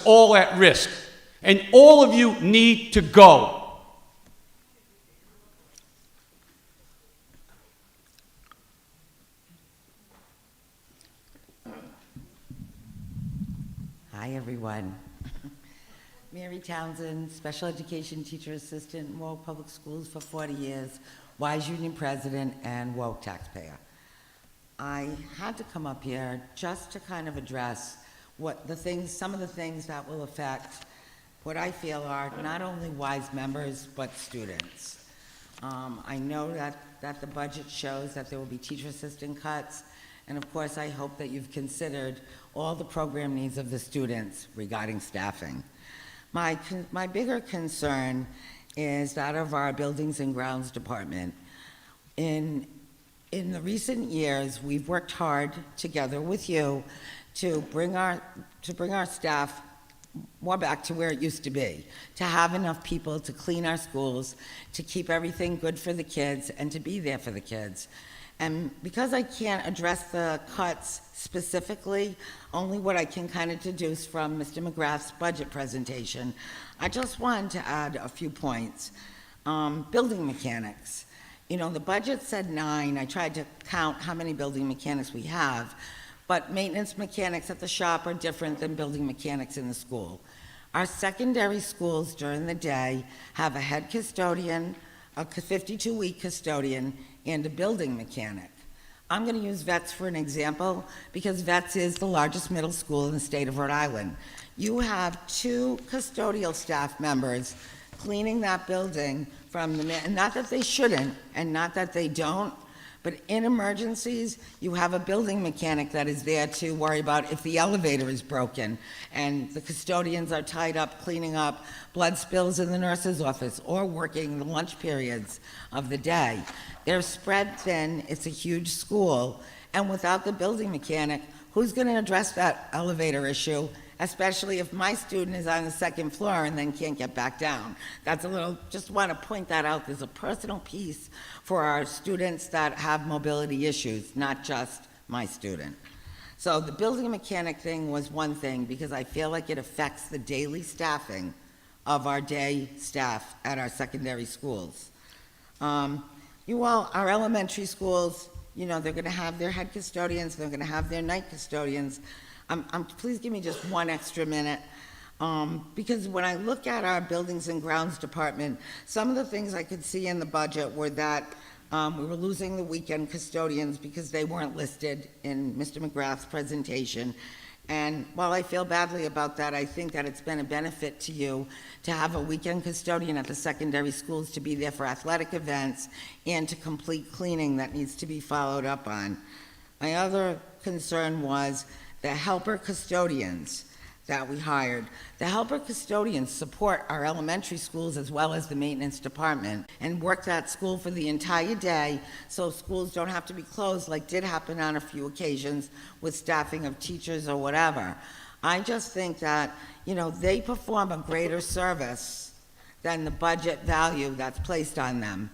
all at risk, and all of you need to go. Hi, everyone. Mary Townsend, Special Education Teacher Assistant in Warwick Public Schools for 40 years, Wise Union President, and Warwick taxpayer. I had to come up here just to kind of address some of the things that will affect what I feel are not only Wise members, but students. I know that the budget shows that there will be teacher assistant cuts, and of course I hope that you've considered all the program needs of the students regarding staffing. My bigger concern is that of our Buildings and Grounds Department. In the recent years, we've worked hard together with you to bring our staff more back to where it used to be, to have enough people to clean our schools, to keep everything good for the kids, and to be there for the kids. And because I can't address the cuts specifically, only what I can kind of deduce from Mr. McGrath's budget presentation, I just wanted to add a few points. Building mechanics. You know, the budget said 9. I tried to count how many building mechanics we have, but maintenance mechanics at the shop are different than building mechanics in the school. Our secondary schools during the day have a head custodian, a 52-week custodian, and a building mechanic. I'm going to use Vets for an example because Vets is the largest middle school in the state of Rhode Island. You have 2 custodial staff members cleaning that building and not that they shouldn't and not that they don't, but in emergencies, you have a building mechanic that is there to worry about if the elevator is broken, and the custodians are tied up cleaning up blood spills in the nurse's office or working the lunch periods of the day. They're spread thin, it's a huge school, and without the building mechanic, who's going to address that elevator issue, especially if my student is on the 2nd floor and then can't get back down? Just want to point that out. There's a personal piece for our students that have mobility issues, not just my student. So the building mechanic thing was one thing because I feel like it affects the daily staffing of our day staff at our secondary schools. Our elementary schools, you know, they're going to have their head custodians, they're going to have their night custodians. Please give me just 1 extra minute, because when I look at our Buildings and Grounds Department, some of the things I could see in the budget were that we were losing the weekend custodians because they weren't listed in Mr. McGrath's presentation. And while I feel badly about that, I think that it's been a benefit to you to have a weekend custodian at the secondary schools to be there for athletic events and to complete cleaning that needs to be followed up on. My other concern was the helper custodians that we hired. The helper custodians support our elementary schools as well as the maintenance department and work that school for the entire day so schools don't have to be closed like did happen on a few occasions with staffing of teachers or whatever. I just think that, you know, they perform a greater service than the budget value that's placed on them.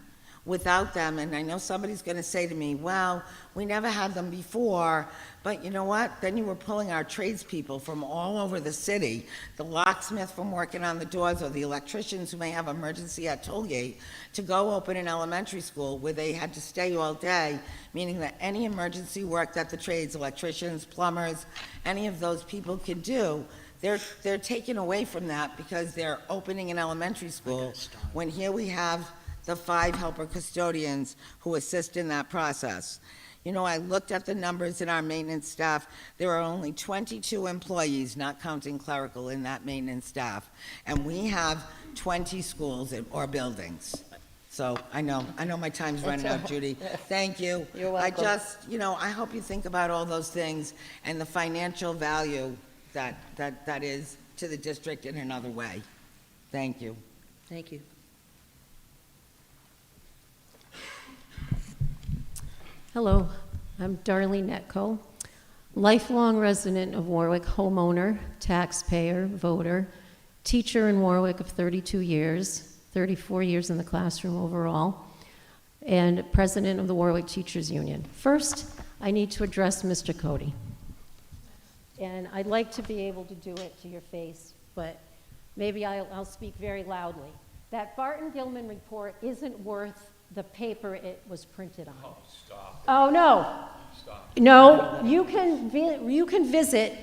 Without them, and I know somebody's going to say to me, well, we never had them before, but you know what? Then you were pulling our tradespeople from all over the city, the locksmith from working on the doors, or the electricians who may have emergency at Tollgate, to go open an elementary school where they had to stay all day, meaning that any emergency work that the trades, electricians, plumbers, any of those people could do, they're taken away from that because they're opening an elementary school, when here we have the 5 helper custodians who assist in that process. You know, I looked at the numbers in our maintenance staff. There are only 22 employees, not counting clerical, in that maintenance staff. And we have 20 schools or buildings. So I know my time's running out, Judy. Thank you. You're welcome. I hope you think about all those things and the financial value that is to the district in another way. Thank you. Thank you. Hello, I'm Darlene Netco, lifelong resident of Warwick, homeowner, taxpayer, voter, teacher in Warwick of 32 years, 34 years in the classroom overall, and president of the Warwick Teachers Union. First, I need to address Mr. Cody. And I'd like to be able to do it to your face but maybe I'll speak very loudly. That Barton Gilman report isn't worth the paper it was printed on. Oh, stop. Oh, no. Stop. No, you can visit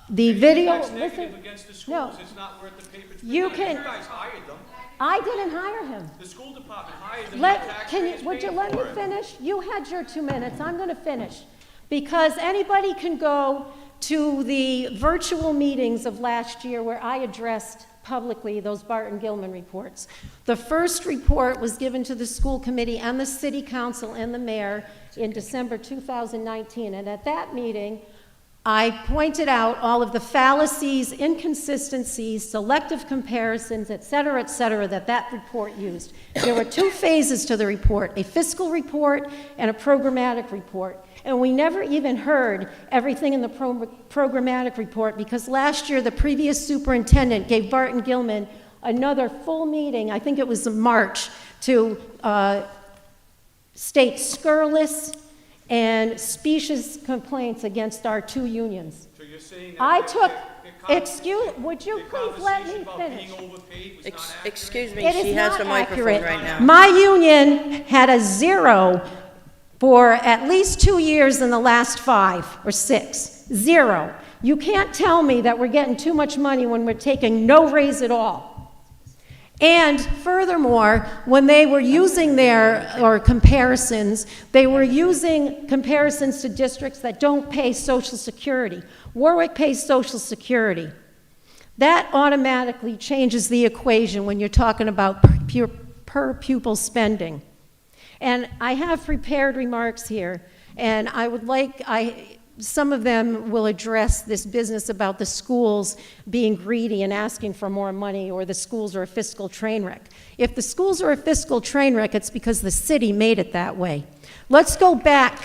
the video. That's negative Listen, against the no. schools. It's not worth the paper it's You printed on. can- You guys hired them. I didn't hire him. The school department hired them. Would you let me finish? You had your 2 minutes. I'm going to finish. Because anybody can go to the virtual meetings of last year where I addressed publicly those Barton Gilman reports. The first report was given to the school committee and the city council and the mayor in December 2019. And at that meeting, I pointed out all of the fallacies, inconsistencies, selective comparisons, et cetera, that report used. There were 2 phases to the report, a fiscal report and a programmatic report. And we never even heard everything in the programmatic report because last year the previous superintendent gave Barton Gilman another full meeting, I think it was in March, to state scurrilous and specious complaints against our 2 unions. So you're saying I that took, the would you the please let me conversation about finish? being overpaid was not accurate? Excuse me, It she is has not the microphone accurate. right now. My union had a 0 for at least 2 years in the last 5 or 6. 0. You can't tell me that we're getting too much money when we're taking no raise at all. And furthermore, when they were using comparisons, they were using comparisons to districts that don't pay Social Security. Warwick pays Social Security. That automatically changes the equation when you're talking about per pupil spending. And I have prepared remarks here, and I would like, some of them will address this business about the schools being greedy and asking for more money, or the schools are a fiscal train wreck. If the schools are a fiscal train wreck, it's because the city made it that way. Let's go back.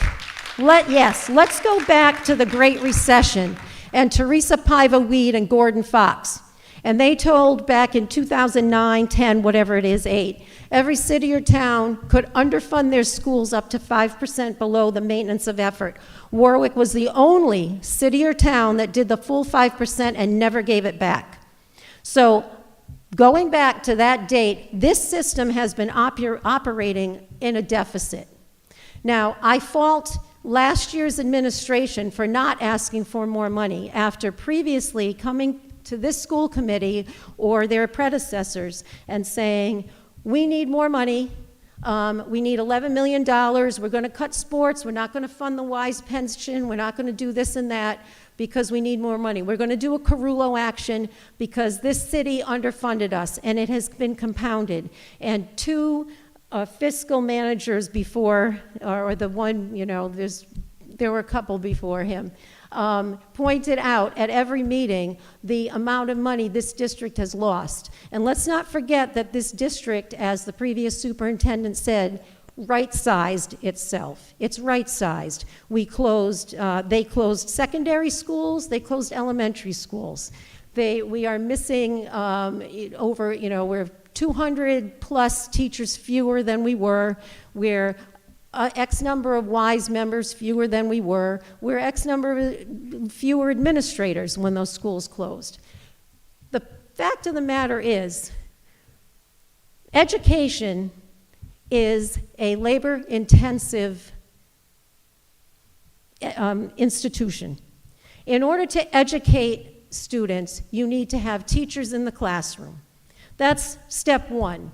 Let's go back to the Great Recession and Teresa Paiva-Weed and Gordon Fox. And they told back in 2009, 10, whatever it is, 8, every city or town could underfund their schools up to 5% below the maintenance of effort. Warwick was the only city or town that did the full 5% and never gave it back. So going back to that date, this system has been operating in a deficit. Now, I fault last year's administration for not asking for more money after previously coming to this school committee or their predecessors and saying, we need more money, we need $11 million, we're going to cut sports, we're not going to fund the WISE pension, we're not going to do this and that because we need more money. We're going to do a Carullo action because this city underfunded us, and it has been compounded. And 2 fiscal managers before, or the one, there were a couple before him, pointed out at every meeting the amount of money this district has lost. And let's not forget that this district, as the previous superintendent said, right-sized itself. It's right-sized. They closed secondary schools, they closed elementary schools. We are missing we're 200 plus teachers fewer than we were. We're X number of WISE members fewer than we were. We're X number of fewer administrators when those schools closed. The fact of the matter is, education is a labor-intensive institution. In order to educate students, you need to have teachers in the classroom. That's step 1.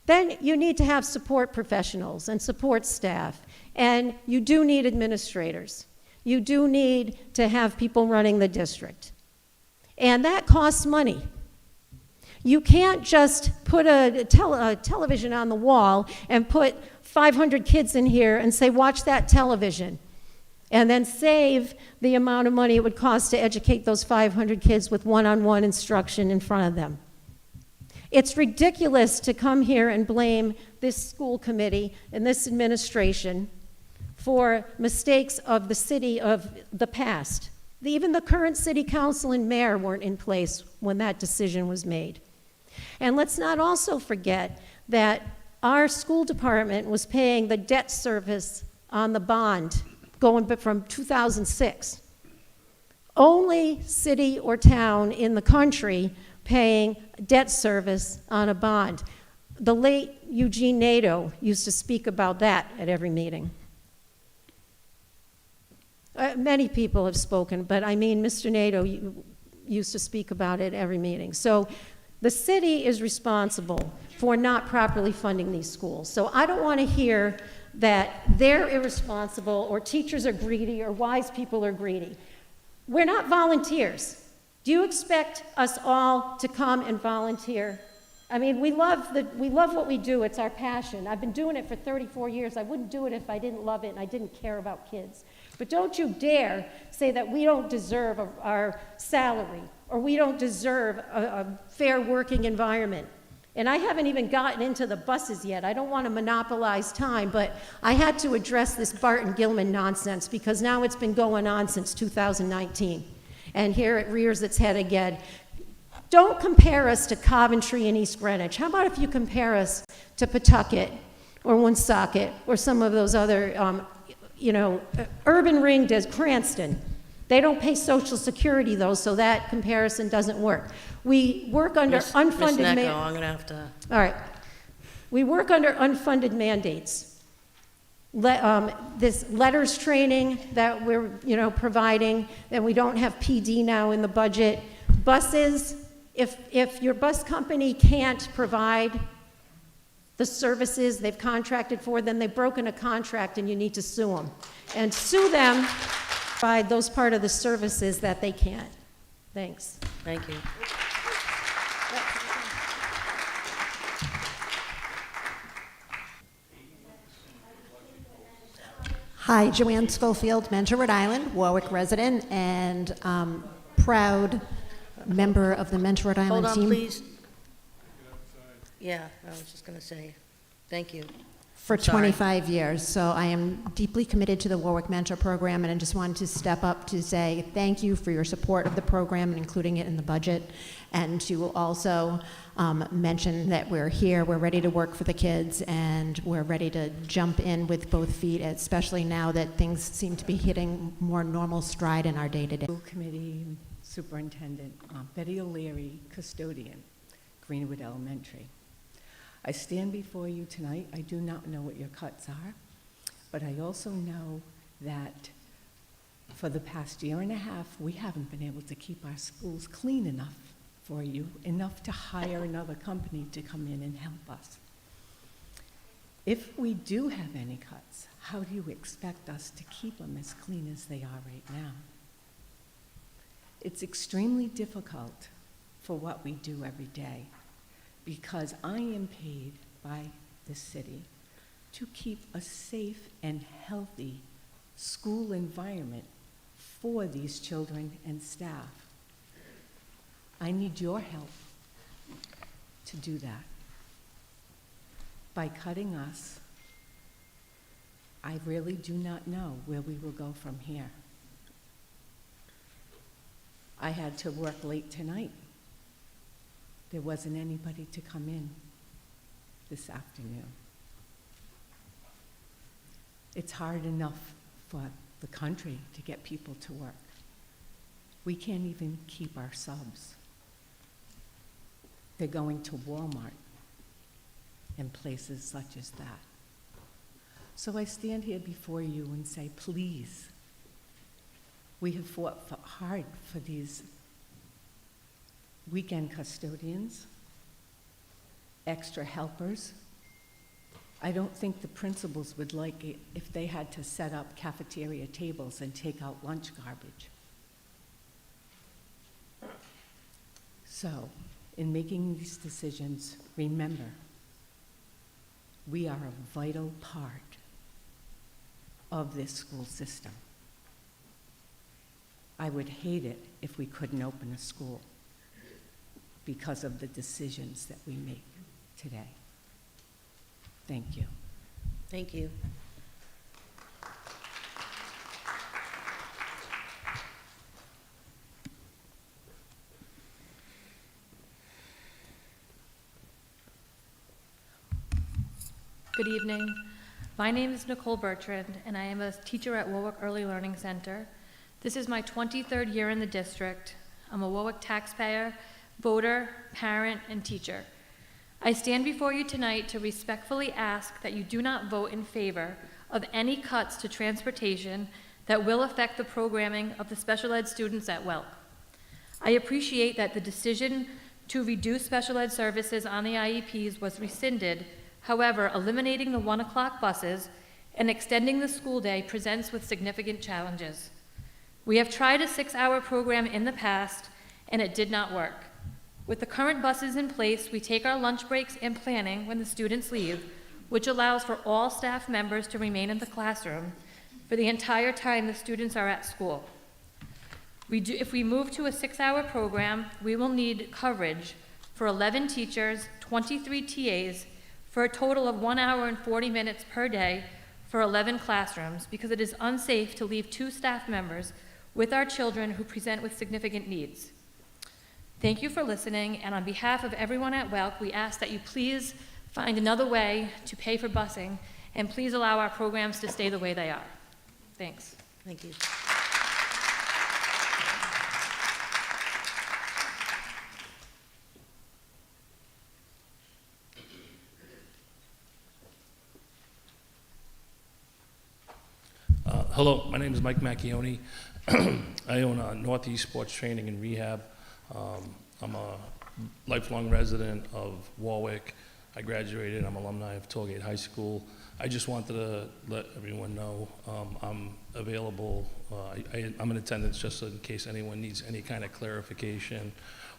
Then you need to have support professionals and support staff, and you do need administrators. You do need to have people running the district. And that costs money. You can't just put a television on the wall and put 500 kids in here and say, watch that television, and then save the amount of money it would cost to educate those 500 kids with one-on-one instruction in front of them. It's ridiculous to come here and blame this school committee and this administration for mistakes of the city of the past. Even the current city council and mayor weren't in place when that decision was made. And let's not also forget that our school department was paying the debt service on the bond going from 2006. Only city or town in the country paying debt service on a bond. The late Eugene Nato used to speak about that at every meeting. Many people have spoken, but I mean, Mr. Nato used to speak about it every meeting. So the city is responsible for not properly funding these schools. So I don't want to hear that they're irresponsible or teachers are greedy or wise people are greedy. We're not volunteers. Do you expect us all to come and volunteer? I mean, we love what we do. It's our passion. I've been doing it for 34 years. I wouldn't do it if I didn't love it and I didn't care about kids. But don't you dare say that we don't deserve our salary or we don't deserve a fair working environment. And I haven't even gotten into the buses yet. I don't want to monopolize time, but I had to address this Barton Gilman nonsense because now it's been going on since 2019. And here it rears its head again. Don't compare us to Coventry and East Greenwich. How about if you compare us to Pawtucket or Woonsocket or some of those other, urban ring does Cranston. They don't pay Social Security, though, so that comparison doesn't work. We work under unfunded... Ms. Necco, I'm going to have to... All right. We work under unfunded mandates. This letters training that we're, providing, and we don't have PD now in the budget. Buses, if your bus company can't provide the services they've contracted for, then they've broken a contract and you need to sue them. And sue them, provide those part of the services that they can't. Thanks. Thank you. Hi, Joanne Schofield, Mentor, Rhode Island, Warwick resident, and proud member of the Mentor, Rhode Island Hold team. on, please. Yeah, I was just going to say, thank you. For I'm sorry. 25 years. So I am deeply committed to the Warwick Mentor Program, and I just wanted to step up to say thank you for your support of the program and including it in the budget, and to also mention that we're here, we're ready to work for the kids, and we're ready to jump in with both feet, especially now that things seem to be hitting more normal stride in our day-to-day. School Committee Superintendent, Betty O'Leary, custodian, Greenwood Elementary. I stand before you tonight. I do not know what your cuts are, but I also know that for the past year and a half, we haven't been able to keep our schools clean enough for you, enough to hire another company to come in and help us. If we do have any cuts, how do you expect us to keep them as clean as they are right now? It's extremely difficult for what we do every day, because I am paid by the city to keep a safe and healthy school environment for these children and staff. I need your help to do that. By cutting us, I really do not know where we will go from here. I had to work late tonight. There wasn't anybody to come in this afternoon. It's hard enough for the country to get people to work. We can't even keep our subs. They're going to Walmart and places such as that. So I stand here before you and say, please, we have fought hard for these weekend custodians, extra helpers. I don't think the principals would like it if they had to set up cafeteria tables and take out lunch garbage. So, in making these decisions, remember, we are a vital part of this school system. I would hate it if we couldn't open a school because of the decisions that we make today. Thank you. Thank you. Good evening. My name is Nicole Bertrand, and I am a teacher at Warwick Early Learning Center. This is my 23rd year in the district. I'm a Warwick taxpayer, voter, parent, and teacher. I stand before you tonight to respectfully ask that you do not vote in favor of any cuts to transportation that will affect the programming of the special ed students at Welk. I appreciate that the decision to reduce special ed services on the IEPs was rescinded. However, eliminating the 1 o'clock buses and extending the school day presents with significant challenges. We have tried a 6-hour program in the past, and it did not work. With the current buses in place, we take our lunch breaks and planning when the students leave, which allows for all staff members to remain in the classroom for the entire time the students are at school. If we move to a 6-hour program, we will need coverage for 11 teachers, 23 TAs, for a total of 1 hour and 40 minutes per day for 11 classrooms, because it is unsafe to leave 2 staff members with our children who present with significant needs. Thank you for listening, and on behalf of everyone at Welk, we ask that you please find another way to pay for busing, and please allow our programs to stay the way they are. Thanks. Thank you. Hello, my name is Mike Macchione. I own Northeast Sports Training and Rehab. I'm a lifelong resident of Warwick. I graduated, I'm alumni of Tollgate High School. I just wanted to let everyone know I'm available. I'm in attendance just in case anyone needs any kind of clarification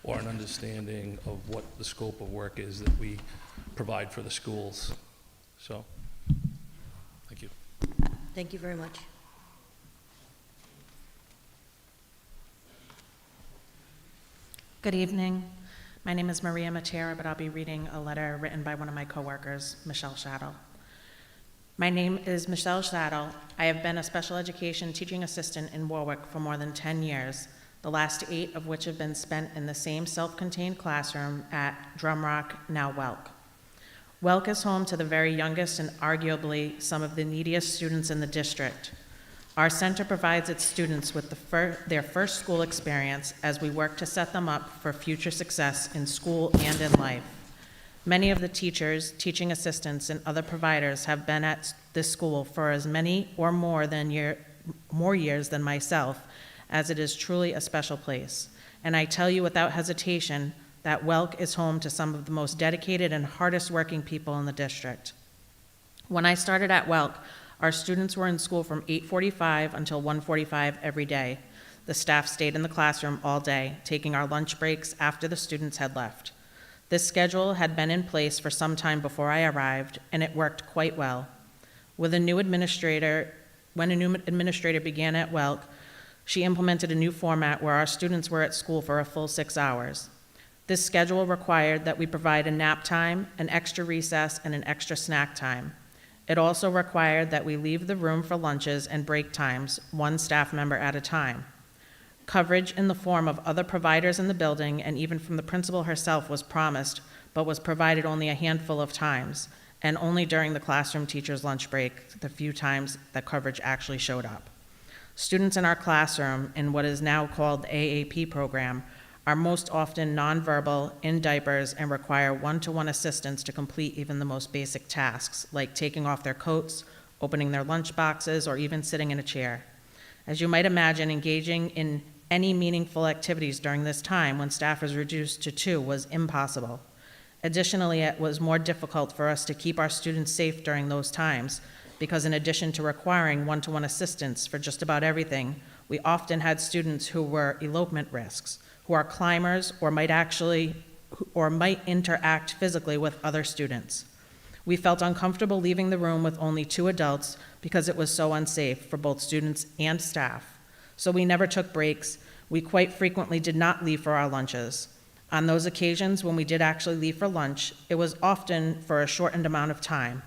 or an understanding of what the scope of work is that we provide for the schools. So, thank you. Thank you very much. Good evening. My name is Maria Matera, but I'll be reading a letter written by one of my coworkers, Michelle Shaddle. My name is Michelle Shaddle. I have been a special education teaching assistant in Warwick for more than 10 years, the last 8 of which have been spent in the same self-contained classroom at Drumrock, now Welk. Welk is home to the very youngest and arguably some of the neediest students in the district. Our center provides its students with their first school experience as we work to set them up for future success in school and in life. Many of the teachers, teaching assistants, and other providers have been at this school for as many or more years than myself, as it is truly a special place. And I tell you without hesitation that Welk is home to some of the most dedicated and hardest working people in the district. When I started at Welk, our students were in school from 8:45 until 1:45 every day. The staff stayed in the classroom all day, taking our lunch breaks after the students had left. This schedule had been in place for some time before I arrived, and it worked quite well. When a new administrator began at Welk, she implemented a new format where our students were at school for a full 6 hours. This schedule required that we provide a nap time, an extra recess, and an extra snack time. It also required that we leave the room for lunches and break times, 1 staff member at a time. Coverage in the form of other providers in the building and even from the principal herself was promised, but was provided only a handful of times, and only during the classroom teacher's lunch break, the few times that coverage actually showed up. Students in our classroom, in what is now called the AAP program, are most often nonverbal, in diapers, and require one-to-one assistance to complete even the most basic tasks, like taking off their coats, opening their lunch boxes, or even sitting in a chair. As you might imagine, engaging in any meaningful activities during this time when staff was reduced to 2 was impossible. Additionally, it was more difficult for us to keep our students safe during those times because in addition to requiring one-to-one assistance for just about everything, we often had students who were elopement risks, who are climbers or might interact physically with other students. We felt uncomfortable leaving the room with only 2 adults because it was so unsafe for both students and staff. So we never took breaks. We quite frequently did not leave for our lunches. On those occasions when we did actually leave for lunch, it was often for a shortened amount of time.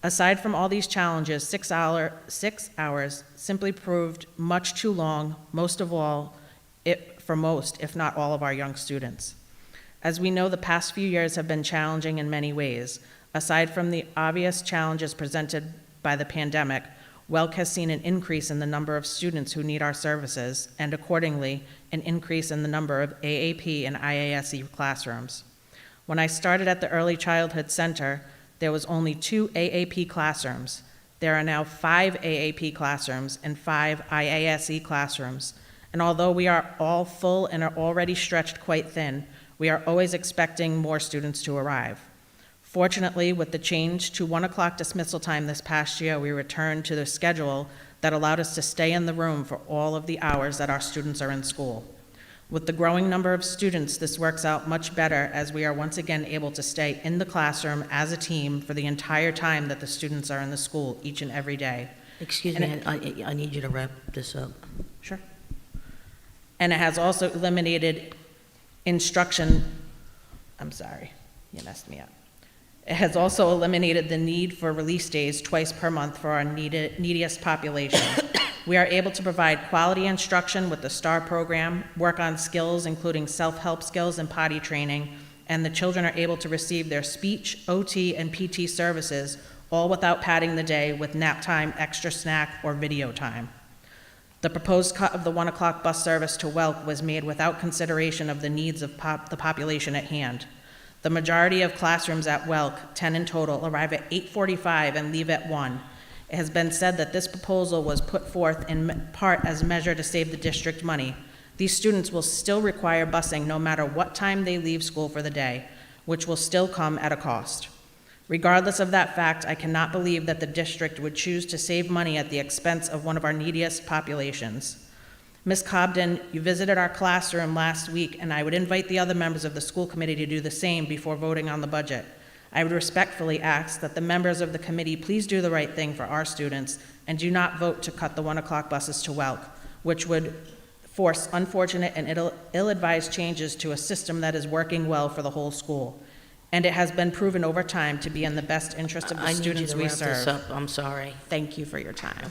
Aside from all these challenges, 6 hours simply proved much too long, most of all, for most, if not all, of our young students. As we know, the past few years have been challenging in many ways. Aside from the obvious challenges presented by the pandemic, Welk has seen an increase in the number of students who need our services, and accordingly, an increase in the number of AAP and IASE classrooms. When I started at the Early Childhood Center, there was only 2 AAP classrooms. There are now 5 AAP classrooms and 5 IASE classrooms. And although we are all full and are already stretched quite thin, we are always expecting more students to arrive. Fortunately, with the change to 1 o'clock dismissal time this past year, we returned to the schedule that allowed us to stay in the room for all of the hours that our students are in school. With the growing number of students, this works out much better as we are once again able to stay in the classroom as a team for the entire time that the students are in the school each and every day. Excuse me, I need you to wrap this up. Sure. And it has also eliminated instruction, I'm sorry, you messed me up. It has also eliminated the need for release days twice per month for our neediest population. We are able to provide quality instruction with the STAR program, work on skills including self-help skills and potty training, and the children are able to receive their speech, OT, and PT services, all without padding the day with nap time, extra snack, or video time. The proposed cut of the 1 o'clock bus service to Welk was made without consideration of the needs of the population at hand. The majority of classrooms at Welk, 10 in total, arrive at 8:45 and leave at 1. It has been said that this proposal was put forth in part as a measure to save the district money. These students will still require busing no matter what time they leave school for the day, which will still come at a cost. Regardless of that fact, I cannot believe that the district would choose to save money at the expense of one of our neediest populations. Ms. Cobden, you visited our classroom last week, and I would invite the other members of the school committee to do the same before voting on the budget. I would respectfully ask that the members of the committee please do the right thing for our students and do not vote to cut the 1 o'clock buses to Welk, which would force unfortunate and ill-advised changes to a system that is working well for the whole school. And it has been proven over time to be in the best interest of the students we serve. I need you to wrap this up. I'm sorry. Thank you for your time.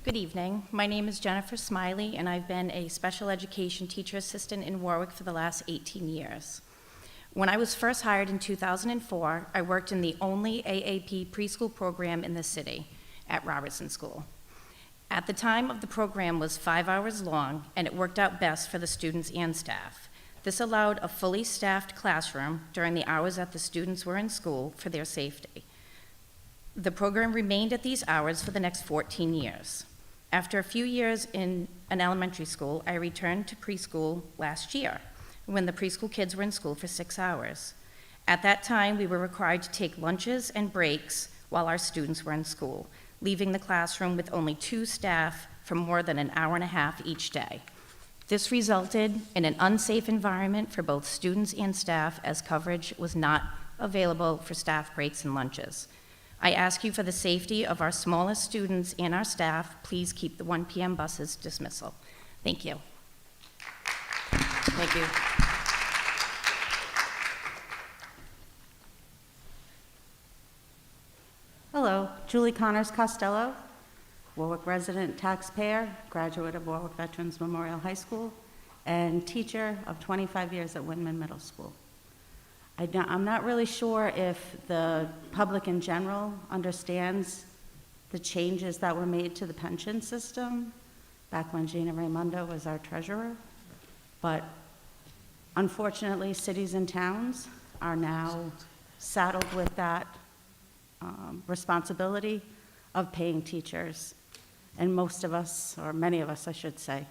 Good evening. My name is Jennifer Smiley, and I've been a special education teacher assistant in Warwick for the last 18 years. When I was first hired in 2004, I worked in the only AAP preschool program in the city at Robertson School. At the time of the program was 5 hours long, and it worked out best for the students and staff. This allowed a fully staffed classroom during the hours that the students were in school for their safety. The program remained at these hours for the next 14 years. After a few years in an elementary school, I returned to preschool last year, when the preschool kids were in school for 6 hours. At that time, we were required to take lunches and breaks while our students were in school, leaving the classroom with only 2 staff for more than an hour and a half each day. This resulted in an unsafe environment for both students and staff, as coverage was not available for staff breaks and lunches. I ask you, for the safety of our smallest students and our staff, please keep the 1 p.m. buses dismissal. Thank you. Thank you. Hello, Julie Connors Costello, Warwick resident, taxpayer, graduate of Warwick Veterans Memorial High School, and teacher of 25 years at Windman Middle School. I'm not really sure if the public in general understands the changes that were made to the pension system back when Gina Raimundo was our treasurer, but unfortunately, cities and towns are now saddled with that responsibility of paying teachers. And most of us, or many of us, I should say,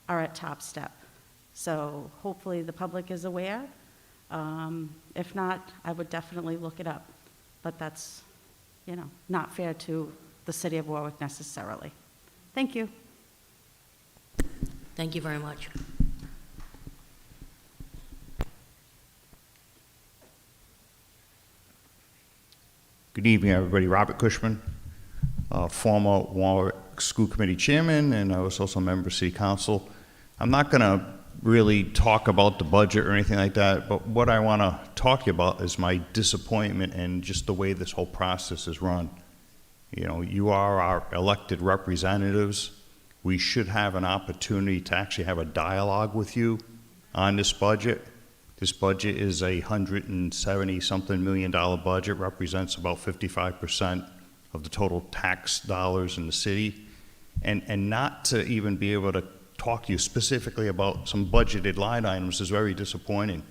are at top step. So hopefully the public is aware. If not, I would definitely look it up. But that's, not fair to the city of Warwick necessarily. Thank you. Thank you very much. Good evening, everybody. Robert Cushman, former Warwick School Committee Chairman, and I was also a member of City Council. I'm not going to really talk about the budget or anything like that, but what I want to talk to you about is my disappointment and just the way this whole process is run. You are our elected representatives. We should have an opportunity to actually have a dialogue with you on this budget. This budget is a $170-something million budget, represents about 55% of the total tax dollars in the city. And not to even be able to talk to you specifically about some budgeted line items is very disappointing,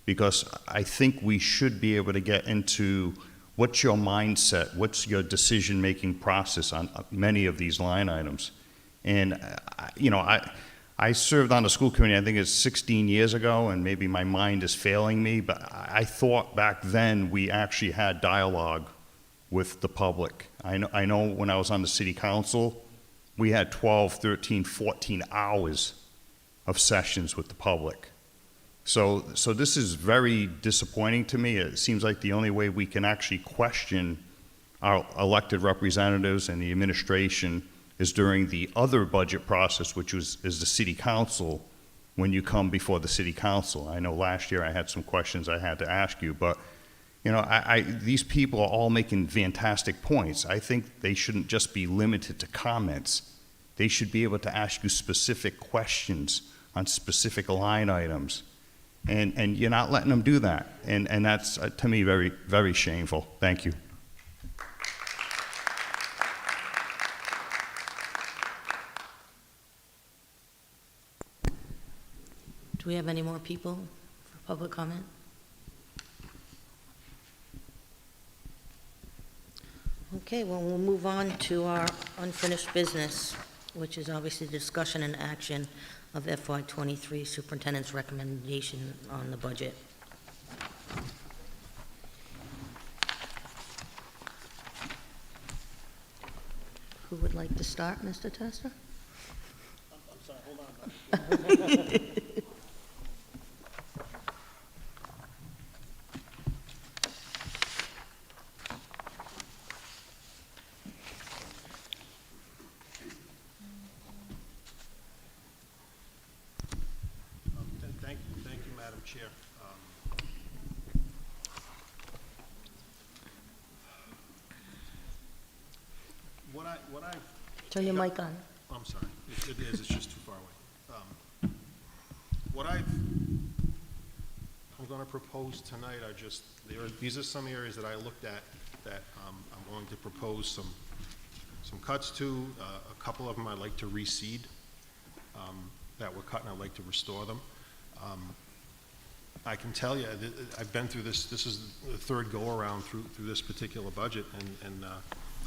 because I think we should be able to get into what's your mindset, what's your decision-making process on many of these line items. And, you know, I served on the school committee, I think it's 16 years ago, and maybe my mind is failing me, but I thought back then we actually had dialogue with the public. I know when I was on the city council, we had 12, 13, 14 hours of sessions with the public. So this is very disappointing to me. It seems like the only way we can actually question our elected representatives and the administration is during the other budget process, which is the city council, when you come before the city council. I know last year I had some questions I had to ask you, but you know, these people are all making fantastic points. I think they shouldn't just be limited to comments. They should be able to ask you specific questions on specific line items. And you're not letting them do that. And that's, to me, very, very shameful. Thank you. Do we have any more people for public comment? Okay, well, we'll move on to our unfinished business, which is obviously discussion and action of FY23 Superintendent's recommendation on the budget. Who would like to start, Mr. Testa? I'm sorry, hold on. Thank you, Madam Chair. What I Turn your mic on. I'm sorry. It is. It's just too far away. I'm going to propose tonight are just these are some areas that I looked at that I'm going to propose some cuts to. A couple of them I'd like to reseed that were cut, and I'd like to restore them. I can tell you, I've been through this. This is the third go-around through this particular budget, and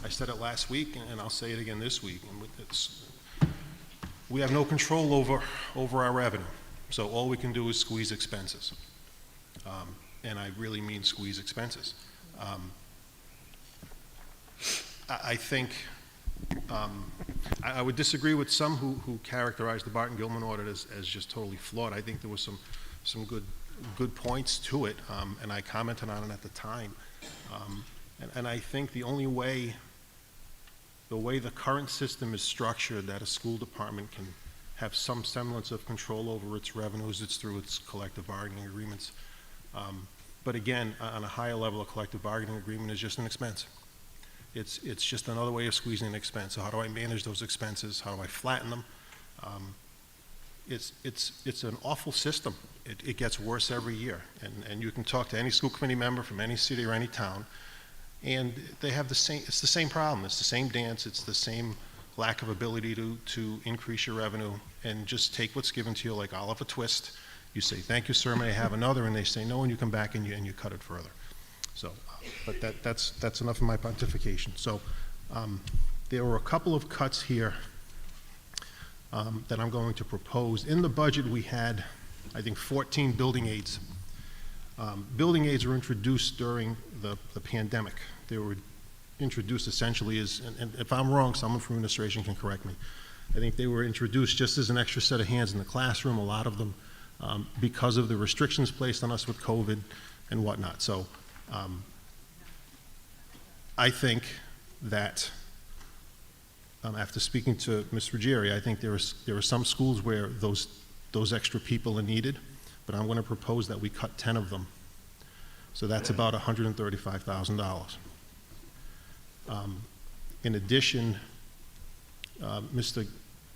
I said it last week, and I'll say it again this week. And we have no control over our revenue, so all we can do is squeeze expenses, and I really mean squeeze expenses. I think I would disagree with some who characterize the Barton-Gilman audit as just totally flawed. I think there was some good points to it, and I commented on it at the time. And I think the way the current system is structured, that a school department can have some semblance of control over its revenues, it's through its collective bargaining agreements. But again, on a higher level, a collective bargaining agreement is just an expense. It's just another way of squeezing an expense. So how do I manage those expenses? How do I flatten them? It's an awful system. It gets worse every year. And you can talk to any school committee member from any city or any town, and they have it's the same problem. It's the same dance. It's the same lack of ability to increase your revenue and just take what's given to you like Oliver Twist. You say, thank you, sir, may I have another? And they say no, and you come back and you cut it further. So, but that's enough of my pontification. So there were a couple of cuts here that I'm going to propose. In the budget we had, I think, 14 building aids. Building aids were introduced during the pandemic. They were introduced essentially as, and if I'm wrong, someone from administration can correct me. I think they were introduced just as an extra set of hands in the classroom, a lot of them, because of the restrictions placed on us with COVID and whatnot. So I think that after speaking to Ms. Ruggieri, I think there are some schools where those extra people are needed, but I'm going to propose that we cut 10 of them. So that's about $135,000. In addition, Mr.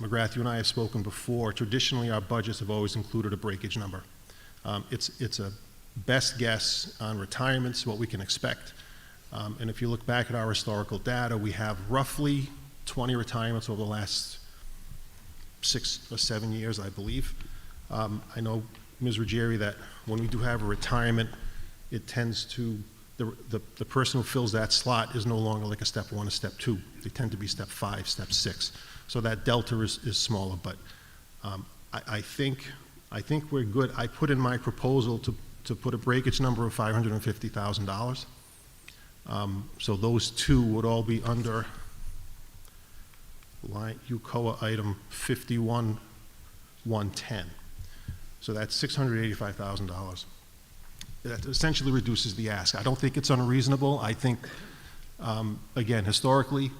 McGrath, you and I have spoken before. Traditionally, our budgets have always included a breakage number. It's a best guess on retirements, what we can expect. And if you look back at our historical data, we have roughly 20 retirements over the last 6 or 7 years, I believe. I know, Ms. Ruggieri, that when we do have a retirement, it tends to, the person who fills that slot is no longer like a step 1 or step 2. They tend to be step 5, step 6. So that delta is smaller, but I think we're good. I put in my proposal to put a breakage number of $550,000. So those two would all be under line UCOA item 51-110. So that's $685,000. That essentially reduces the ask. I don't think it's unreasonable. I think, again, historically,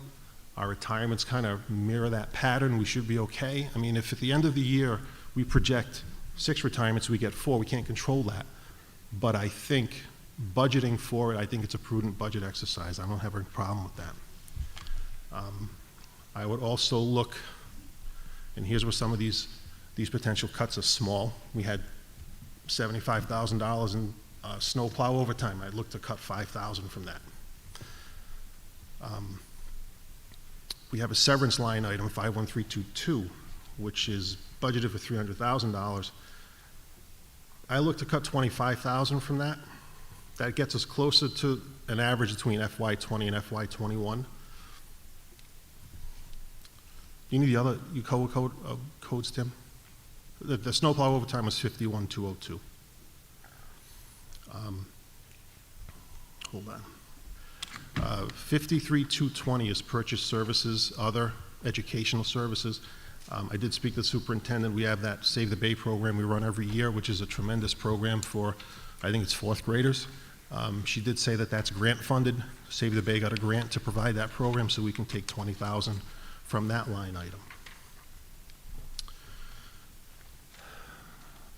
our retirements kind of mirror that pattern. We should be okay. I mean, if at the end of the year we project 6 retirements, we get 4, we can't control that. But I think budgeting for it, I think it's a prudent budget exercise. I don't have a problem with that. I would also look, and here's where some of these potential cuts are small. We had $75,000 in snowplow overtime. I'd look to cut $5,000 from that. We have a severance line item, 51322, which is budgeted for $300,000. I look to cut $25,000 from that. That gets us closer to an average between FY20 and FY21. You need the other codes, Tim? The snowplow overtime was 51,202. Hold on. 53,220 is purchase services, other educational services. I did speak to the superintendent. We have that Save the Bay program we run every year, which is a tremendous program for, I think it's 4th graders. She did say that that's grant funded. Save the Bay got a grant to provide that program, so we can take $20,000 from that line item.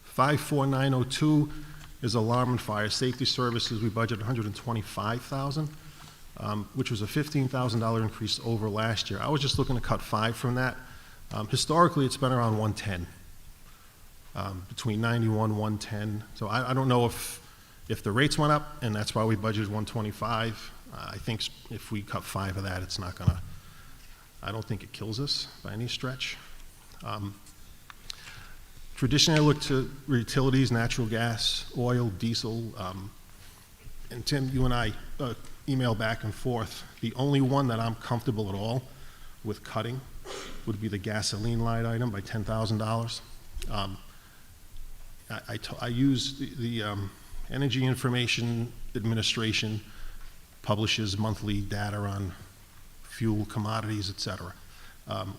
54902 is alarm and fire safety services. We budgeted $125,000, which was a $15,000 increase over last year. I was just looking to cut 5 from that. Historically, it's been around 110, between 91, 110. So I don't know if the rates went up, and that's why we budgeted 125. I think if we cut 5 of that, it's not gonna, I don't think it kills us by any stretch. Traditionally, I look to utilities, natural gas, oil, diesel, and Tim, you and I email back and forth. The only one that I'm comfortable at all with cutting would be the gasoline line item by $10,000. I use the Energy Information Administration publishes monthly data on fuel, commodities, et cetera.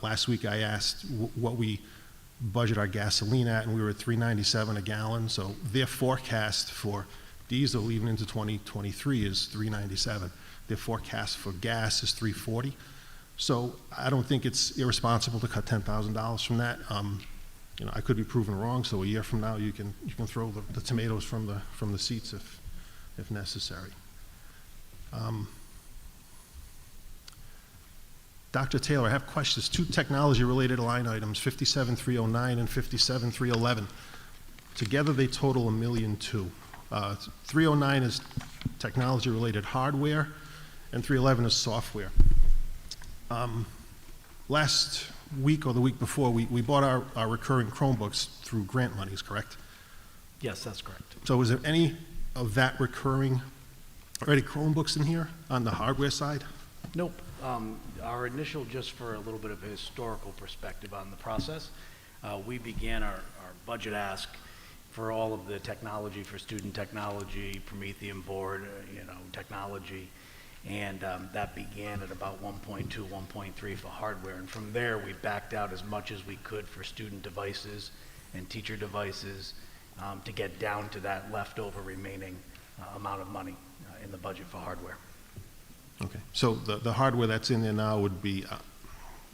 Last week I asked what we budget our gasoline at, and we were at $3.97 a gallon. So their forecast for diesel even into 2023 is $3.97. Their forecast for gas is $3.40. So I don't think it's irresponsible to cut $10,000 from that. You know, I could be proven wrong. So a year from now, you can throw the tomatoes from the seats if necessary. Dr. Taylor, I have questions. 2 technology-related line items, 57,309 and 57,311. Together, they total $1.2 million. 309 is technology-related hardware, and 311 is software. Last week or the week before, we bought our recurring Chromebooks through grant monies, correct? Yes, that's correct. So is there any of that recurring, already Chromebooks in here on the hardware side? Nope. Our initial, just for a little bit of a historical perspective on the process, we began our budget ask for all of the technology, for student technology, Promethean board, technology, and that began at about 1.2, 1.3 for hardware, and from there we backed out as much as we could for student devices and teacher devices to get down to that leftover remaining amount of money in the budget for hardware. Okay, so the hardware that's in there now would be,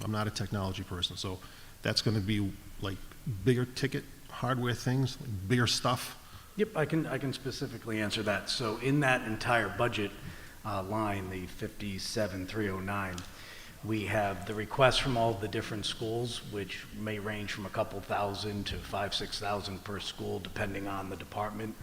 I'm not a technology person, so that's going to be like bigger ticket hardware things, like bigger stuff? Yep, I can specifically answer that. So in that entire budget line, the 57,309, We have the requests from all the different schools, which may range from a couple thousand to 5,000-6,000 per school, depending on the department.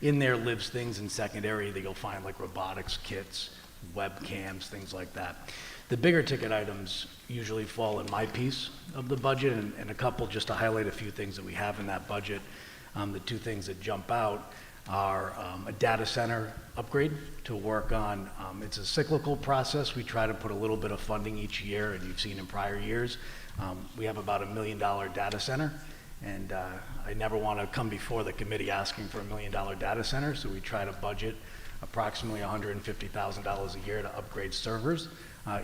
In there lives things in secondary that you'll find like robotics kits, webcams, things like that. The bigger ticket items usually fall in my piece of the budget, and a couple, just to highlight a few things that we have in that budget. The two things that jump out are a data center upgrade to work on. It's a cyclical process. We try to put a little bit of funding each year, and you've seen in prior years. We have about $1 million data center, and I never want to come before the committee asking for $1 million data center, so we try to budget approximately $150,000 a year to upgrade servers.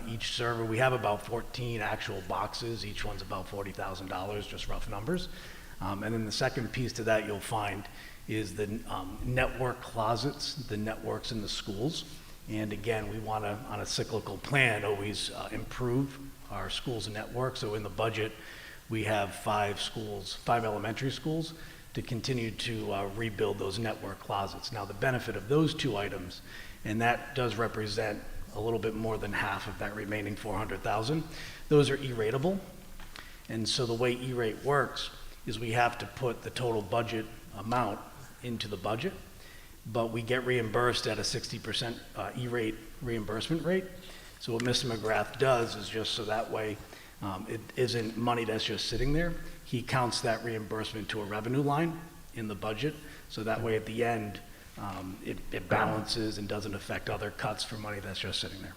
Each server, we have about 14 actual boxes. Each one's about $40,000, just rough numbers. And then the second piece to that you'll find is the network closets, the networks in the schools. And again, we want to, on a cyclical plan, always improve our schools' network. So in the budget, we have 5 elementary schools, to continue to rebuild those network closets. Now, the benefit of those two items, and that does represent a little bit more than half of that remaining 400,000, those are E-ratable. And so the way E-rate works is we have to put the total budget amount into the budget, but we get reimbursed at a 60% E-rate reimbursement rate. So what Mr. McGrath does is just so that way it isn't money that's just sitting there. He counts that reimbursement to a revenue line in the budget, so that way at the end it balances and doesn't affect other cuts for money that's just sitting there.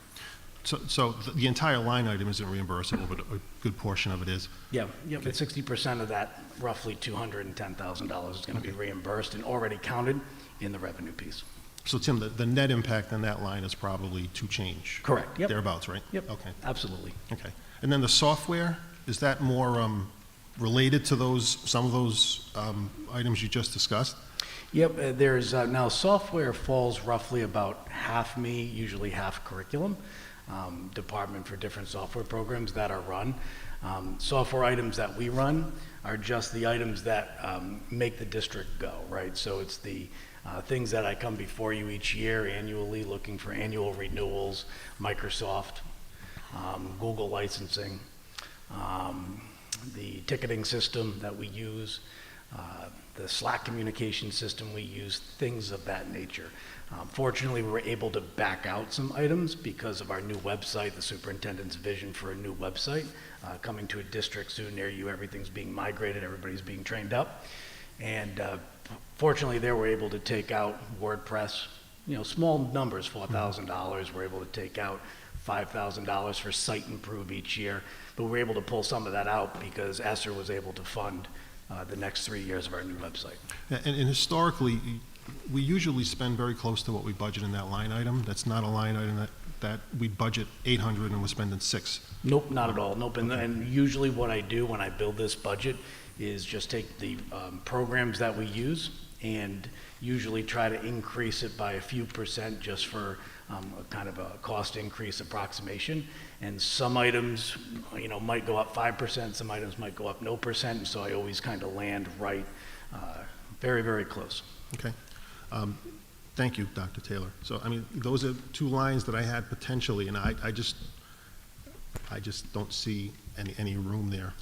So the entire line item isn't reimbursable, but a good portion of it is? Yeah, but 60% of that, roughly $210,000 is going to be reimbursed and already counted in the revenue piece. So Tim, the net impact on that line is probably to change? Correct, yep. Thereabouts, right? Yep, okay. Absolutely. Okay. And then the software, is that more related to some of those items you just discussed? Yep, there's, now software falls roughly about half me, usually half curriculum, department for different software programs that are run. Software items that we run are just the items that make the district go, right? So it's the things that I come before you each year annually looking for annual renewals, Microsoft, Google licensing, the ticketing system that we use, the Slack communication system we use, things of that nature. Fortunately, we were able to back out some items because of our new website, the superintendent's vision for a new website. Coming to a district soon near you, everything's being migrated, everybody's being trained up. And fortunately, they were able to take out WordPress, small numbers, $4,000. We're able to take out $5,000 for site improve each year. But we were able to pull some of that out because ESSER was able to fund the next 3 years of our new website. And historically, we usually spend very close to what we budget in that line item. That's not a line item that we budget 800 and we're spending 6. Nope, not at all. Nope. And usually what I do when I build this budget is just take the programs that we use and usually try to increase it by a few percent just for a kind of a cost increase approximation. And some items, might go up 5%, some items might go up no percent, and so I always kind of land right, very, very close. Okay. Thank you, Dr. Taylor. So, those are 2 lines that I had potentially, and I just don't see any room there.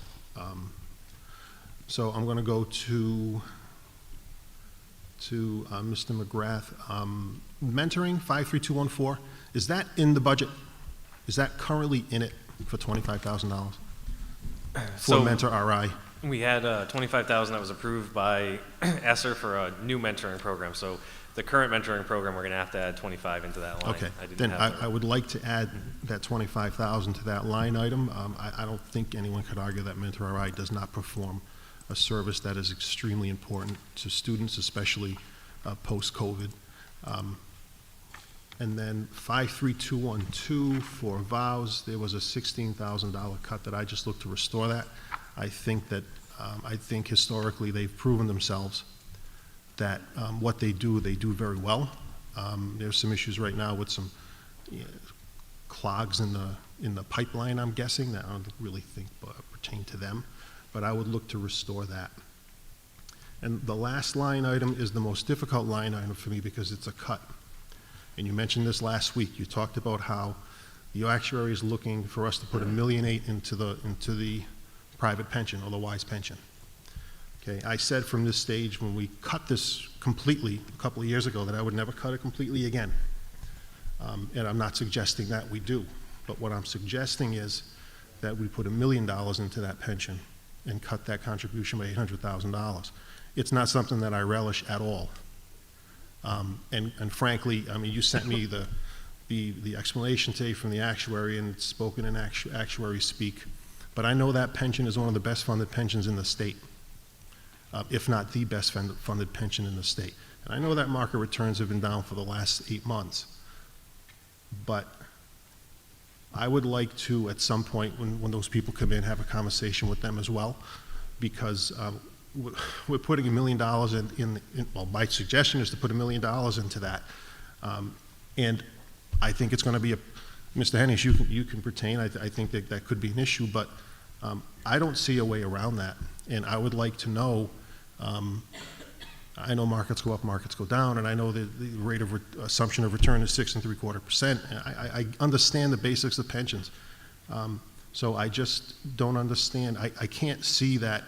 So I'm going to go to Mr. McGrath. Mentoring, 53214, is that in the budget? Is that currently in it for $25,000 for Mentor RI? We had $25,000 that was approved by ESSER for a new mentoring program. So the current mentoring program, we're going to have to add 25 into that line. Okay, then I would like to add that 25,000 to that line item. I don't think anyone could argue that Mentor RI does not perform a service that is extremely important to students, especially post-COVID. And then 53212 for vows, there was a $16,000 cut that I just looked to restore that. I think historically they've proven themselves that what they do very well. There's some issues right now with some clogs in the pipeline, I'm guessing, that I don't really think pertain to them, but I would look to restore that. And the last line item is the most difficult line item for me because it's a cut. And you mentioned this last week. You talked about how The actuary is looking for us to put $1.8 million into the private pension, or the WISE pension. Okay, I said from this stage when we cut this completely a couple of years ago that I would never cut it completely again. And I'm not suggesting that we do, but what I'm suggesting is that we put $1 million into that pension and cut that contribution by $800,000. It's not something that I relish at all. And frankly, I mean, you sent me the explanation today from the actuary, and it's spoken in actuary speak, but I know that pension is one of the best funded pensions in the state, if not the best funded pension in the state. And I know that market returns have been down for the last 8 months, but I would like to, at some point, when those people come in, have a conversation with them as well, because we're putting $1 million well, my suggestion is to put $1 million into that. And I think it's going to be Mr. Hennish, you can pertain, I think that could be an issue, but I don't see a way around that. And I would like to know, I know markets go up, markets go down, and I know the rate of assumption of return is 6 3/4%. I understand the basics of pensions. So I just don't understand. I can't see that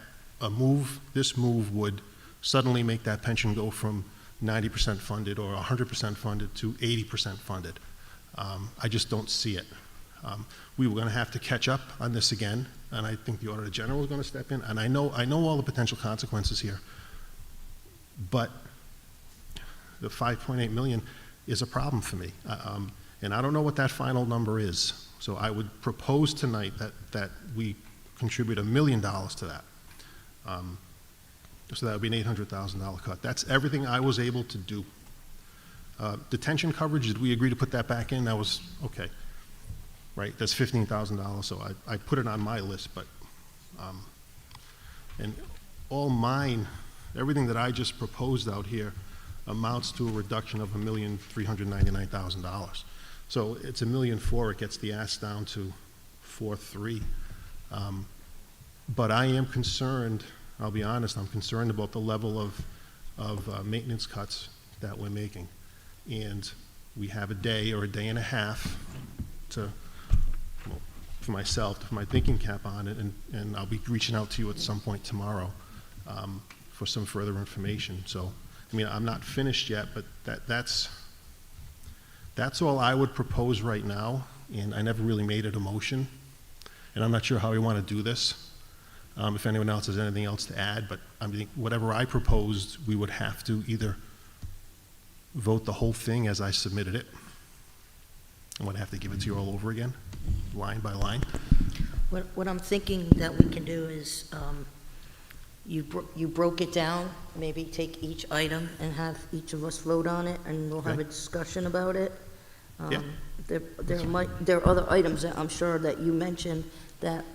this move would suddenly make that pension go from 90% funded or 100% funded to 80% funded. I just don't see it. We were going to have to catch up on this again, and I think the Auditor General is going to step in, and I know all the potential consequences here. But the $5.8 million is a problem for me, and I don't know what that final number is. So I would propose tonight that we contribute $1 million to that. So that would be an $800,000 cut. That's everything I was able to do. Detention coverage, did we agree to put that back in? That was okay, right? That's $15,000. So I put it on my list, but and all mine. Everything that I just proposed out here amounts to a reduction of $1,399,000. So it's $1.4 million. It gets the ask down to 4.3. But I am concerned. I'll be honest. I'm concerned about the level of maintenance cuts that we're making, and we have a day or a day and a half to, well, for myself, to put my thinking cap on it, and I'll be reaching out to you at some point tomorrow. For some further information. So, I mean, I'm not finished yet, but that's all I would propose right now, and I never really made it a motion, and I'm not sure how we want to do this. If anyone else has anything else to add, but I mean, whatever I proposed, we would have to either vote the whole thing as I submitted it, and would have to give it to you all over again, line by line. What I'm thinking that we can do is, you broke it down, maybe take each item and have each of us vote on it, and we'll have a discussion about it. Yeah. There are other items that I'm sure that you mentioned that,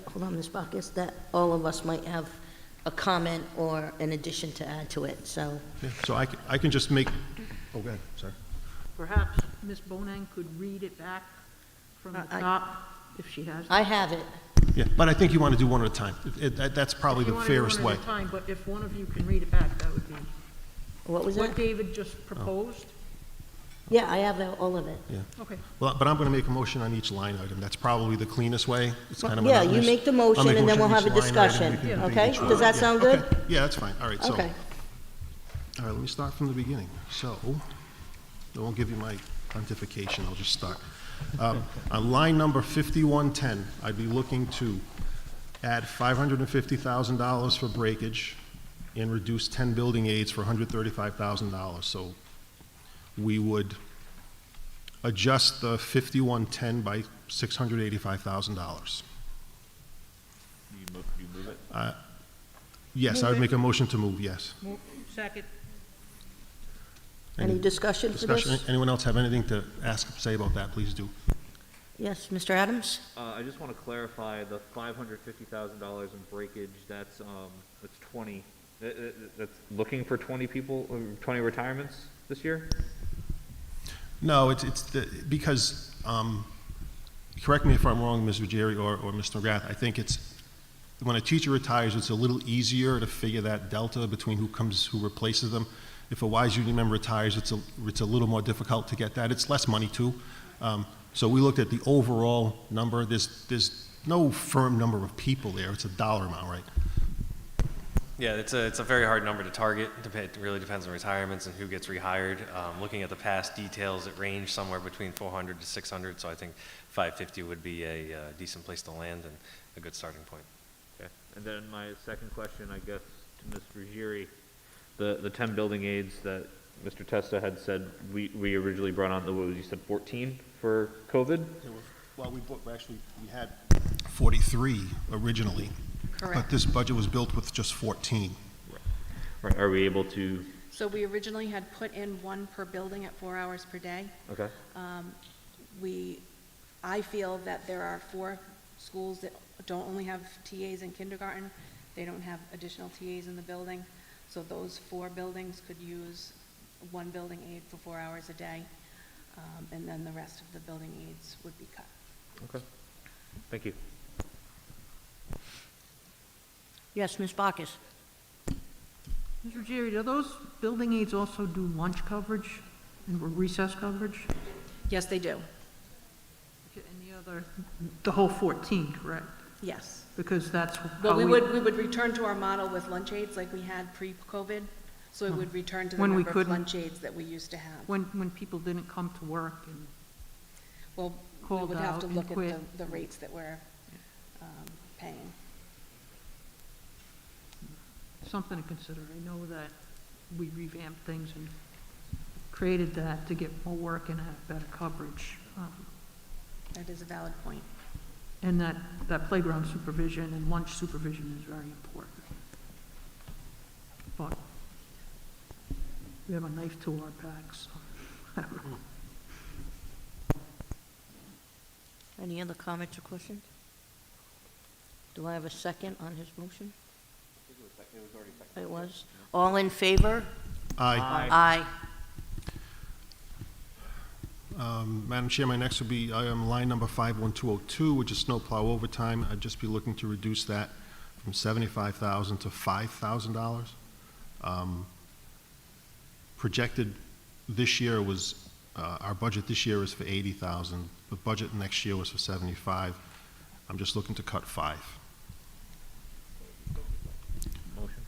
hold on, Ms. Bacchus, that all of us might have a comment or an addition to add to it, so. Yeah, so I can just make, oh, go ahead, sorry. Perhaps Ms. Bonan could read it back from the top, if she has. I have it. Yeah, but I think you want to do one at a time. That's probably the fairest way. If you want to do one at a time, but if one of you can read it back, that would be. What was that? What David just proposed? Yeah, I have all of it. Yeah. Okay. Well, but I'm going to make a motion on each line item. That's probably the cleanest way. It's kind of Yeah, monotonous. you make the I'll motion, make and then we'll on have a each line item. discussion, We can okay? debate each Does that one. sound Yeah, good? okay. Yeah, that's fine. All right, so. Okay. All right, let me start from the beginning. So, I won't give you my pontification, I'll just start. On line number 5110, I'd be looking to add $550,000 for breakage and reduce 10 building aids for $135,000. So we would adjust the 5110 by $685,000. You move it? Yes, I would make a motion to move, yes. Second. Any discussion for this? Anyone else have anything to say about that, please do. Yes, Mr. Adams? I just want to clarify the $550,000 in breakage. That's 20. That's looking for 20 people, 20 retirements this year. No, because correct me if I'm wrong, Ms. Ruggieri or Mr. McGrath. I think it's when a teacher retires, it's a little easier to figure that delta between who replaces them. if a WISE union member retires, it's a little more difficult to get that. It's less money too. So we looked at the overall number. There's no firm number of people there. It's a dollar amount, right? Yeah, it's a very hard number to target. It really depends on retirements and who gets rehired. Looking at the past details, it ranged somewhere between 400 to 600, so I think 550 would be a decent place to land and a good starting point. Okay. And then my second question, I guess, to Ms. Ruggieri, the 10 building aids that Mr. Testa had said we originally brought on, what was you said, 14 for COVID? Well, we had 43 originally. Correct. But this budget was built with just 14. Right. Are we able to? So we originally had put in one per building at 4 hours per day. Okay. I feel that there are 4 schools that don't only have TAs in kindergarten. They don't have additional TAs in the building. So those 4 buildings could use one building aid for 4 hours a day. And then the rest of the building aids would be cut. Okay. Thank you. Yes, Ms. Bacchus. Mr. Jerry, do those building aides also do lunch coverage and recess coverage? Yes, they do. And the whole 14, correct? Yes. Because that's Well, how we would return to our model with lunch aides like we had pre-COVID. So it would return to the When we number of couldn't- lunch aides that we used to have. when people didn't come to work and Well, we called would have to out and look at quit. the rates that we're paying. something to consider. I know that we revamped things and created that to get more work and have better coverage. That is a valid point. And that playground supervision and lunch supervision is very important. But we have a knife to our backs. So. Any other comments or questions? Do I have a second on his motion? It was already seconded. It was. All in favor? Aye. Aye. Madam Chair, my next would be line number 51202, which is snowplow overtime. I'd just be looking to reduce that from $75,000 to $5,000. Projected this year was, our budget this year is for $80,000. The budget next year was for $75,000. I'm just looking to cut $5,000. Motion.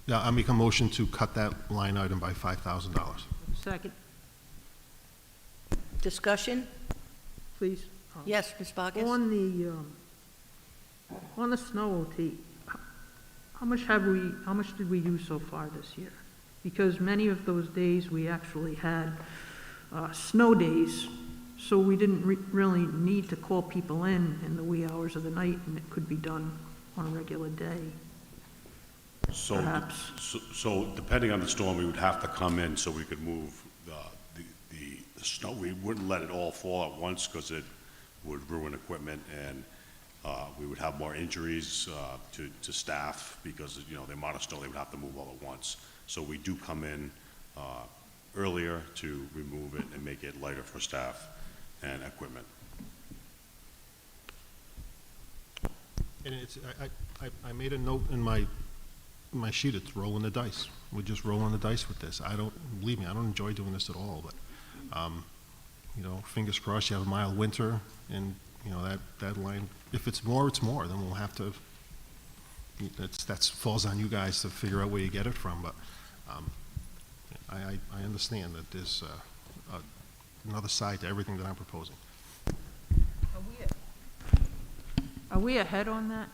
Yeah, I make a motion to cut that line item by $5,000. Second, Discussion? please. Yes, Ms. Bacchus? On the snow OT, how much did we use so far this year? Because many of those days we actually had snow days, so we didn't really need to call people in the wee hours of the night, and it could be done on a regular day. So, Perhaps. so depending on the storm, we would have to come in so we could move the snow. We wouldn't let it all fall at once because it would ruin equipment, and we would have more injuries to staff because, you know, the amount of snow they would have to move all at once. So we do come in earlier to remove it and make it lighter for staff and equipment. And it's, I made a note in my sheet, it's rolling the dice. We're just rolling the dice with this. Believe me, I don't enjoy doing this at all, but, you know, fingers crossed you have a mild winter, and, you know, that line, if it's more, it's more, then we'll have to, that falls on you guys to figure out where you get it from, but, I understand that there's another side to everything that I'm proposing. Are we ahead on that?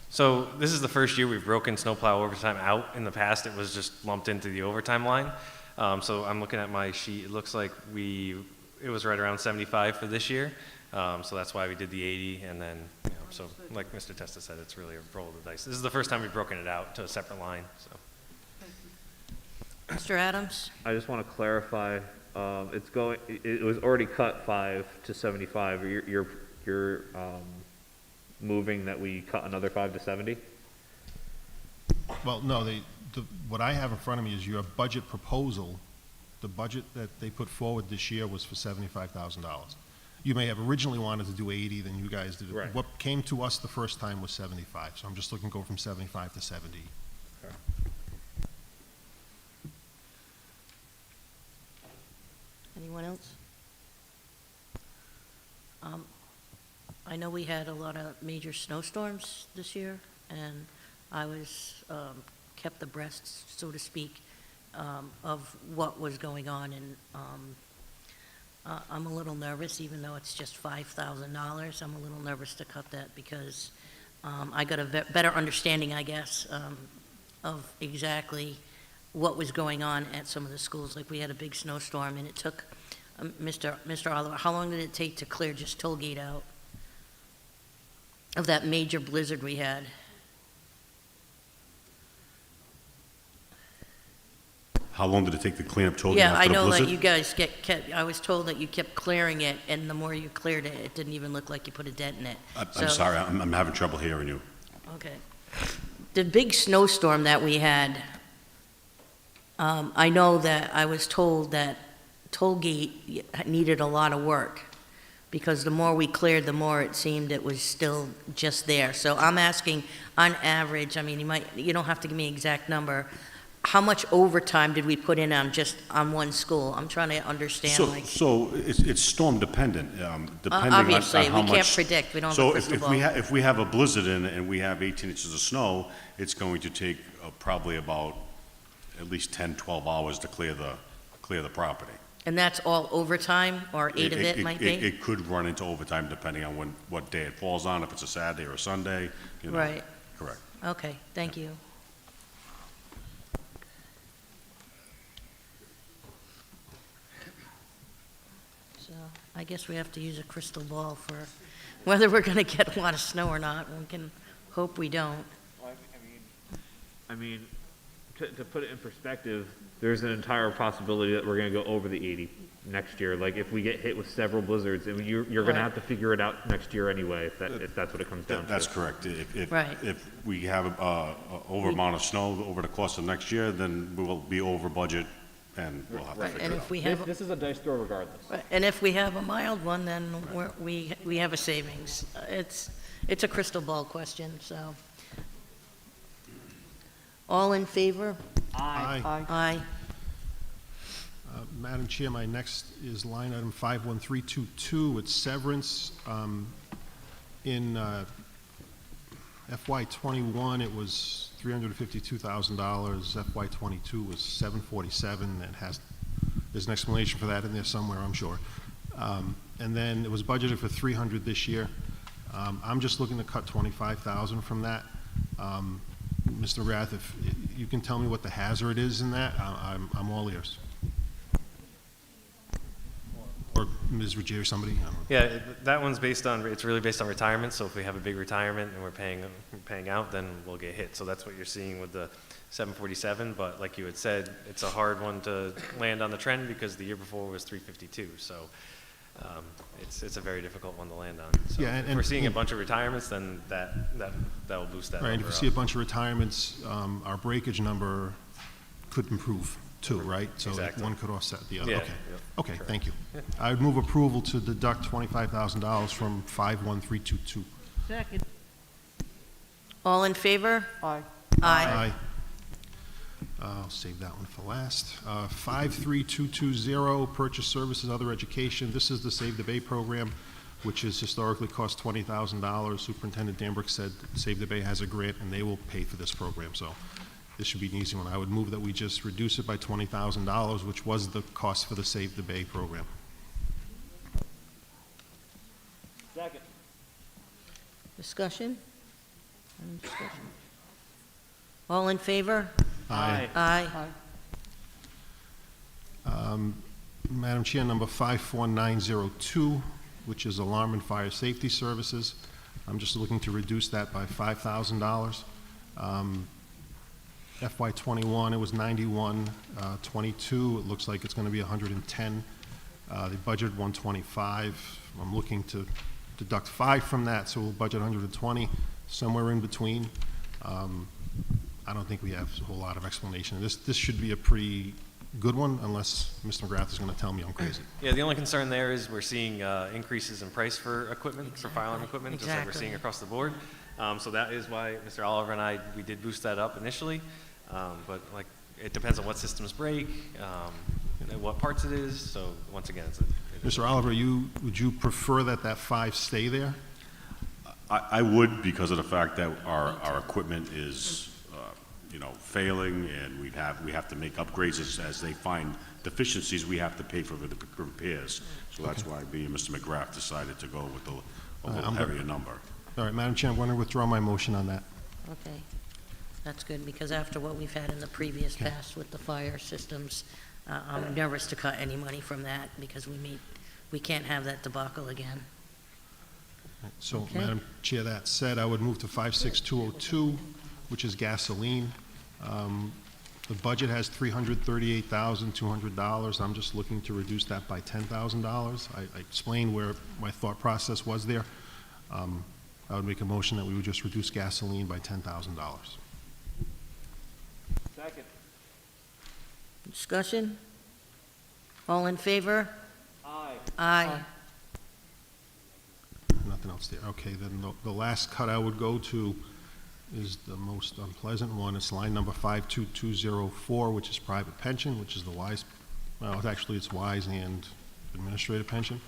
So this is the first year we've broken snowplow overtime out. In the past, it was just lumped into the overtime line. So I'm looking at my sheet. It looks like it was right around 75 for this year. So that's why we did the 80. And then, you know, so like Mr. Testa said, it's really a roll of the dice. This is the first time we've broken it out to a separate line. So. Mr. Adams? I just want to clarify, it was already cut 5 to 75. You're moving that we cut another 5 to 70? Well, no, what I have in front of me is your budget proposal. The budget that they put forward this year was for $75,000. You may have originally wanted to do 80, then you guys did it. Right. What came to us the first time was 75, so I'm just looking to go from 75 to 70. Anyone else? I know we had a lot of major snowstorms this year, and I was kept abreast, so to speak, of what was going on, and I'm a little nervous, even though it's just $5,000. I'm a little nervous to cut that because I got a better understanding, I guess, of exactly what was going on at some of the schools. Like, we had a big snowstorm, and it took, Mr. Oliver, how long did it take to clear just Tollgate out of that major blizzard we had? How long did it take to clean up Tollgate Yeah, after I the know blizzard? that you guys I was told that you kept clearing it, and the more you cleared it, it didn't even look like you put a dent in it. I'm sorry, I'm having trouble hearing you. Okay. The big snowstorm that we had, I know that I was told that Tollgate needed a lot of work, because the more we cleared, the more it seemed it was still just there. So I'm asking, on average, I mean, you don't have to give me an exact number, how much overtime did we put in on one school? I'm trying to understand, So it's storm dependent, depending obviously, on how we much. can't predict, we don't have a crystal ball. So if we have a blizzard and we have 18 inches of snow, it's going to take probably about at least 10, 12 hours to clear the property. And that's all overtime, or eight of it might be? It could run into overtime depending on what day it falls on, if it's a Saturday or a Sunday, you know. Right. Correct. Okay, thank you. So I guess we have to use a crystal ball for whether we're going to get a lot of snow or not. We can hope we don't. I mean, to put it in perspective, there's an entire possibility that we're going to go over the 80 next year. Like, if we get hit with several blizzards, and you're going to have to figure it out next year anyway, if that's what it comes down to. That's correct. Right. If we have over amount of snow over the course of next year, then we will be over budget, and we'll have to Right, figure and it out. if we have, This is a dice throw regardless. and if we have a mild one, then we have a savings. It's a crystal ball question, so. All in favor? Aye. Aye. Madam Chair, my next is line item 51322. It's severance. In FY '21, it was $352,000. FY '22 was $747. There's an explanation for that in there somewhere, I'm sure. And then it was budgeted for $300 this year. I'm just looking to cut $25,000 from that. Mr. McGrath, if you can tell me what the hazard is in that, I'm all ears. Or Ms. Ruggieri, somebody? I don't know. Yeah, that one's it's really based on retirement, so if we have a big retirement and we're paying out, then we'll get hit. So that's what you're seeing with the 747, but like you had said, it's a hard one to land on the trend because the year before was 352, so it's a very difficult one to land on. So Yeah, if we're seeing a bunch of retirements, then that will boost that Right, number if you up. see a bunch of retirements, our breakage number could improve too, right? So Exactly. one could offset the other. Yeah, Okay. yep, Okay, correct. thank you. Yeah. I would move approval to deduct $25,000 from 51322. Second. All in favor? Aye. Aye. I'll save that one for last. 53220, purchase services, other education. This is the Save the Bay program, which has historically cost $20,000. Superintendent Danbrook said Save the Bay has a grant, and they will pay for this program. So this should be an easy one. I would move that we just reduce it by $20,000, which was the cost for the Save the Bay program. Second. Discussion? Any discussion? All in favor? Aye. Aye. Madam Chair, number 54902, which is alarm and fire safety services. I'm just looking to reduce that by $5,000. FY '21, it was 91. 22, it looks like it's going to be 110. The budget 125. I'm looking to deduct 5 from that, so we'll budget 120, somewhere in between. I don't think we have a whole lot of explanation. This should be a pretty good one, unless Mr. McGrath is going to tell me I'm crazy. Yeah, the only concern there is we're seeing increases in price for equipment, for firearm equipment, just like we're seeing across the board. So that is why Mr. Oliver and we did boost that up initially. But like, it depends on what systems break. and what parts it is. So once again, it is Mr. Oliver, would you prefer that 5 stay there? I would, because of the fact that our equipment is, failing, and we have to make upgrades as they find deficiencies. We have to pay for the repairs. So that's why me and Mr. McGrath decided to go with a little heavier number. All right, Madam Chair, I'm going to withdraw my motion on that. Okay, that's good, because after what we've had in the previous past with the fire systems, I'm nervous to cut any money from that, because we can't have that debacle again. So, Okay. Madam Chair, that said, I would move to 56202, which is gasoline. The budget has $338,200. I'm just looking to reduce that by $10,000. I explained where my thought process was there. I would make a motion that we would just reduce gasoline by $10,000. Second. Discussion? All in favor? Aye. Aye. Nothing else there. Okay, then the last cut I would go to is the most unpleasant one. It's line number 52204, which is private pension, which is the WISE, well, it's WISE and administrative pension.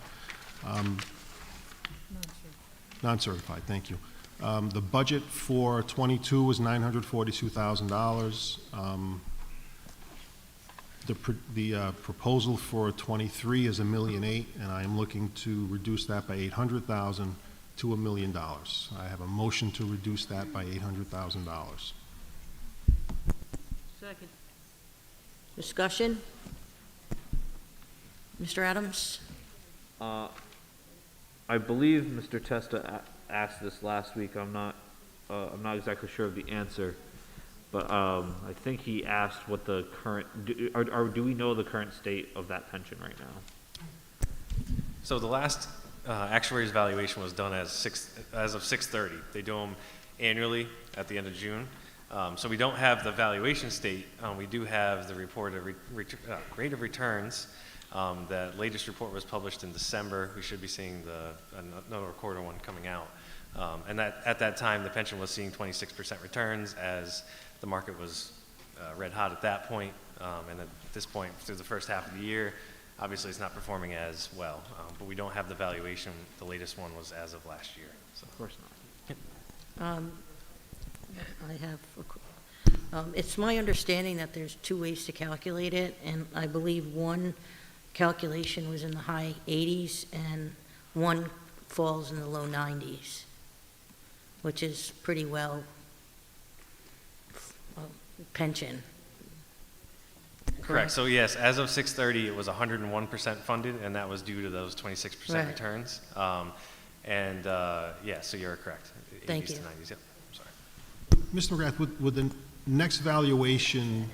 Non-certified, thank you. The budget for 22 was $942,000. The proposal for 23 is $1.8 million, and I am looking to reduce that by $800,000 to $1 million. I have a motion to reduce that by $800,000. Second. Discussion? Mr. Adams? I believe Mr. Testa asked this last week. I'm not exactly sure of the answer, but I think he asked what the current. Do we know the current state of that pension right now? So the last actuary's valuation was done as of 6/30. They do them annually at the end of June. So we don't have the valuation state. We do have the report of rate of returns. The latest report was published in December. We should be seeing another quarter one coming out. And at that time, the pension was seeing 26% returns, as the market was red hot at that point. And at this point, through the first half of the year, obviously it's not performing as well. But we don't have the valuation. The latest one was as of last year. So. Of course not. I have, it's my understanding that there's 2 ways to calculate it, and I believe one calculation was in the high 80s and one falls in the low 90s, which is pretty well pension. Correct. So yes, as of 6/30, it was 101% funded, and that was due to those 26% Right. returns. Yeah, so you're correct. 80s Thank you. to 90s. Yep. I'm sorry. Mr. McGrath, would the next valuation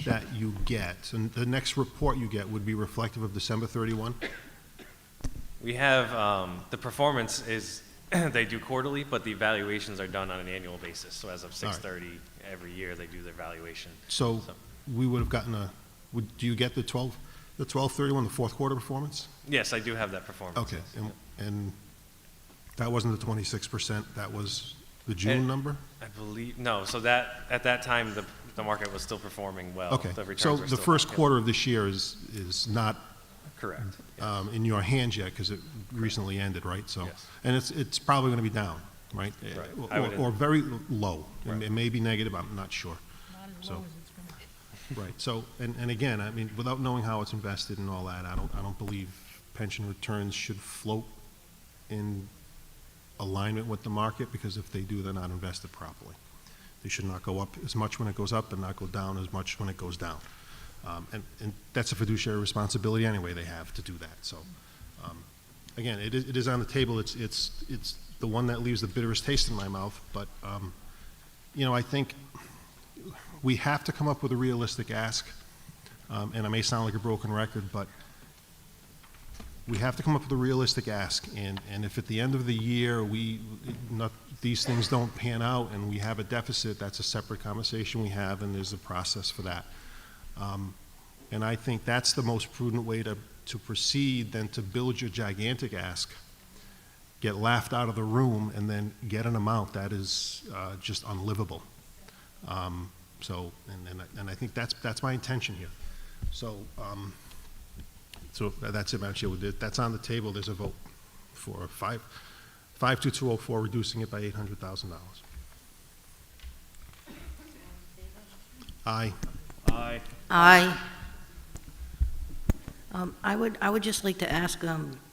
that you get, and the next report you get, would be reflective of December 31? We have the performance is they do quarterly, but the evaluations are done on an annual basis. So as of 6/30 every year, they do their valuation. So we would have gotten do you get the 12/31, the fourth quarter performance? Yes, I do have that performance. Okay, and that wasn't the 26%, that was the June number? I believe, no, so that, at that time, the market was still performing well. Okay, The returns so were the still first high. quarter of this year is not Correct. in your hands yet, because it recently ended, right? So, Yes. and it's probably going to be down, right? Right. I would- Or very low. Right. It may be negative, I'm not sure. So, right, so, and again, I mean, without knowing how it's invested and all that, I don't believe pension returns should float in alignment with the market, because if they do, they're not invested properly. They should not go up as much when it goes up and not go down as much when it goes down. And that's a fiduciary responsibility anyway they have to do that. So, again, it is on the table. It's the one that leaves the bitterest taste in my mouth. But, I think we have to come up with a realistic ask. And I may sound like a broken record, but we have to come up with a realistic ask. And if at the end of the year these things don't pan out and we have a deficit, that's a separate conversation we have, and there's a process for that. And I think that's the most prudent way to proceed than to build your gigantic ask, get laughed out of the room, and then get an amount that is just unlivable. And I think that's my intention here. So So that's it, Madam Chair. That's on the table. There's a vote for 52204, reducing it by $800,000. Aye. Aye. Aye. I would just like to ask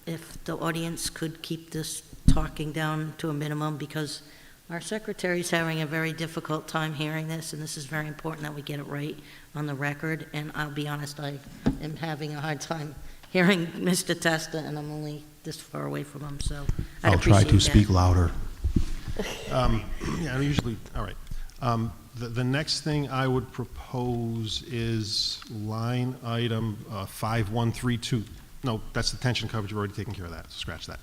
if the audience could keep this talking down to a minimum, because our secretary's having a very difficult time hearing this, and this is very important that we get it right on the record. And I'll be honest, I am having a hard time hearing Mr. Testa, and I'm only this far away from him, so I'd I'll try appreciate to that. speak louder. Yeah, usually, all right. The next thing I would propose is line item 5132. No, that's the detention coverage. We've already taken care of that, so scratch that.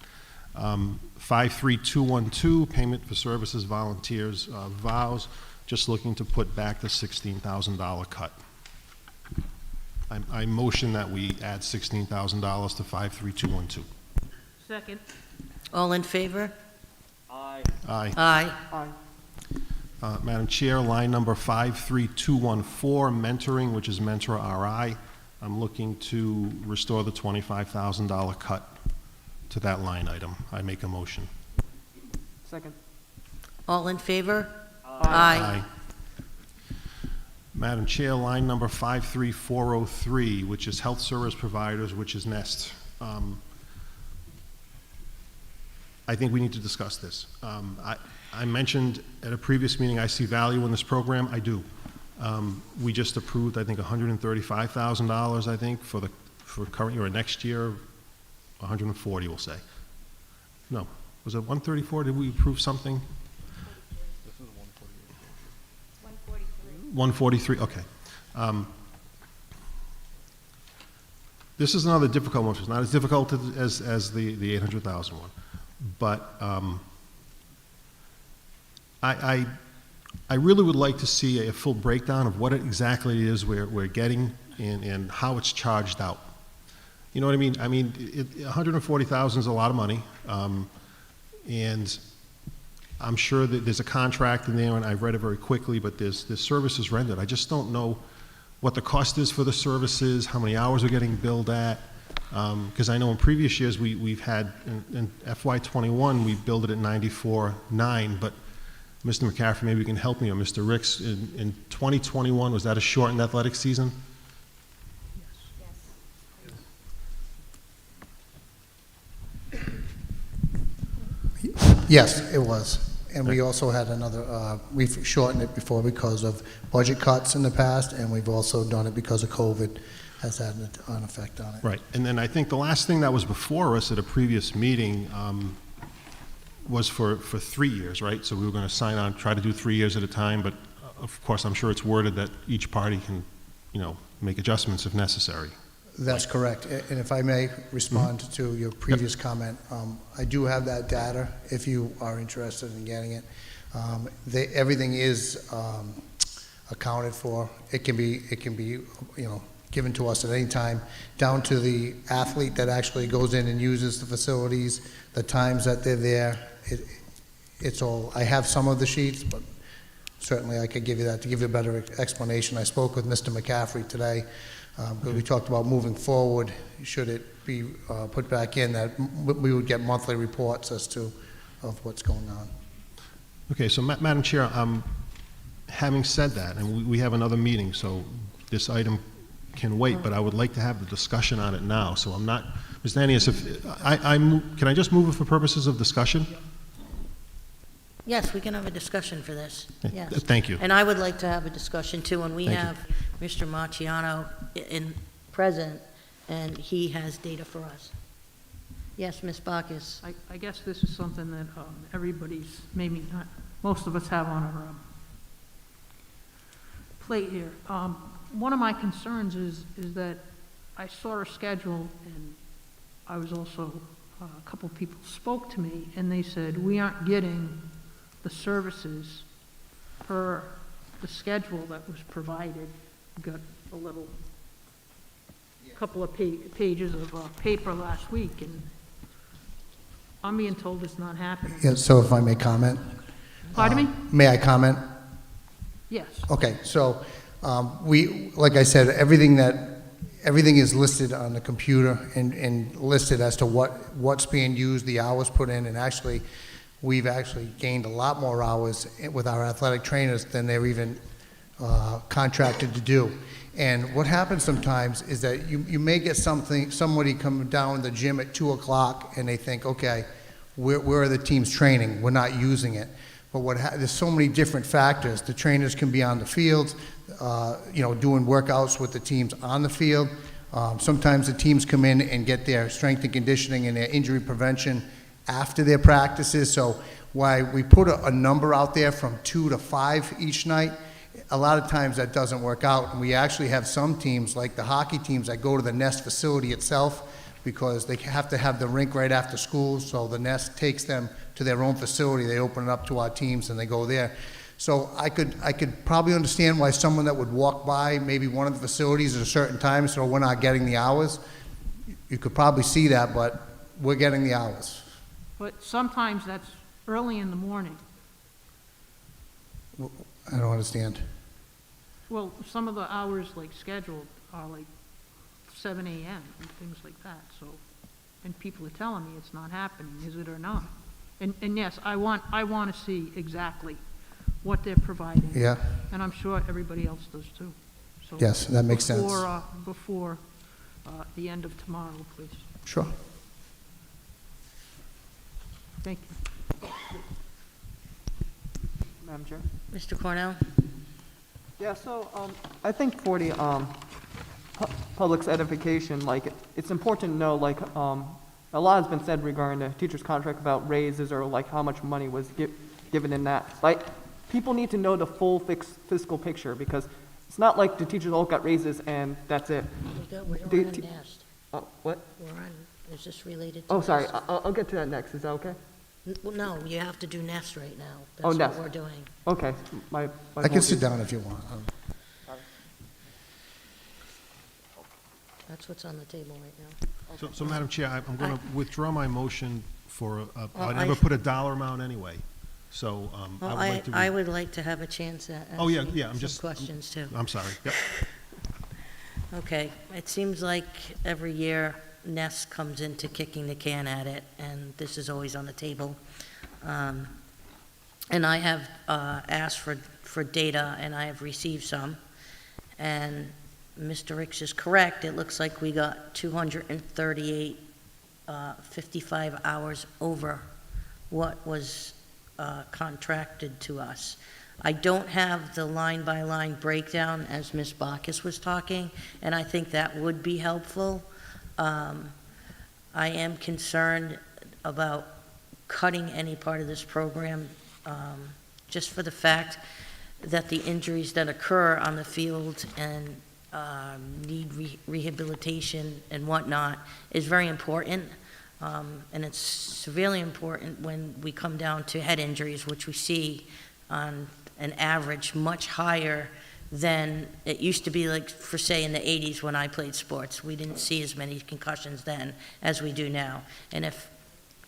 53212, payment for services, volunteers, vows. Just looking to put back the $16,000 cut. I motion that we add $16,000 to 53212. Second. All in favor? Aye. Aye. Aye. Madam Chair, line number 53214, mentoring, which is Mentor RI. I'm looking to restore the $25,000 cut to that line item. I make a motion. Second. All in favor? Aye. Madam Chair, line number 53403, which is health service providers, which is NEST. I think we need to discuss this. I mentioned at a previous meeting I see value in this program. I do. We just approved, I think, $135,000, I think, for current year or next year, 140, we'll say. No, was it 134? Did we approve something? 143, okay. This is another difficult one. It's not as difficult as the 800,000 one. But I really would like to see a full breakdown of what exactly it is we're getting and how it's charged out. You know what I mean? I mean, 140,000 is a lot of money, and I'm sure that there's a contract in there, and I've read it very quickly, but there's services rendered. I just don't know what the cost is for the services, how many hours we're getting billed at, because I know in previous years we've had, in FY21, we billed it at 94.9, but Mr. McCaffrey, maybe you can help me, or Mr. Ricks, in 2021, was that a shortened athletic season? Yes, it was. And we also had another, we've shortened it before because of budget cuts in the past, and we've also done it because of COVID has had an effect on it. Right. And then I think the last thing that was before us at a previous meeting was for 3 years, right? So we were going to sign on, try to do 3 years at a time, but of course I'm sure it's worded that each party can, make adjustments if necessary. That's correct. And if I may respond to your previous comment, I do have that data if you are interested in getting it. Everything is accounted for. It can be given to us at any time, down to the athlete that actually goes in and uses the facilities, the times that they're there. It's all. I have some of the sheets, but certainly I could give you that to give you a better explanation. I spoke with Mr. McCaffrey today. Because we talked about moving forward, should it be put back in, that we would get monthly reports as to of what's going on. Okay, so Madam Chair, having said that, and we have another meeting, so this item can wait, but I would like to have the discussion on it now. So I'm not, Ms. Nanias, can I just move it for purposes of discussion? Yes, we can have a discussion for this, yes. Thank you. And I would like to have a discussion too, and we Thank have Mr. Marciano present, and he has data for us. Yes, Ms. Bacchus. I guess this is something that everybody's, maybe not, most of us have on our plate here. One of my concerns is that I saw a schedule, and I was also, a couple of people spoke to me, and they said, we aren't getting the services per the schedule that was provided. Got a little, couple of pages of paper last week, and I'm being told it's not happening. Yeah, so if I may comment? Pardon me? May I comment? Yes. Okay, so we, like I said, everything that everything is listed on the computer and listed as to what's being used, the hours put in, and actually, we've actually gained a lot more hours with our athletic trainers than they're even contracted to do. And what happens sometimes is that you may get somebody coming down the gym at 2 o'clock and they think, okay, where are the teams training? We're not using it. But there's so many different factors. The trainers can be on the field, doing workouts with the teams on the field. Sometimes the teams come in and get their strength and conditioning and their injury prevention after their practices. So while we put a number out there from 2 to 5 each night, a lot of times that doesn't work out. And we actually have some teams, like the hockey teams, that go to the Nest facility itself because they have to have the rink right after school. So the Nest takes them to their own facility. They open it up to our teams and they go there. So I could probably understand why someone that would walk by maybe one of the facilities at a certain time, so we're not getting the hours. You could probably see that, but we're getting the hours. But sometimes that's early in the morning. I don't understand. Well, some of the hours like scheduled are like 7 a.m. and things like that, so, and people are telling me it's not happening, is it or not? And yes, I want to see exactly what they're providing. Yeah. And I'm sure everybody else does too. So Yes, that makes sense. Before the end of tomorrow, please. Sure. Thank you. Madam Chair? Mr. Cornell? Yeah, so I think for the public's edification, like, it's important to know, like, a lot has been said regarding the teacher's contract about raises or, like, how much money was given in that. Like, people need to know the full fiscal picture because it's not like the teachers all got raises and that's it. We're on Nest. What? We're on, is this related to Oh, sorry, Nest? I'll get to that next. Is that okay? Well, no, you have to do Nest right now. Oh, That's Nest. what we're doing. Okay. I can sit down if you want. That's what's on the table right now. So Madam Chair, I'm going to withdraw my motion for, I I- never put a dollar amount anyway, so I Well, would like to. I would like to have a chance at Oh, yeah, asking yeah, I'm some just. questions too. I'm sorry, yep. Okay, it seems like every year Nest comes into kicking the can at it, and this is always on the table. And I have asked for data, and I have received some. And Mr. Ricks is correct, it looks like we got 238, 55 hours over what was contracted to us. I don't have the line-by-line breakdown as Ms. Bacchus was talking, and I think that would be helpful. I am concerned about cutting any part of this program, just for the fact that the injuries that occur on the field and need rehabilitation and whatnot is very important. And it's severely important when we come down to head injuries, which we see on an average much higher than it used to be, like, for say in the 80s when I played sports. We didn't see as many concussions then as we do now. And if,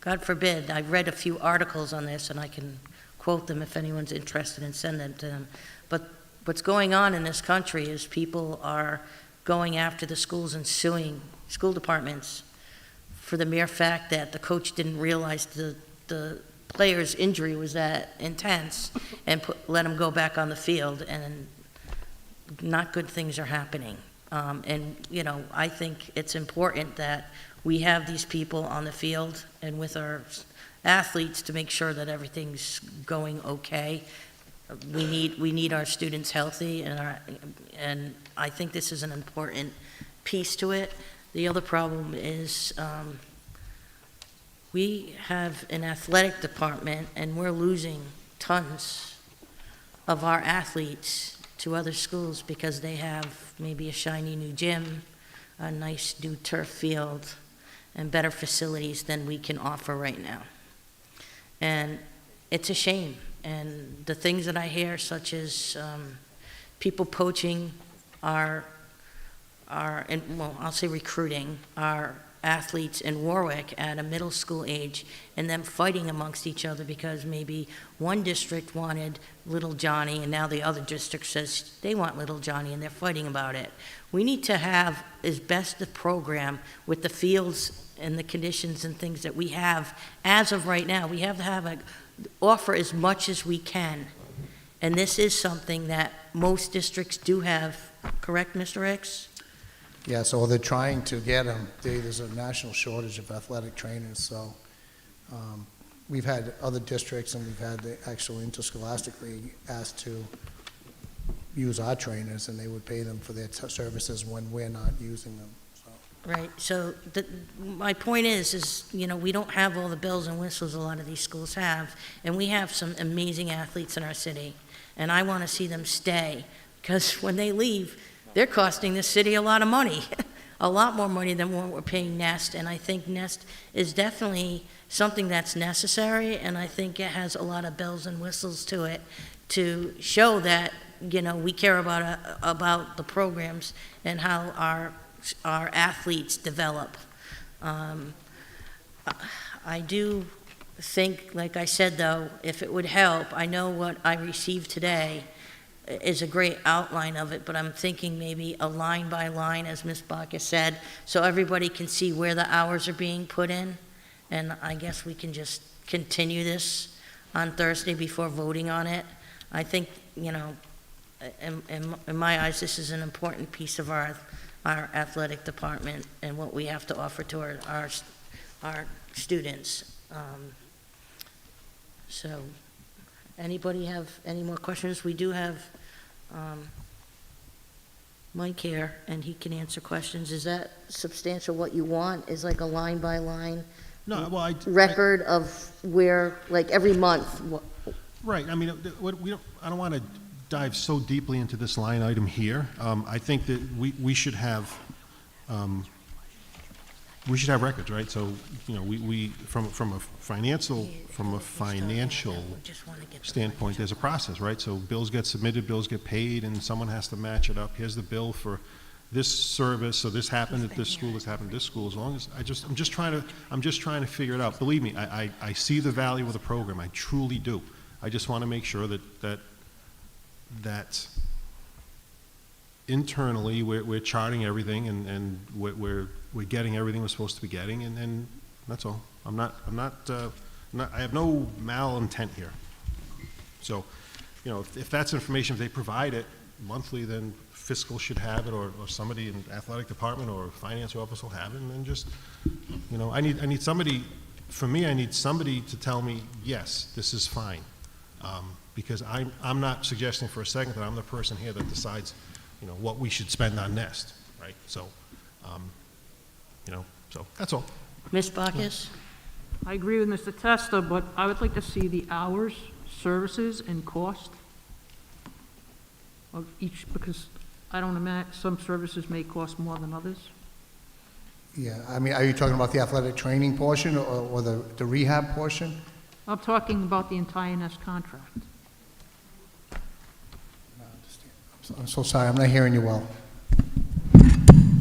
God forbid, I've read a few articles on this and I can quote them if anyone's interested and send them to them. But what's going on in this country is people are going after the schools and suing school departments for the mere fact that the coach didn't realize the player's injury was that intense and let him go back on the field, and not good things are happening. And, you know, I think it's important that we have these people on the field and with our athletes to make sure that everything's going okay. We need our students healthy, and I think this is an important piece to it. The other problem is we have an athletic department, and we're losing tons of our athletes to other schools because they have maybe a shiny new gym, a nice new turf field, and better facilities than we can offer right now. And it's a shame. And the things that I hear, such as people poaching our, and well, I'll say recruiting our athletes in Warwick at a middle school age and them fighting amongst each other because maybe one district wanted little Johnny and now the other district says they want little Johnny and they're fighting about it. We need to have as best a program with the fields and the conditions and things that we have as of right now. We have to have offer as much as we can. And this is something that most districts do have, correct, Mr. Ricks? Yeah, so they're trying to get them. There's a national shortage of athletic trainers, so we've had other districts and we've had the actual interscholastic league asked to use our trainers, and they would pay them for their services when we're not using them. Right, so my point is, you know, we don't have all the bells and whistles a lot of these schools have, and we have some amazing athletes in our city, and I want to see them stay, because when they leave, they're costing the city a lot of money, a lot more money than what we're paying Nest, and I think Nest is definitely something that's necessary, and I think it has a lot of bells and whistles to it to show that, you know, we care about the programs and how our athletes develop. I do think, like I said, though, if it would help, I know what I received today is a great outline of it, but I'm thinking maybe a line by line, as Ms. Bacchus said, so everybody can see where the hours are being put in. And I guess we can just continue this on Thursday before voting on it. I think, you know, in my eyes, this is an important piece of our athletic department and what we have to offer to our students. So, anybody have any more questions? We do have Mike here, and he can answer questions. Is that substantial what you want? Is like a line by line record of where, like every month? Right, I mean, I don't want to dive so deeply into this line item here. I think that we should have records, right? So, you know, we from a financial standpoint, there's a process, right? So bills get submitted, bills get paid, and someone has to match it up. Here's the bill for this service, so this happened at this school, this happened at this school. As long as I'm just trying to figure it out. Believe me, I see the value of the program. I truly do. I just want to make sure that internally we're charting everything and we're getting everything we're supposed to be getting, and that's all. I have no malintent here. So, you know, if that's information, if they provide it monthly, then fiscal should have it, or somebody in the athletic department or finance office will have it, and then just, you know, I need somebody, for me, I need somebody to tell me, yes, this is fine. Because I'm not suggesting for a second that I'm the person here that decides, you know, what we should spend on Nest, right? So, you know, so that's all. Ms. Bacchus? I agree with Mr. Testa, but I would like to see the hours, services, and cost of each, because I don't imagine, some services may cost more than others. Yeah, I mean, are you talking about the athletic training portion or the rehab portion? I'm talking about the entire Nest contract. I'm so sorry, I'm not hearing you well.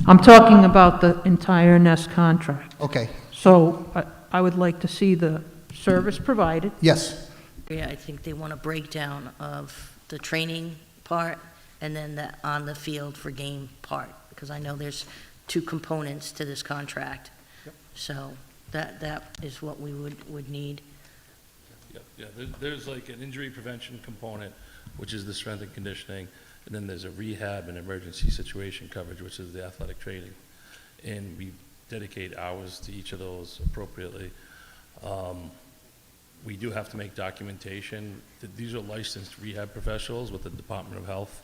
I'm talking about the entire Nest contract. Okay. So I would like to see the service provided. Yes. Yeah, I think they want a breakdown of the training part and then the on the field for game part, because I know there's two components to this contract. Yep. So that is what we would need. Yeah, there's like an injury prevention component, which is the strength and conditioning, and then there's a rehab and emergency situation coverage, which is the athletic training. And we dedicate hours to each of those appropriately. We do have to make documentation. These are licensed rehab professionals with the Department of Health.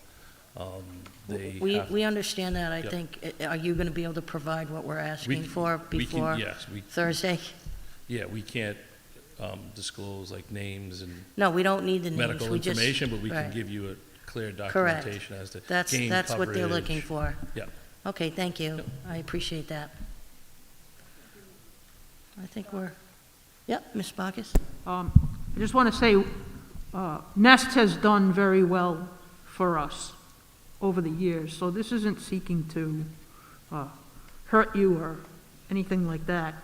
We understand that, I Yep. think. Are you going to be able to provide what we're asking for before Thursday? Yeah, we can't disclose like names and No, we don't need the names. medical We just- information, but we right. can give you a clear Correct. documentation as to That's game what they're coverage. looking for. Yeah. Okay, thank you. I appreciate that. I think we're, yep, Ms. Bacchus? I just want to say, Nest has done very well for us over the years, so this isn't seeking to hurt you or anything like that.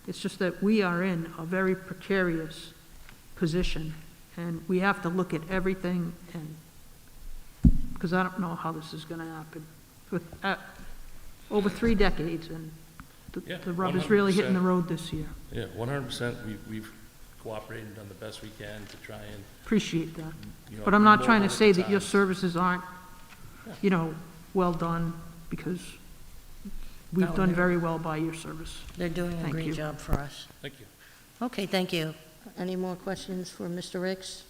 It's just that we are in a very precarious position, and we have to look at everything, and, because I don't know how this is gonna happen. With, over 3 decades, and the rubber's really hitting the 100%. road this year. Yeah, 100%. We've cooperated and done the best we can to try and, Appreciate that. you know, But I'm not more trying to work say at that your times. services aren't, you know, well done, because we've No, done they're- very well by your service. They're doing a Thank great you. job for us. Thank you. Okay, thank you. Any more questions for Mr. Ricks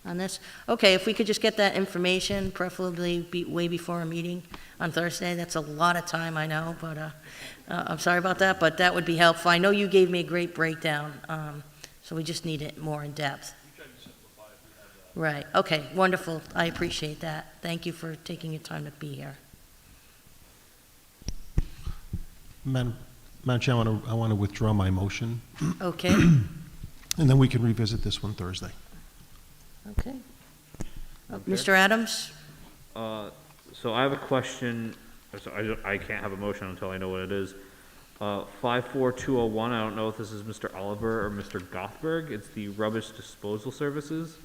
on this? Okay, if we could just get that information, preferably way before a meeting on Thursday. That's a lot of time, I know, but I'm sorry about that, but that would be helpful. I know you gave me a great breakdown, so we just need it more in depth. Right, okay, wonderful. I appreciate that. Thank you for taking your time to be here. Madam Chair, I want to withdraw my motion, Okay, and then we can revisit this one Thursday. okay. Mr. Adams? So I have a question, so I can't have a motion until I know what it is. 54201, I don't know if this is Mr. Oliver or Mr. Gothberg. It's the rubbish disposal services.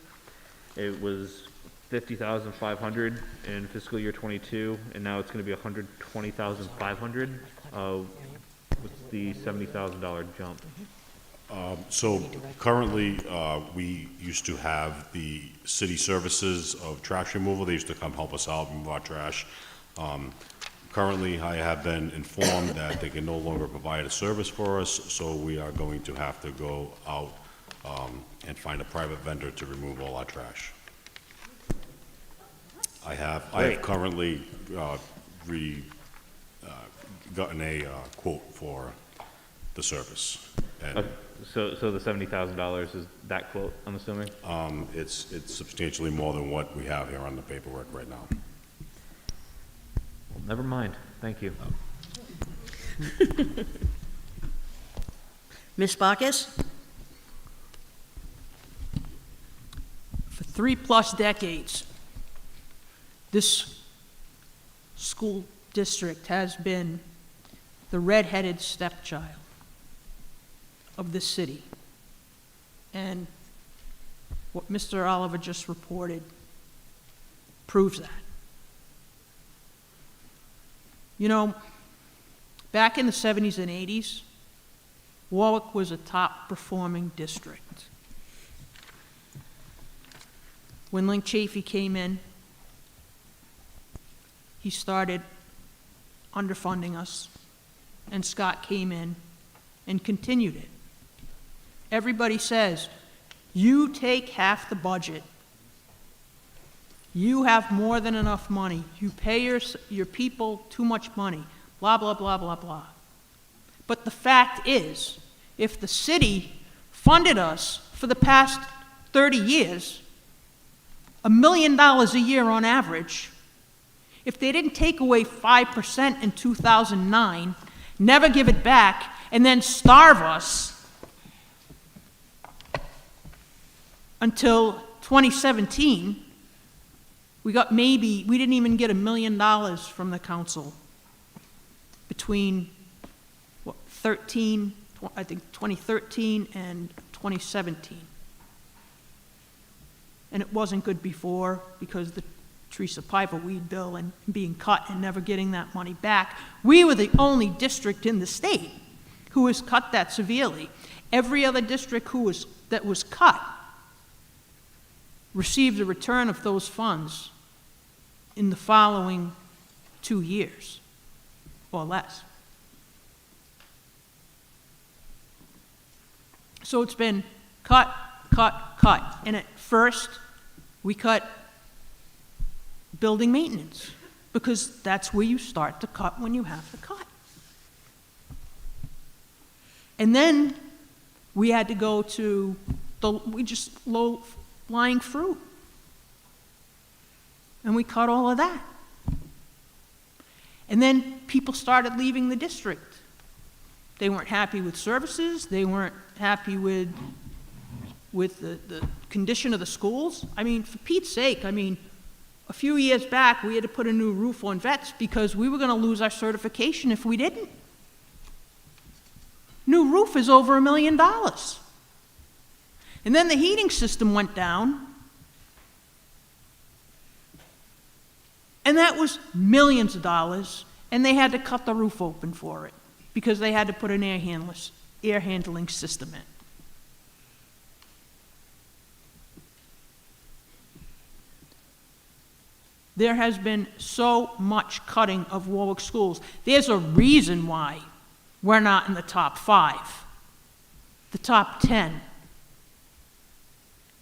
It was $50,500 in fiscal year ‑22, and now it's going to be $120,500 with the $70,000 jump. So currently, we used to have the city services of trash removal. They used to come help us out, move our trash. Currently, I have been informed that they can no longer provide a service for us, so we are going to have to go out and find a private vendor to remove all our trash. I have currently gotten a quote for the service. And So the $70,000 is that quote, I'm assuming? it's substantially more than what we have here on the paperwork right now. Well, never mind. Thank you. Ms. Bacchus? For 3+ decades, this school district has been the red-headed stepchild of this city. And what Mr. Oliver just reported proves that. You know, back in the 70s and 80s, Warwick was a top-performing district. When Link Chafee came in, he started underfunding us, and Scott came in and continued it. Everybody says, you take half the budget. You have more than enough money. You pay your people too much money. Blah, blah, blah, blah, blah. But the fact is, if the city funded us for the past 30 years, $1 million a year on average, if they didn't take away 5% in 2009, never give it back, and then starve us until 2017, we didn't even get $1 million from the council between, 2013 and 2017. And it wasn't good before because the Teresa Piper weed bill and being cut and never getting that money back. We were the only district in the state who was cut that severely. Every other district that was cut received a return of those funds in the following 2 years or less. So it's been cut, cut, cut. And at first, we cut building maintenance because that's where you start to cut when you have to cut. And then we had to go to low-lying fruit. And we cut all of that. And then people started leaving the district. They weren't happy with services. They weren't happy with the condition of the schools. I mean, for Pete's sake, a few years back, we had to put a new roof on vets because we were going to lose our certification if we didn't. New roof is over $1 million. And then the heating system went down, and that was millions of dollars, and they had to cut the roof open for it because they had to put an air handling system in. There has been so much cutting of Warwick schools. There's a reason why we're not in the top 5, the top 10.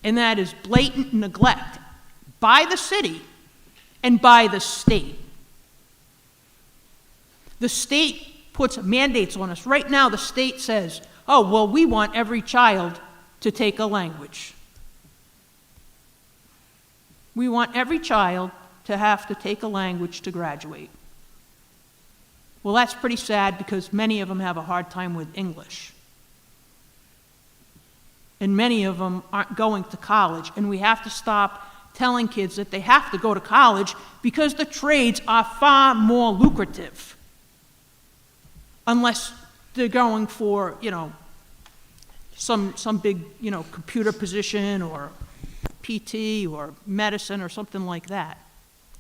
And that is blatant neglect by the city and by the state. The state puts mandates on us. Right now, the state says, oh, well, we want every child to take a language. We want every child to have to take a language to graduate. Well, that's pretty sad because many of them have a hard time with English. And many of them aren't going to college, and we have to stop telling kids that they have to go to college because the trades are far more lucrative. Unless they're going for, some big, computer position or PT or medicine or something like that,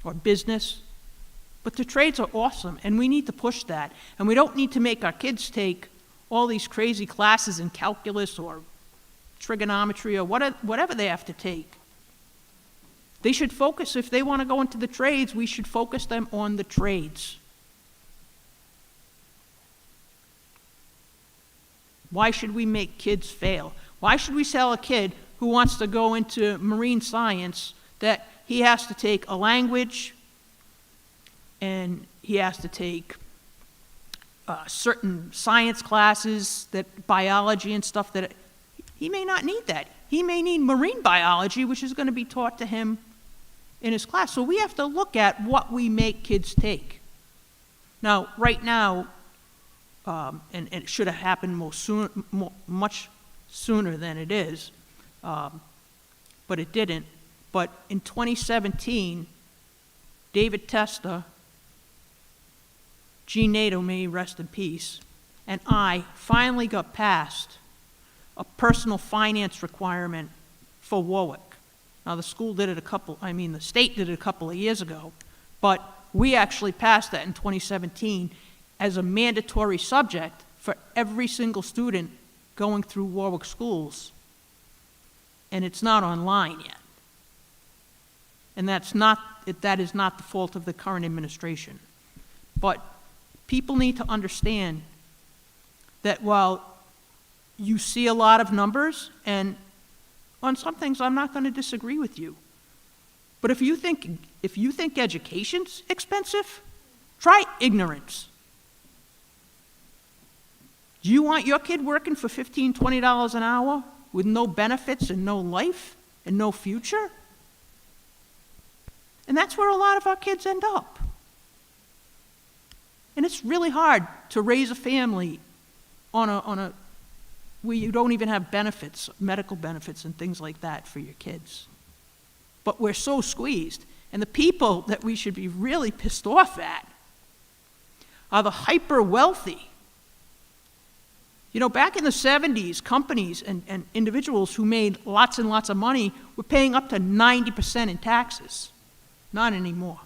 or business. But the trades are awesome, and we need to push that. And we don't need to make our kids take all these crazy classes in calculus or trigonometry or whatever they have to take. They should focus, if they want to go into the trades, we should focus them on the trades. Why should we make kids fail? Why should we tell a kid who wants to go into marine science that he has to take a language and he has to take certain science classes, that biology and stuff, that he may not need that. He may need marine biology, which is going to be taught to him in his class. So we have to look at what we make kids take. Now, right now, and it should have happened much sooner than it is, but it didn't. But in 2017, David Testa, Gene Nato, may he rest in peace, and I finally got past a personal finance requirement for Warwick. Now, the state did it a couple of years ago, but we actually passed that in 2017 as a mandatory subject for every single student going through Warwick schools. And it's not online yet. And that is not the fault of the current administration. But people need to understand that while you see a lot of numbers, and on some things I'm not going to disagree with you, but if you think education's expensive, try ignorance. Do you want your kid working for $15, $20 an hour with no benefits and no life and no future? And that's where a lot of our kids end up. And it's really hard to raise a family on a where you don't even have benefits, medical benefits and things like that for your kids. But we're so squeezed. And the people that we should be really pissed off at are the hyper wealthy. Back in the 70s, companies and individuals who made lots and lots of money were paying up to 90% in taxes. Not anymore.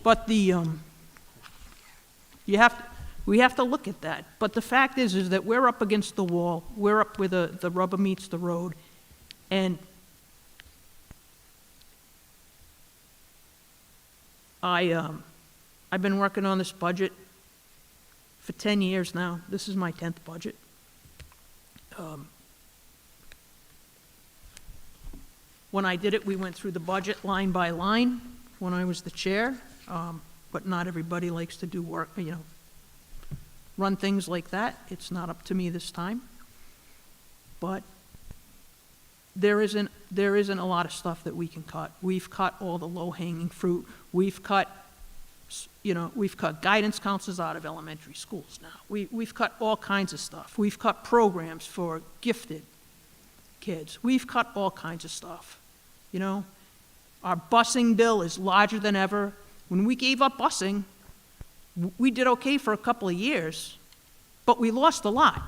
But we have to look at that. But the fact is that we're up against the wall. We're up where the rubber meets the road. And I've been working on this budget for 10 years now. This is my 10th budget. When I did it, we went through the budget line by line when I was the chair, but not everybody likes to do work, run things like that. It's not up to me this time. But there isn't a lot of stuff that we can cut. We've cut all the low-hanging fruit. We've cut guidance counselors out of elementary schools now. We've cut all kinds of stuff. We've cut programs for gifted kids. We've cut all kinds of stuff. Our busing bill is larger than ever. When we gave up busing, we did okay for a couple of years, but we lost a lot.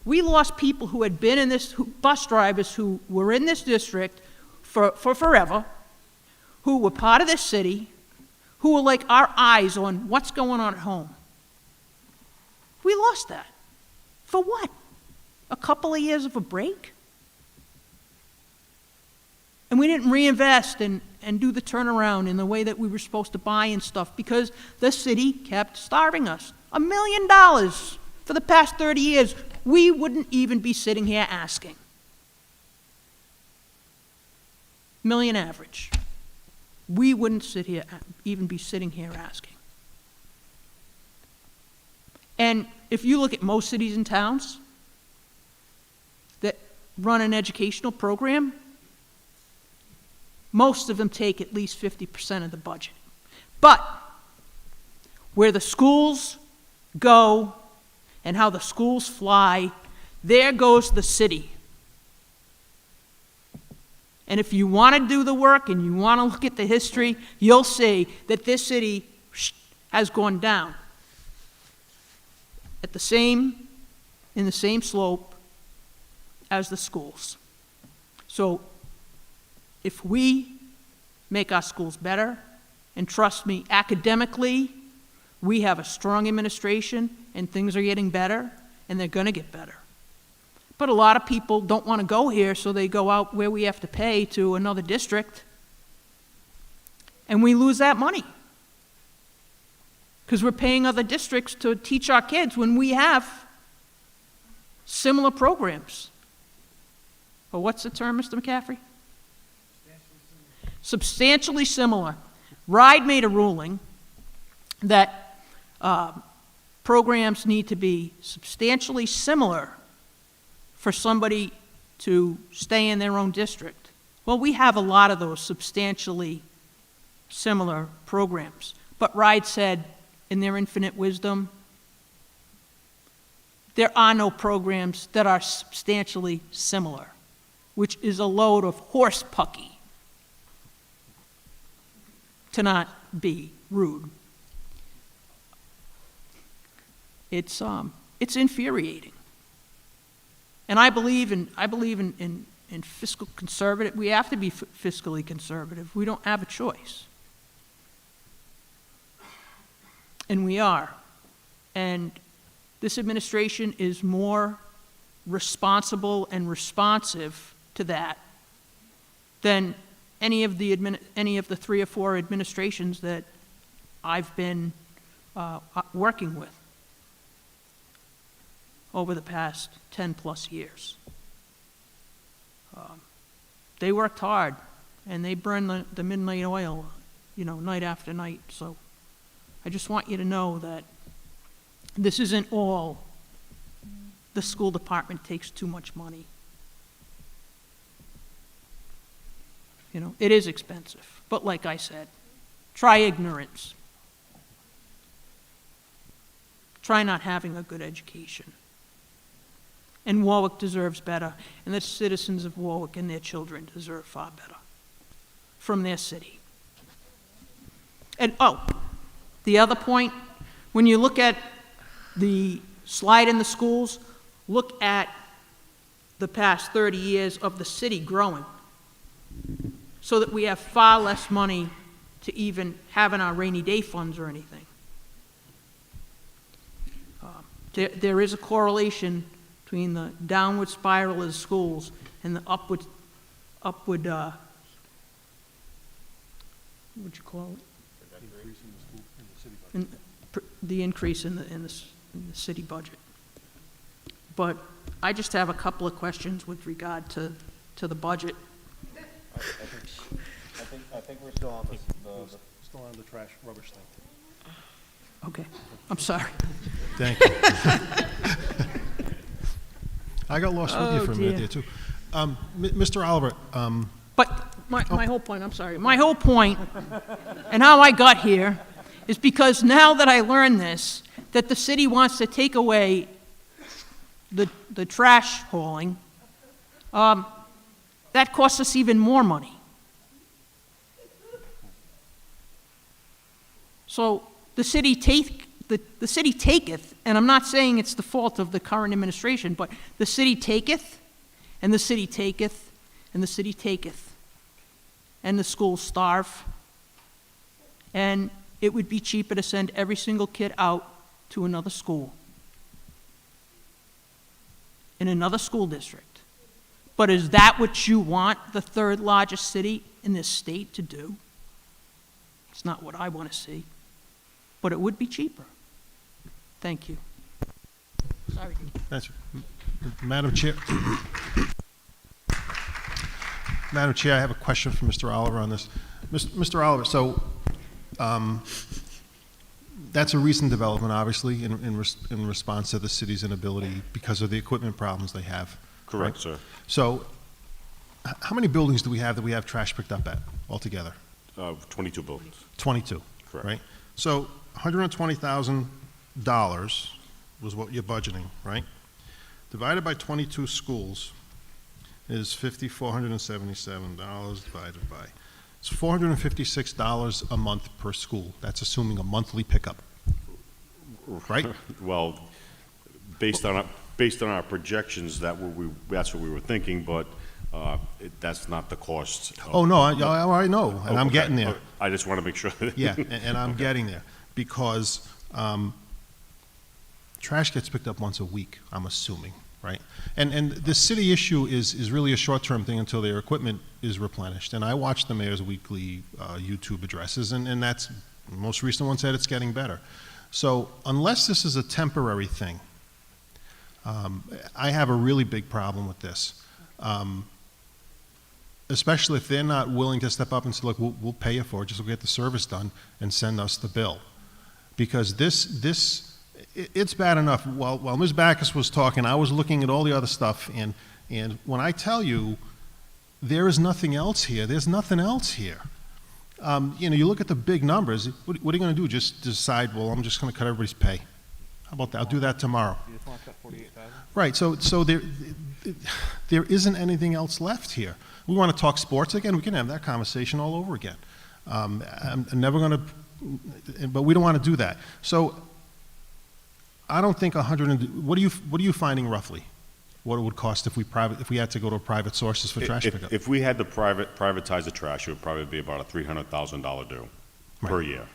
We lost people who had been in this, bus drivers who were in this district for forever, who were part of this city, who were like our eyes on what's going on at home. We lost that. For what? A couple of years of a break? And we didn't reinvest and do the turnaround in the way that we were supposed to buy and stuff because the city kept starving us. $1 million for the past 30 years. We wouldn't even be sitting here asking. Million average. We wouldn't even be sitting here asking. And if you look at most cities and towns that run an educational program, most of them take at least 50% of the budget. But where the schools go and how the schools fly, there goes the city. And if you want to do the work and you want to look at the history, you'll see that this city has gone down in the same slope as the schools. So if we make our schools better, and trust me, academically, we have a strong administration and things are getting better and they're going to get better. But a lot of people don't want to go here, so they go out where we have to pay to another district, and we lose that money because we're paying other districts to teach our kids when we have similar programs. Well, what's the term, Mr. McCaffrey? Substantially similar. RIDE made a ruling that programs need to be substantially similar for somebody to stay in their own district. Well, we have a lot of those substantially similar programs. But RIDE said, in their infinite wisdom, there are no programs that are substantially similar, which is a load of horse pucky, to not be rude. It's infuriating. And I believe in fiscal conservative. We have to be fiscally conservative. We don't have a choice. And we are. And this administration is more responsible and responsive to that than any of the 3 or 4 administrations that I've been working with over the past 10 plus years. They worked hard and they burned the midnight oil, night after night. So I just want you to know that this isn't all the school department takes too much money. It is expensive, but like I said, try ignorance. Try not having a good education. And Warwick deserves better, and the citizens of Warwick and their children deserve far better from their city. And the other point, when you look at the slide in the schools, look at the past 30 years of the city growing, so that we have far less money to even have in our rainy day funds or anything. There is a correlation between the downward spiral of the schools and the upward what'd you call it? The increase in the city budget. But I just have a couple of questions with regard to the budget. I think we're still on still on the trash rubbish thing. Okay, I'm sorry. Thank you. I got lost with you for a minute there too. Mr. Albert. But my whole point, I'm sorry. My whole point and how I got here is because now that I learned this, that the city wants to take away the trash hauling, that costs us even more money. So the city the city taketh, and I'm not saying it's the fault of the current administration, but the city taketh, and the city taketh, and the city taketh, and the schools starve. And it would be cheaper to send every single kid out to another school, in another school district. But is that what you want the third largest city in this state to do? It's not what I want to see, but it would be cheaper. Thank you. Sorry. That's, Madam Chair. Madam Chair, I have a question for Mr. Oliver on this. Mr. Oliver, so that's a recent development, obviously, in response to the city's inability because of the equipment problems they have. Correct, right? sir. So how many buildings do we have that we have trash picked up at altogether? 22 buildings. 22, Correct. right? So $120,000 was what you're budgeting, right? Divided by 22 schools is $5,477 divided by. It's $456 a month per school. That's assuming a monthly pickup, right? Well, based on our projections, that's what we were thinking, but that's not the cost. Oh, no, I know, and I'm okay. getting there. I just want to make sure. Yeah, and I'm getting there, because trash gets picked up once a week, I'm assuming, right? And the city issue is really a short-term thing until their equipment is replenished. And I watch the mayor's weekly YouTube addresses, and that's, the most recent one said it's getting better. So unless this is a temporary thing, I have a really big problem with this. Especially if they're not willing to step up and say, look, we'll pay you for it, just go get the service done and send us the bill. Because it's bad enough. While Ms. Backus was talking, I was looking at all the other stuff, and when I tell you there is nothing else here, there's nothing else here. You look at the big numbers, what are you going to do? Just decide, well, I'm just going to cut everybody's pay. How about that? I'll do that tomorrow. You just want to cut 48,000? Right, so there isn't anything else left here. We want to talk sports again, we can have that conversation all over again. I'm never going to, but we don't want to do that. So I don't think what are you finding roughly? What it would cost if we had to go to private sources for trash pickup? If we had to privatize the trash, it would probably be about a $300,000 due per year.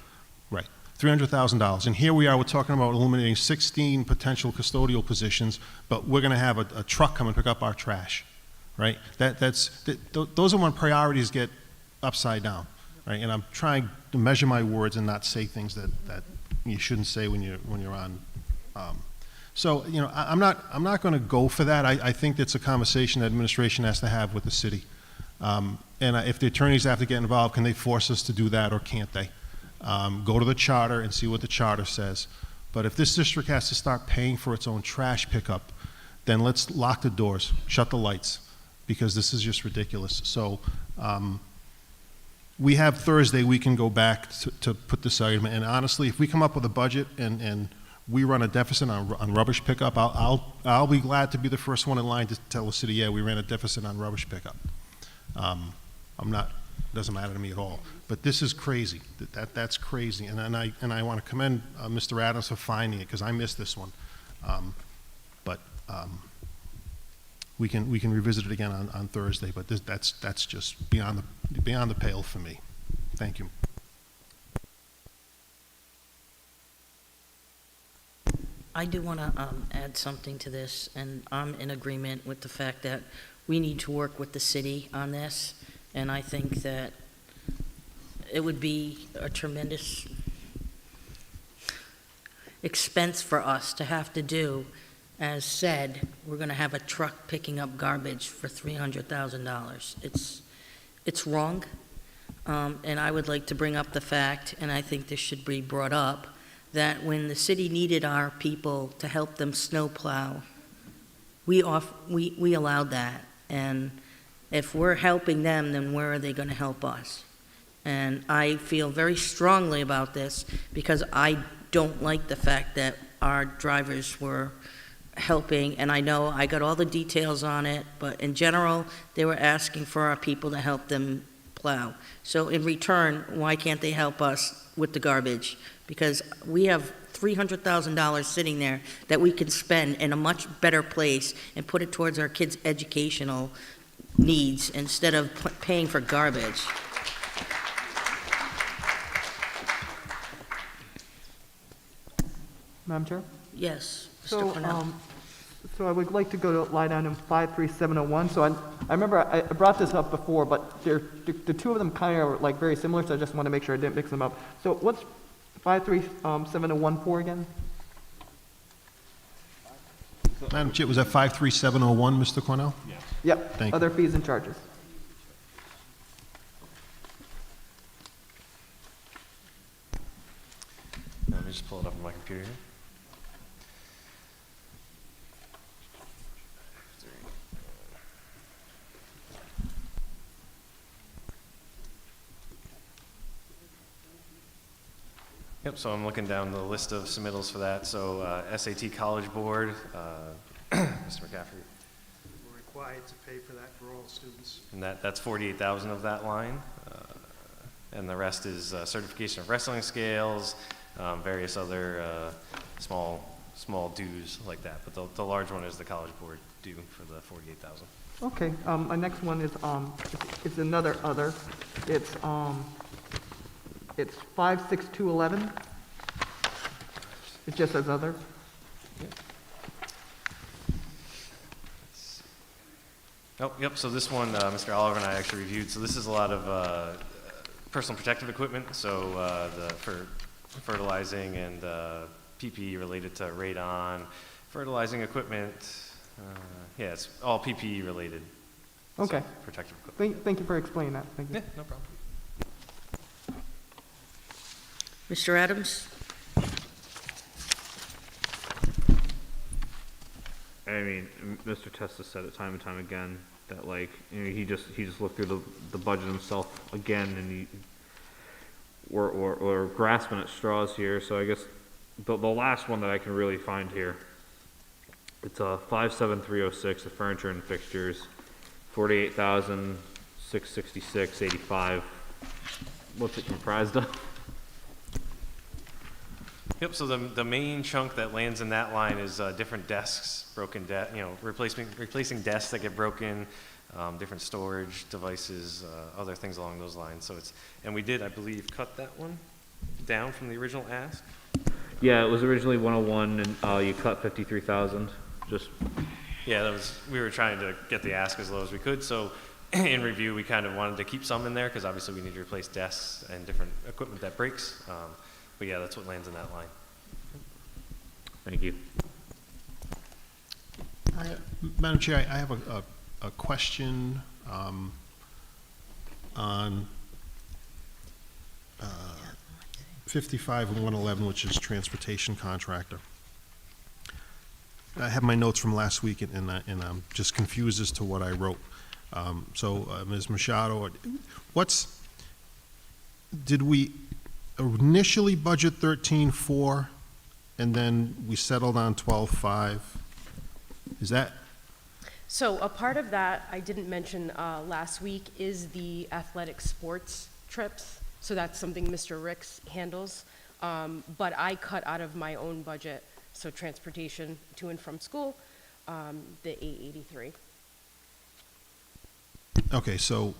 Right, $300,000. And here we are, we're talking about eliminating 16 potential custodial positions, but we're going to have a truck come and pick up our trash, right? Those are when priorities get upside down, right? And I'm trying to measure my words and not say things that you shouldn't say when you're on. So I'm not going to go for that. I think it's a conversation the administration has to have with the city. And if the attorneys have to get involved, can they force us to do that or can't they? Go to the charter and see what the charter says. But if this district has to start paying for its own trash pickup, then let's lock the doors, shut the lights, because this is just ridiculous. So we have Thursday, we can go back to put this argument. And honestly, if we come up with a budget and we run a deficit on rubbish pickup, I'll be glad to be the first one in line to tell the city, yeah, we ran a deficit on rubbish pickup. Doesn't matter to me at all. But this is crazy. That's crazy. And I want to commend Mr. Adams for finding it, because I missed this one. But we can revisit it again on Thursday. But that's just beyond the pale for me. Thank you. I do want to add something to this, and I'm in agreement with the fact that we need to work with the city on this, and I think that it would be a tremendous expense for us to have to do. As said, we're going to have a truck picking up garbage for $300,000. It's wrong, and I would like to bring up the fact, and I think this should be brought up, that when the city needed our people to help them snowplow, we allowed that. And if we're helping them, then where are they going to help us? And I feel very strongly about this because I don't like the fact that our drivers were helping, and I know I got all the details on it, but in general, they were asking for our people to help them plow. So in return, why can't they help us with the garbage? because we have $300,000 sitting there that we could spend in a much better place and put it towards our kids' educational needs instead of paying for garbage. Madam Chair? Yes, Mr. So, Cornell. so I would like to go to line item 53701. So I remember I brought this up before, but the two of them kind of are like very similar, so I just want to make sure I didn't mix them up. So what's 53701 for again? Madam Chair, was that 53701, Mr. Cornell? Yes. Yep, Thank you. other fees and charges. Let me just pull it up on my computer here. Yep, so I'm looking down the list of submittals for that. So SAT College Board, Mr. McCaffrey. We're required to pay for that for all students. And that's 48,000 of that line. And the rest is certification of wrestling scales, various other small dues like that. But the large one is the College Board due for the 48,000. Okay, my next one is another other. It's 56211. It just says other. Oh, yep, so this one, Mr. Oliver and I actually reviewed. So this is a lot of personal protective equipment, so for fertilizing and PPE related to radon, fertilizing equipment. Yeah, it's all PPE related. Okay. So protective equipment. Thank you for explaining that. Thank you. Yeah, no problem. Mr. Adams? I mean, Mr. Testa said it time and time again that, like, you know, he just looked through the budget himself again, and we're grasping at straws here. So I guess the last one that I can really find here, it's 57306, the furniture and fixtures, 48,666.85. What's it comprised of? Yep, so the main chunk that lands in that line is different desks, replacing desks that get broken, different storage devices, other things along those lines. So and we did, I believe, cut that one down from the original ask. Yeah, it was originally 101, and you cut 53,000. Yeah, we were trying to get the ask as low as we could. So in review, we kind of wanted to keep some in there because obviously we need to replace desks and different equipment that breaks. But yeah, that's what lands in that line. Thank you. Madam Chair, I have a question on 55 and 111, which is transportation contractor. I have my notes from last week, and I'm just confused as to what I wrote. Ms. Machado, did we initially budget 13.4, and then we settled on 12.5? Is that? So a part of that I didn't mention last week is the athletic sports trips. So that's something Mr. Ricks handles. But I cut out of my own budget, so transportation to and from school, the 883. Okay, so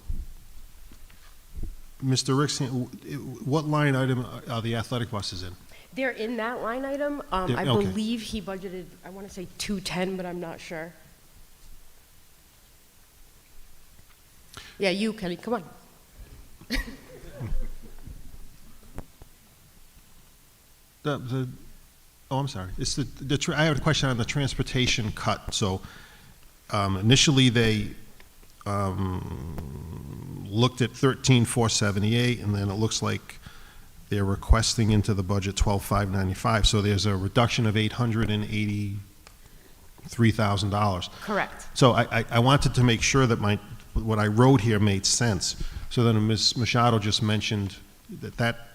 Mr. Ricks, what line item are the athletic buses in? They're in that line item. I Okay. believe he budgeted, I want to say 210, but I'm not sure. Yeah, you, Kelly, come on. I'm sorry. It's I have a question on the transportation cut. So initially they looked at 13,478, and then it looks like they're requesting into the budget 12,595. So there's a reduction of $883,000. Correct. So I wanted to make sure that what I wrote here made sense. So then Ms. Machado just mentioned that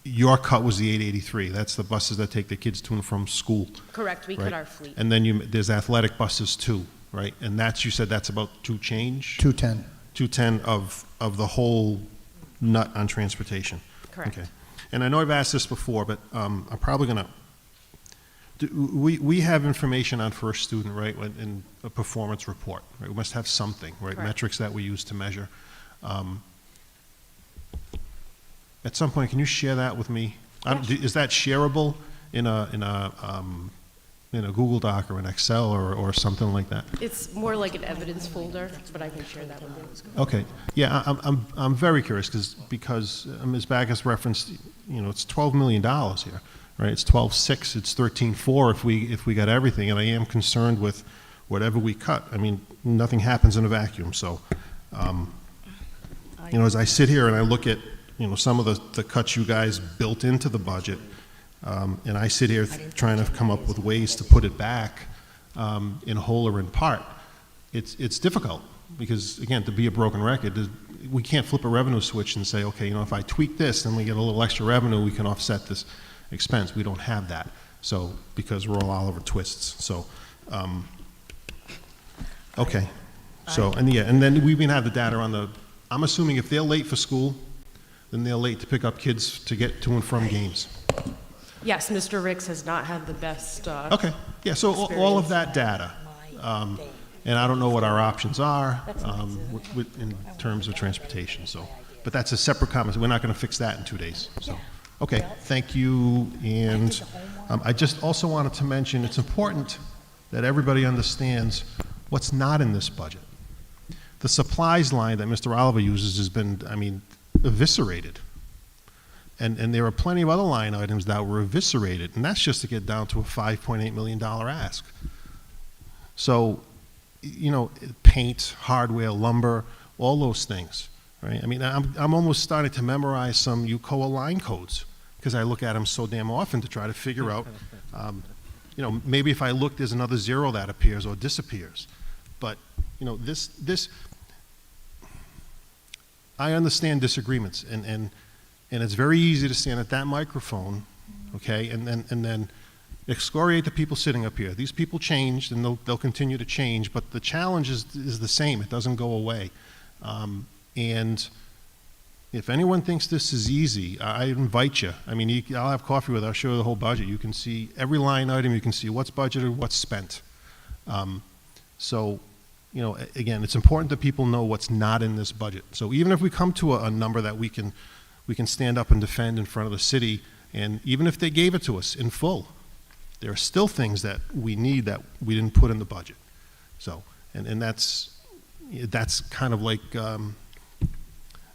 your cut was the 883. That's the buses that take the kids to and from school. Correct, we right? cut our fleet. And then there's athletic buses too, right? And you said that's about 210. 210 of the whole nut on transportation. Correct. Okay. and I know I've asked this before, but I'm probably going to, we have information on first student, right, in a performance report, right? We must have something, right, Correct. metrics that we use to measure. At some point, can you share that with me? Is that shareable in a Google Doc or an Excel or something like that? It's more like an evidence folder, but I can share that with you. Okay, yeah, I'm very curious because Ms. Backus referenced, it's $12 million here, right? It's 12.6, it's 13.4 if we got everything, and I am concerned with whatever we cut. I mean, nothing happens in a vacuum, so, as I sit here and I look at, some of the cuts you guys built into the budget, and I sit here trying to come up with ways to put it back in whole or in part, it's difficult because, again, to be a broken record, we can't flip a revenue switch and say, okay, if I tweak this, then we get a little extra revenue, we can offset this expense. We don't have that, so, because we're all Oliver Twists. So, okay. So, and then we even have the data on I'm assuming if they're late for school, then they're late to pick up kids to get to and from games. Yes, Mr. Ricks has not had the best. Okay, yeah, so all of that data. And I don't know what our options are in terms of transportation, so, but that's a separate comment. We're not going to fix that in 2 days, so. Okay, thank you, and I just also wanted to mention it's important that everybody understands what's not in this budget. The supplies line that Mr. Oliver uses has been, eviscerated. And there are plenty of other line items that were eviscerated, and that's just to get down to a $5.8 million ask. So, paint, hardware, lumber, all those things, right? I'm almost starting to memorize some UCOA line codes because I look at them so damn often to try to figure out, maybe if I look, there's another zero that appears or disappears. But, this I understand disagreements, and it's very easy to stand at that microphone, okay, and then excoriate the people sitting up here. These people changed, and they'll continue to change, but the challenge is the same. It doesn't go away. And if anyone thinks this is easy, I invite you. I'll have coffee with you. I'll show you the whole budget. You can see every line item. You can see what's budgeted, what's spent. So, again, it's important that people know what's not in this budget. So even if we come to a number that we can stand up and defend in front of the city, and even if they gave it to us in full, there are still things that we need that we didn't put in the budget. So, and that's kind of like,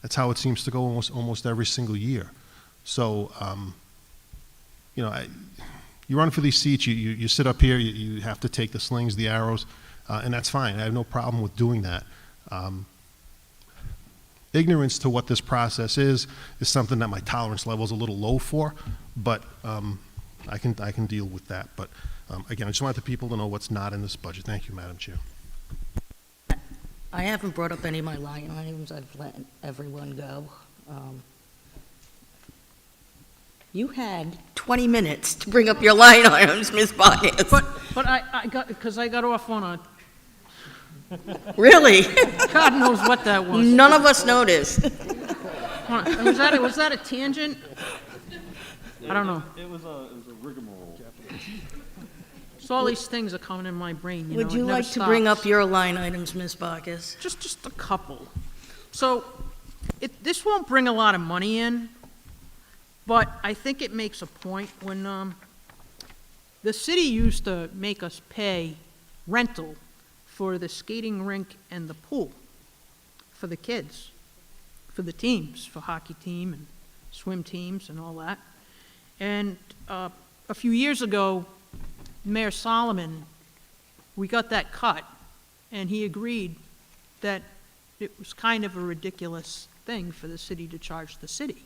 that's how it seems to go almost every single year. So, you run for these seats, you sit up here, you have to take the slings, the arrows, and that's fine. I have no problem with doing that. Ignorance to what this process is something that my tolerance level is a little low for, but I can deal with that. But again, I just want the people to know what's not in this budget. Thank you, Madam Chair. I haven't brought up any of my line items. I've let everyone go. You had 20 minutes to bring up your line items, Ms. Backus. But I got off on a, Really? God knows what that was. None of us noticed. Was that a tangent? I don't know. It was a rigmarole. So all these things are coming in my brain, Would it you never like to bring stops. up your line items, Ms. Backus? Just a couple. So, this won't bring a lot of money in, but I think it makes a point when, the city used to make us pay rental for the skating rink and the pool for the kids, for the teams, for hockey team and swim teams and all that. And a few years ago, Mayor Solomon, we got that cut, and he agreed that it was kind of a ridiculous thing for the city to charge the city.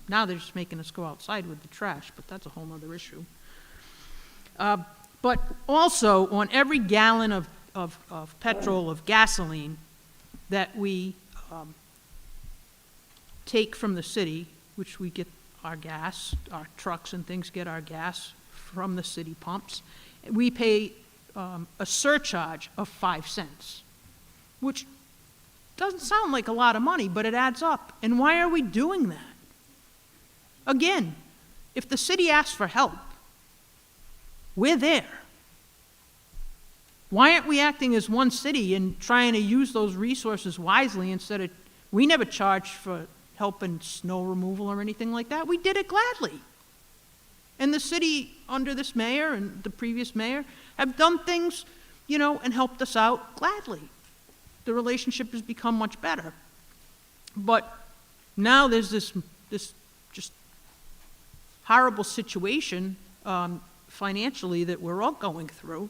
Now they're just making us go outside with the trash, but that's a whole other issue. But also, on every gallon of petrol, of gasoline, that we take from the city, which we get our gas, our trucks and things get our gas from the city pumps, we pay a surcharge of 5 cents, which doesn't sound like a lot of money, but it adds up. And why are we doing that? Again, if the city asks for help, we're there. Why aren't we acting as one city and trying to use those resources wisely instead of, we never charged for help in snow removal or anything like that. We did it gladly. And the city, under this mayor and the previous mayor, have done things, and helped us out gladly. The relationship has become much better. But now there's this just horrible situation financially that we're all going through.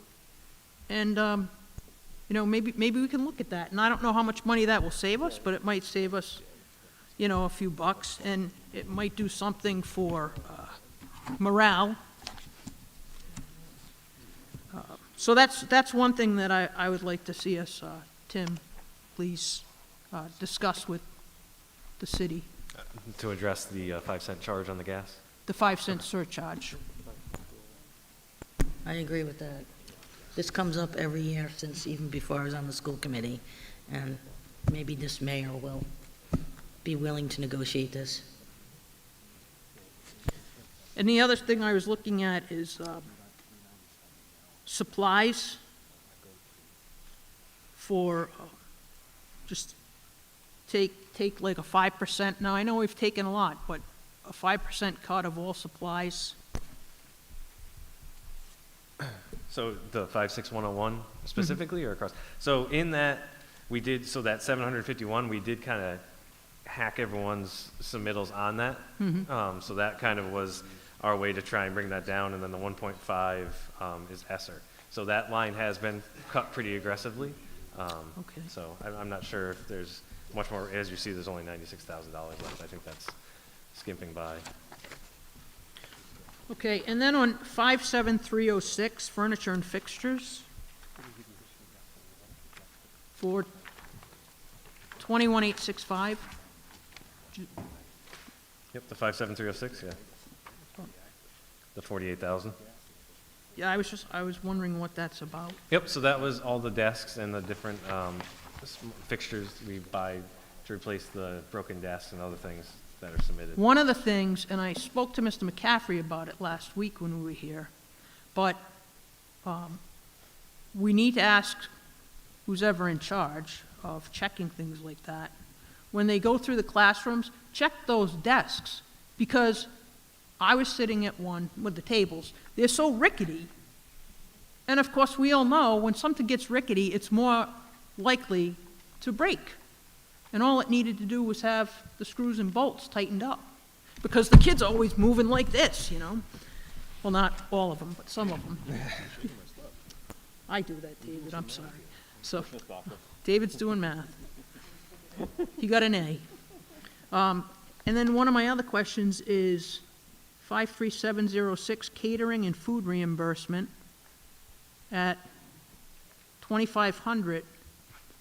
And, maybe we can look at that. And I don't know how much money that will save us, but it might save us, a few bucks. And it might do something for morale. So that's one thing that I would like to see us, Tim, please discuss with the city. To address the 5-cent charge on the gas? The 5-cent surcharge. I agree with that. This comes up every year since even before I was on the school committee, and maybe this mayor will be willing to negotiate this. And the other thing I was looking at is supplies for just take like a 5%. Now, I know we've taken a lot, but a 5% cut of all supplies. So the 56101 specifically or across? So in that, we did, so that 751, we did kind of hack everyone's submittals on that. So that kind of was our way to try and bring that down, and then the 1.5 is ESSER. So that line has been cut pretty aggressively. Okay. So I'm not sure if there's much more. As you see, there's only $96,000 left. I think that's skimping by. Okay, and then on 57306, furniture and fixtures, for 21865. Yep, the 57306, yeah. The 48,000. Yeah, I was wondering what that's about. Yep, so that was all the desks and the different fixtures we buy to replace the broken desks and other things that are submitted. One of the things, and I spoke to Mr. McCaffrey about it last week when we were here, but we need to ask who's ever in charge of checking things like that. When they go through the classrooms, check those desks, because I was sitting at one with the tables. They're so rickety. And of course, we all know when something gets rickety, it's more likely to break. And all it needed to do was have the screws and bolts tightened up. Because the kids are always moving like this, Well, not all of them, but some of them. I do that, David, I'm sorry. So, David's doing math. He got an A. And then one of my other questions is 53706, catering and food reimbursement at $2,500.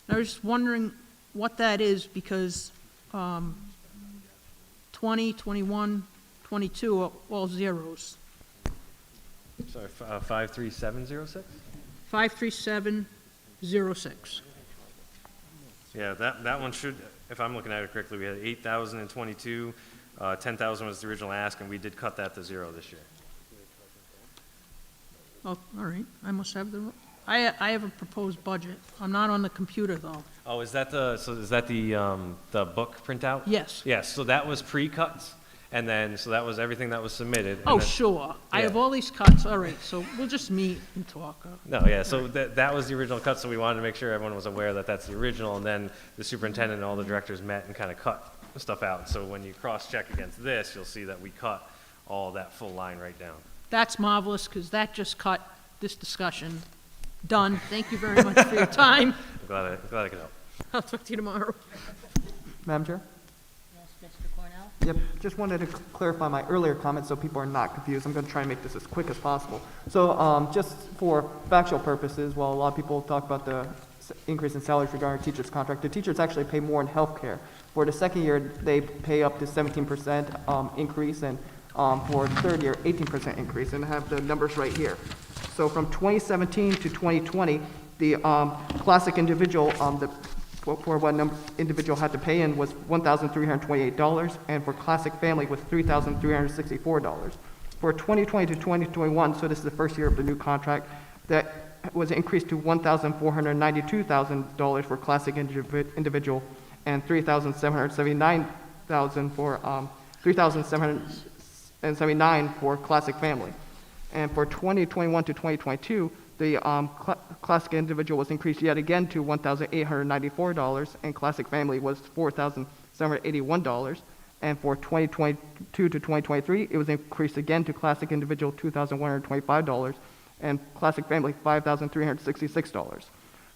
I was just wondering what that is, because 20, 21, 22 are all zeros. Sorry, 53706? 53706. Yeah, that one should, if I'm looking at it correctly, we had 8,000 in 22, 10,000 was the original ask, and we did cut that to 0 this year. Oh, all right, I must have the, I have a proposed budget. I'm not on the computer, though. Oh, is that the book printout? Yes. Yes, so that was pre-cuts, and then, so that was everything that was submitted. and Oh, then- sure. I Yeah. have all these cuts, all right, so we'll just meet and talk. No, yeah, so that was the original cut, so we wanted to make sure everyone was aware that that's the original, and then the superintendent and all the directors met and kind of cut stuff out. So when you cross-check against this, you'll see that we cut all that full line right down. That's marvelous, because that just cut this discussion. Done. Thank you very much for your time. I'm glad I could help. I'll talk to you tomorrow. Madam Chair? Yes, Mr. Cornell? Yep, just wanted to clarify my earlier comments so people are not confused. I'm going to try and make this as quick as possible. So just for factual purposes, while a lot of people talk about the increase in salaries regarding teachers' contract, the teachers actually pay more in health care. For the second year, they pay up to 17% increase, and for the third year, 18% increase, and I have the numbers right here. So from 2017 to 2020, the classic individual, the for what an individual had to pay in was $1,328, and for Classic Family was $3,364. For 2020 to 2021, so this is the first year of the new contract, that was increased to $1,492,000 for Classic Individual and $3,779,000 for $3,779 for Classic Family. And for 2021 to 2022, the Classic Individual was increased yet again to $1,894, and Classic Family was $4,781. And for 2022 to 2023, it was increased again to Classic Individual $2,125, and Classic Family $5,366.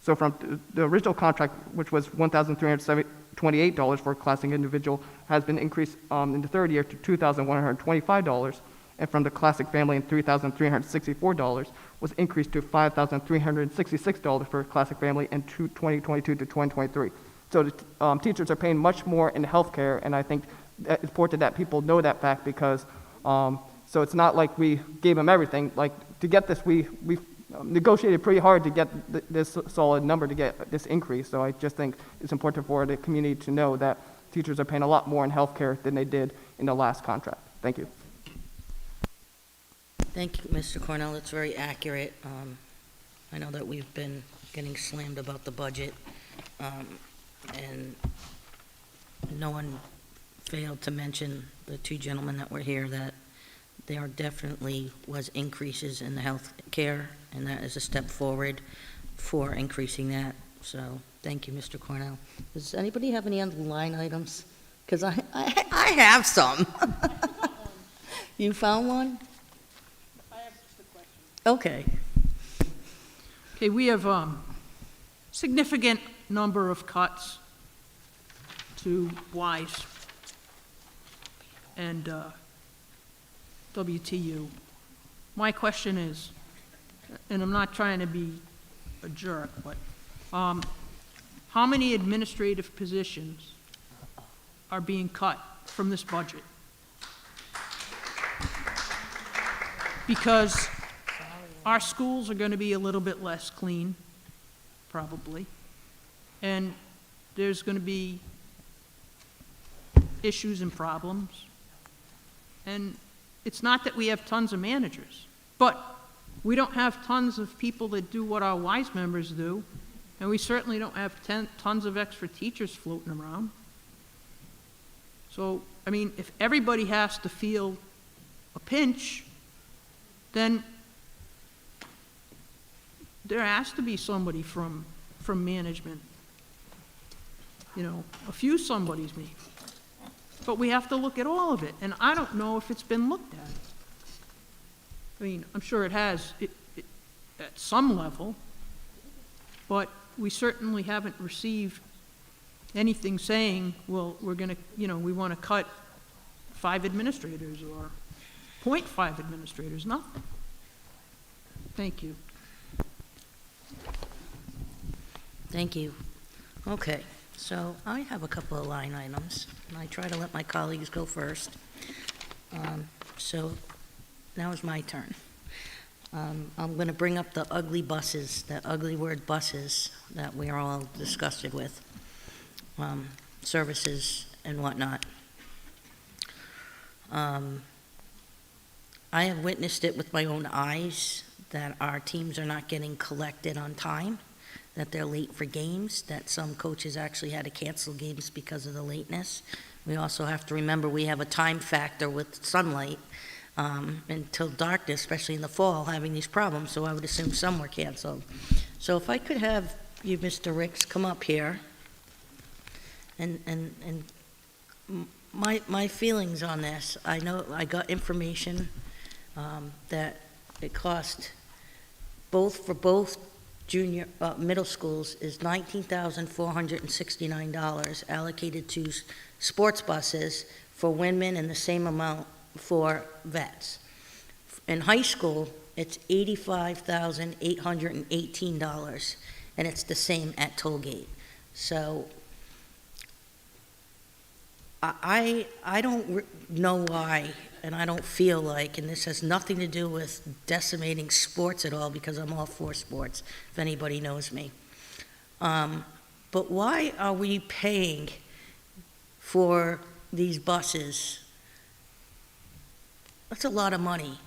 So from the original contract, which was $1,328 for Classic Individual, has been increased in the third year to $2,125, and from the Classic Family in $3,364 was increased to $5,366 for Classic Family in 2022 to 2023. So the teachers are paying much more in healthcare, and I think that it's important that people know that fact, because so it's not like we gave them everything. Like, to get this, we negotiated pretty hard to get this solid number, to get this increase. So I just think it's important for the community to know that teachers are paying a lot more in healthcare than they did in the last contract. Thank you. Thank you, Mr. Cornell. That's very accurate. I know that we've been getting slammed about the budget, and no one failed to mention, the two gentlemen that were here, that there definitely was increases in the health care, and that is a step forward for increasing that. So thank you, Mr. Cornell. Does anybody have any other line items? Because I have some. You found one? Okay. Okay, we have significant number of cuts to WISE and WTU. My question is, and I'm not trying to be a jerk, but how many administrative positions are being cut from this budget? Because our schools are going to be a little bit less clean, probably, and there's going to be issues and problems. And it's not that we have tons of managers, but we don't have tons of people that do what our WISE members do, and we certainly don't have tons of extra teachers floating around. So, I mean, if everybody has to feel a pinch, then there has to be somebody from management, you know, a few somebodies maybe. But we have to look at all of it, and I don't know if it's been looked at. I mean, I'm sure it has at some level, but we certainly haven't received anything saying, well, we're going to, you know, we want to cut 5 administrators or 0.5 administrators, nothing. Thank you. Thank you. Okay, so I have a couple of line items, and I try to let my colleagues go first. So now is my turn. I'm going to bring up the ugly buses, the ugly word buses that we are all disgusted with, services and whatnot. I have witnessed it with my own eyes, that our teams are not getting collected on time, that they're late for games, that some coaches actually had to cancel games because of the lateness. We also have to remember we have a time factor with sunlight until darkness, especially in the fall, having these problems, so I would assume some were canceled. So if I could have you, Mr. Ricks, come up here, and my feelings on this, I know I got information that it cost for both junior, middle schools is $19,469 allocated to sports buses for women and the same amount for vets. In high school, it's $85,818, and it's the same at Tollgate. So I don't know why, and I don't feel like, and this has nothing to do with decimating sports at all, because I'm all for sports, if anybody knows me. but why are we paying for these buses? That's a lot of money.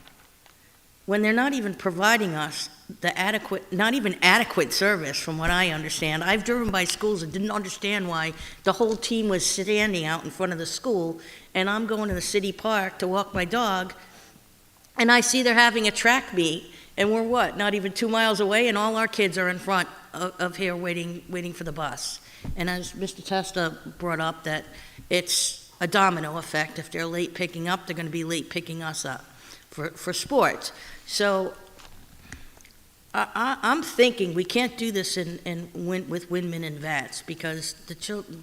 When they're not even providing us the adequate, not even adequate service, from what I understand. I've driven by schools and didn't understand why the whole team was standing out in front of the school, and I'm going to the city park to walk my dog, and I see they're having a track meet, and we're what, not even 2 miles away, and all our kids are in front of here waiting for the bus. And as Mr. Testa brought up, that it's a domino effect. If they're late picking up, they're going to be late picking us up for sports. So I'm thinking we can't do this with Windman and Vats, because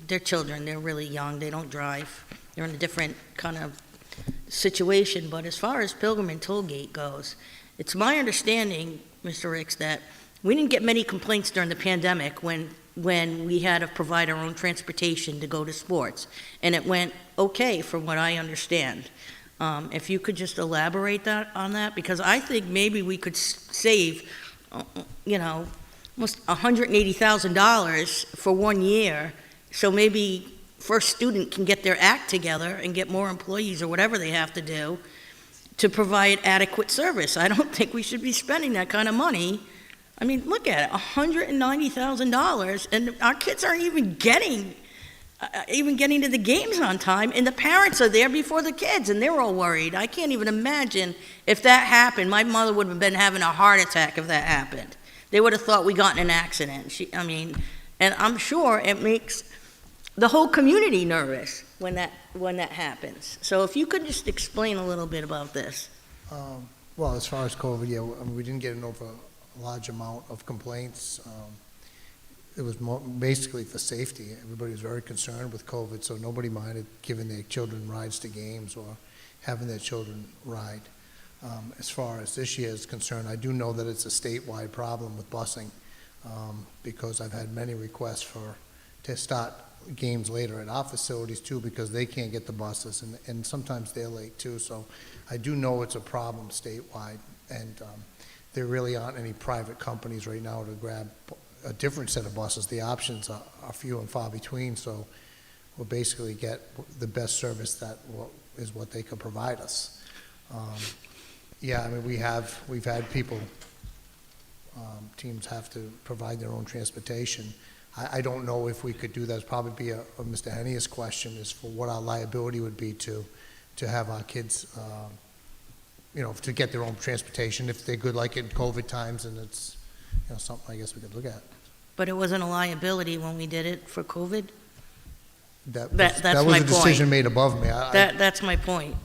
they're children, they're really young, they don't drive, they're in a different kind of situation. But as far as Pilgrim and Tollgate goes, it's my understanding, Mr. Ricks, that we didn't get many complaints during the pandemic when we had to provide our own transportation to go to sports, and it went okay from what I understand. If you could just elaborate on that, because I think maybe we could save, almost $180,000 for 1 year, so maybe First Student can get their act together and get more employees or whatever they have to do to provide adequate service. I don't think we should be spending that kind of money. I mean, look at it, $190,000, and our kids aren't even getting to the games on time, and the parents are there before the kids, and they're all worried. I can't even imagine if that happened. My mother would have been having a heart attack if that happened. They would have thought we got in an accident. And I'm sure it makes the whole community nervous when that happens. So if you could just explain a little bit about this. Well, as far as COVID, yeah, we didn't get a large amount of complaints. It was basically for safety. Everybody was very concerned with COVID, so nobody minded giving their children rides to games or having their children ride. As far as this year is concerned, I do know that it's a statewide problem with busing, because I've had many requests to start games later at our facilities too, because they can't get the buses, and sometimes they're late too. So I do know it's a problem statewide, and there really aren't any private companies right now to grab a different set of buses. The options are few and far between, so we'll basically get the best service that is what they could provide us. Yeah, I mean, we've had people, teams have to provide their own transportation. I don't know if we could do that. It'd probably be a Mr. Hennia's question, is for what our liability would be to have our kids, to get their own transportation if they're good, like in COVID times, and it's something I guess we could look at. But it wasn't a liability when we did it for COVID? That That's was my a decision point. made above me. That's my point.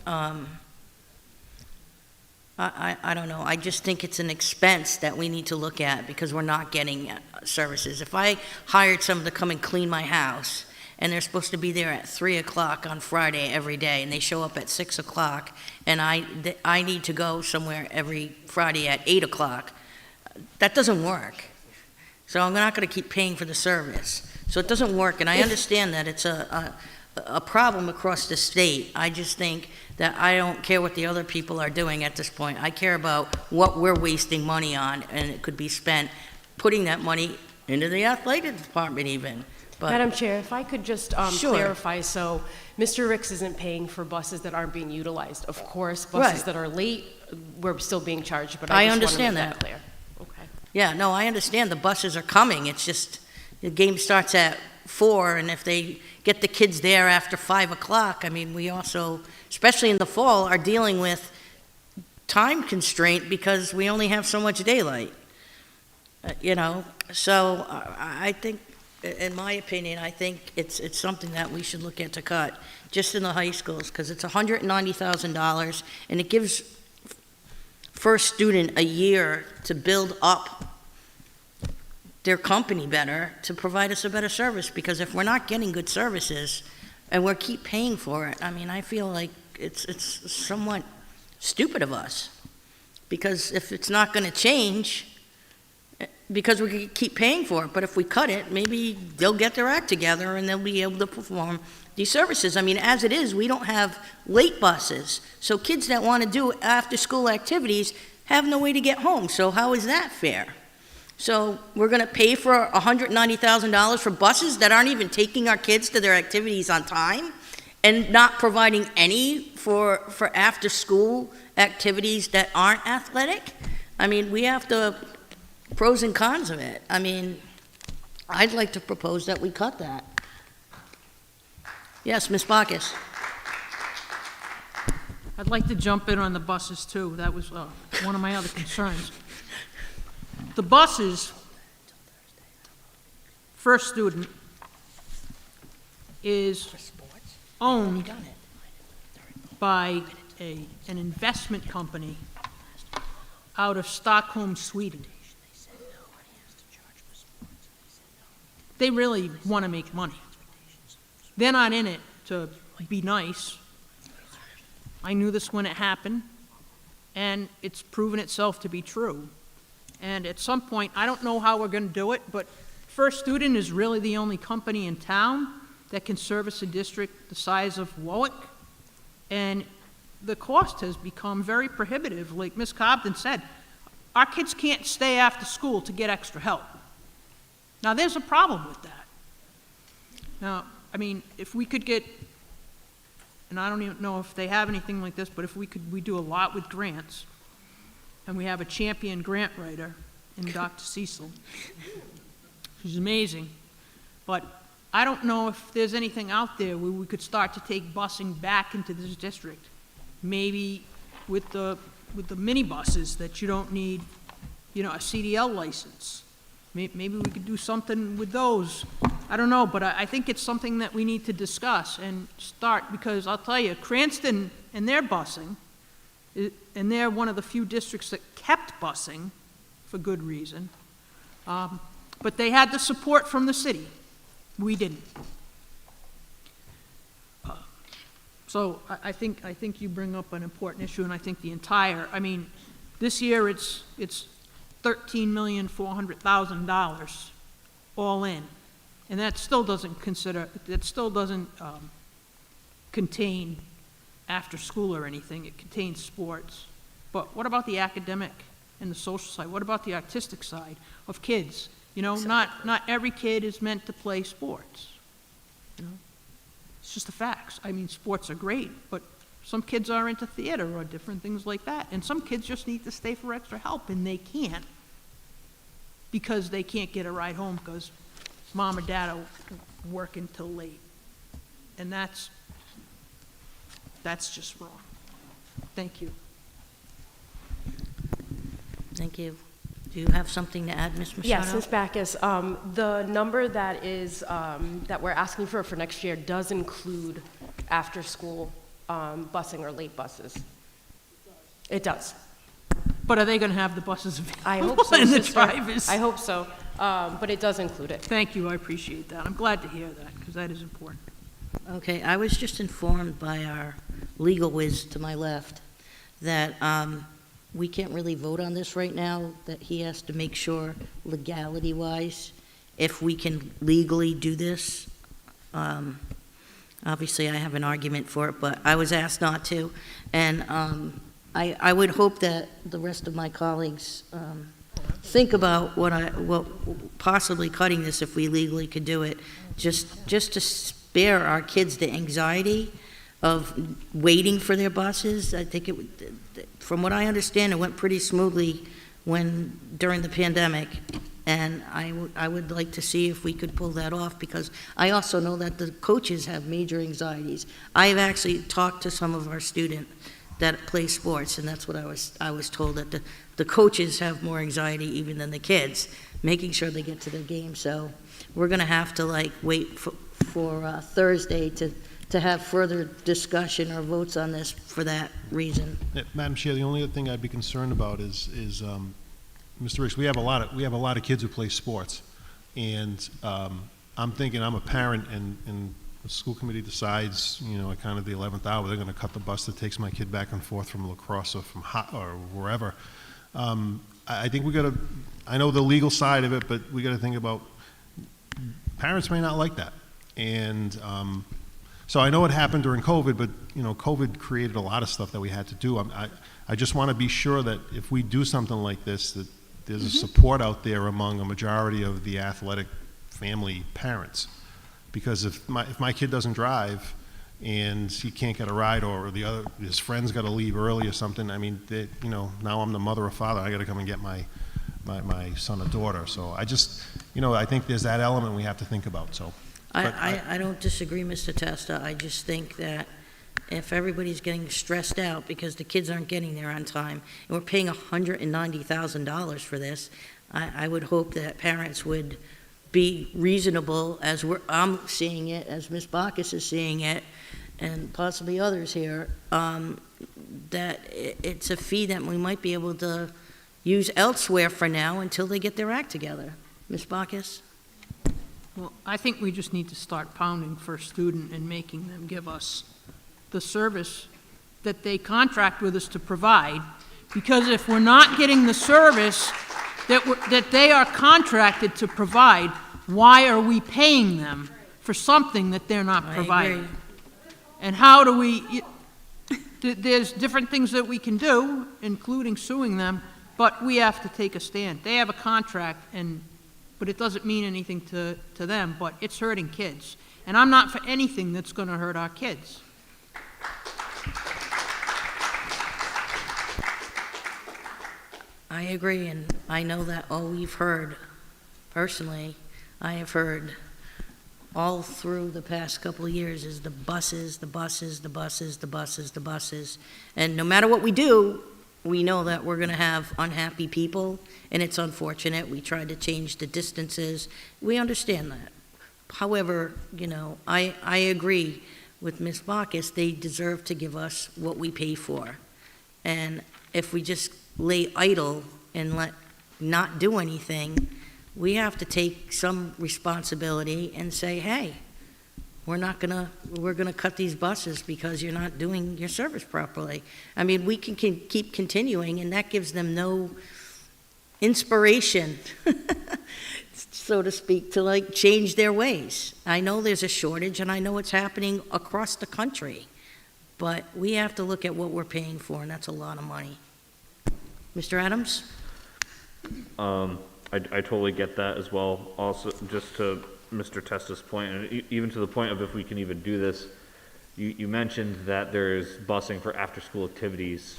I don't know. I just think it's an expense that we need to look at, because we're not getting services. If I hired someone to come and clean my house, and they're supposed to be there at 3 o'clock on Friday every day, and they show up at 6 o'clock, and I need to go somewhere every Friday at 8 o'clock, that doesn't work. So I'm not going to keep paying for the service. So it doesn't work, and I understand that it's a problem across the state. I just think that I don't care what the other people are doing at this point. I care about what we're wasting money on, and it could be spent putting that money into the athletic department even. But Madam Chair, if I could just Sure. clarify, so Mr. Ricks isn't paying for buses that aren't being utilized. Of course, buses Right. that are late, we're still being charged, but I I just want to understand make that. that clear. Okay. Yeah, no, I understand the buses are coming. It's just the game starts at 4, and if they get the kids there after 5 o'clock, I mean, we also, especially in the fall, are dealing with time constraint because we only have so much daylight. So I think, in my opinion, I think it's something that we should look at to cut, just in the high schools, because it's $190,000, and it gives First Student a year to build up their company better, to provide us a better service, because if we're not getting good services and we're keep paying for it, I mean, I feel like it's somewhat stupid of us, because if it's not going to change, because we keep paying for it, but if we cut it, maybe they'll get their act together and they'll be able to perform these services. I mean, as it is, we don't have late buses, so kids that want to do after-school activities have no way to get home, so how is that fair? So we're gonna pay for $190,000 for buses that aren't even taking our kids to their activities on time and not providing any for after-school activities that aren't athletic? I mean, we have to, pros and cons of it. I mean, I'd like to propose that we cut that. Yes, Ms. Bacchus. I'd like to jump in on the buses too. That was one of my other concerns. The buses, first student, is owned by an investment company out of Stockholm, Sweden. They really want to make money. They're not in it to be nice. I knew this when it happened, and it's proven itself to be true. And at some point, I don't know how we're going to do it, but First Student is really the only company in town that can service a district the size of Warwick. And the cost has become very prohibitive. Like Ms. Cobden said, our kids can't stay after school to get extra help. Now, there's a problem with that. Now, I mean, if we could get, and I don't even know if they have anything like this, but if we do a lot with grants, and we have a champion grant writer in Dr. Cecil. She's amazing. But I don't know if there's anything out there where we could start to take busing back into this district. Maybe with the minibuses that you don't need, a CDL license. Maybe we could do something with those. I don't know, but I think it's something that we need to discuss and start, because I'll tell you, Cranston and their busing, and they're one of the few districts that kept busing for good reason. But they had the support from the city. We didn't. So I think you bring up an important issue, and I think this year it's $13,400,000 all in. And that still doesn't contain after school or anything. It contains sports. But what about the academic and the social side? What about the artistic side of kids? Not every kid is meant to play sports. It's just the facts. I mean, sports are great, but some kids are into theater or different things like that. And some kids just need to stay for extra help, and they can't because they can't get a ride home because mom or dad are working till late. And that's just wrong. Thank you. Thank you. Do you have something to add, Ms. Machado? Yes, Ms. Bacchus, the number that is, that we're asking for next year does include after-school busing or late buses. It does. But are they going to have the buses available? I hope so, and the sister. drivers? I hope so, but it does include it. Thank you, I appreciate that. I'm glad to hear that, because that is important. Okay, I was just informed by our legal whiz to my left that we can't really vote on this right now, that he has to make sure legality-wise if we can legally do this. Obviously, I have an argument for it, but I was asked not to. And I would hope that the rest of my colleagues think about possibly cutting this if we legally could do it, just to spare our kids the anxiety of waiting for their buses. I think from what I understand, it went pretty smoothly during the pandemic, and I would like to see if we could pull that off, because I also know that the coaches have major anxieties. I have actually talked to some of our students that play sports, and that's what I was told, that the coaches have more anxiety even than the kids, making sure they get to their game. So we're going to have to wait for Thursday to have further discussion or votes on this for that reason. Madam Chair, the only other thing I'd be concerned about is Mr. Ricks, we have a lot of kids who play sports, and I'm thinking, I'm a parent, and the school committee decides, at kind of the 11th hour, they're going to cut the bus that takes my kid back and forth from La Crosse or from or wherever. I think I know the legal side of it, but we got to think about, parents may not like that. And so I know it happened during COVID, but COVID created a lot of stuff that we had to do. I just want to be sure that if we do something like this, there's a support out there among a majority of the athletic family parents. Because if my kid doesn't drive and he can't get a ride, or his friend's got to leave early or something, I mean, now I'm the mother or father, I got to come and get my son or daughter. So I just, I think there's that element we have to think about, so. I don't disagree, Mr. Testa. I just think that if everybody's getting stressed out because the kids aren't getting there on time, and we're paying $190,000 for this, I would hope that parents would be reasonable, as I'm seeing it, as Ms. Bacchus is seeing it, and possibly others here, that it's a fee that we might be able to use elsewhere for now until they get their act together. Ms. Bacchus? Well, I think we just need to start pounding for a student and making them give us the service that they contract with us to provide, because if we're not getting the service that they are contracted to provide, why are we paying them for something that they're not providing? Agree. And how do we, there's different things that we can do, including suing them, but we have to take a stand. They have a contract, but it doesn't mean anything to them, but it's hurting kids. And I'm not for anything that's going to hurt our kids. I agree, and I know that all we've heard, personally, I have heard all through the past couple of years is the buses, the buses, the buses, the buses, the buses. And no matter what we do, we know that we're going to have unhappy people, and it's unfortunate. We tried to change the distances. We understand that. However, I agree with Ms. Bacchus. They deserve to give us what we pay for. And if we just lay idle and not do anything, we have to take some responsibility and say, hey, we're gonna cut these buses because you're not doing your service properly. I mean, we can keep continuing, and that gives them no inspiration, so to speak, to change their ways. I know there's a shortage, and I know it's happening across the country, but we have to look at what we're paying for, and that's a lot of money. Mr. Adams? I totally get that as well. Also, just to Mr. Testa's point, and even to the point of if we can even do this, you mentioned that there's busing for after-school activities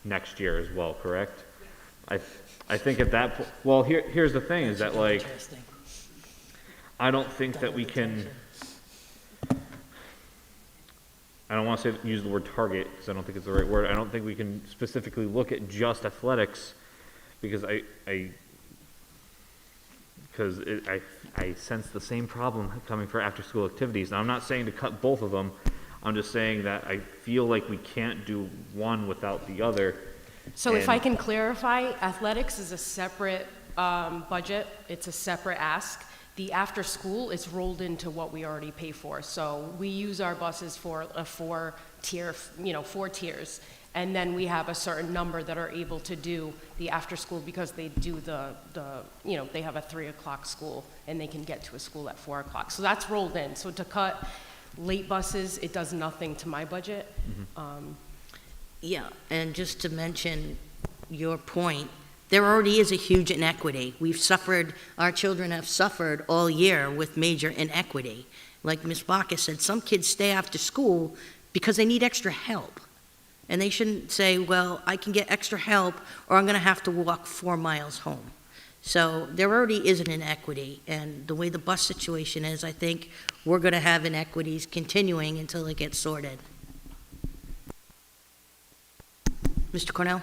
next year as well, correct? I think at that point, well, here's the thing, is that I don't think that we can, I don't want to use the word target, because I don't think it's the right word. I don't think we can specifically look at just athletics, because I sense the same problem coming for after-school activities. Now, I'm not saying to cut both of them. I'm just saying that I feel like we can't do one without the other. So if I can clarify, athletics is a separate budget. It's a separate ask. The after-school is rolled into what we already pay for. So we use our buses for a four tiers. And then we have a certain number that are able to do the after-school because they do they have a 3 o'clock school and they can get to a school at 4 o'clock. So that's rolled in. So to cut late buses, it does nothing to my budget. Mm-hmm. Yeah, and just to mention your point, there already is a huge inequity. Our children have suffered all year with major inequity. Like Ms. Bacchus said, some kids stay after school because they need extra help. And they shouldn't say, well, I can get extra help or I'm going to have to walk 4 miles home. So there already is an inequity. And the way the bus situation is, I think we're going to have inequities continuing until it gets sorted. Mr. Cornell?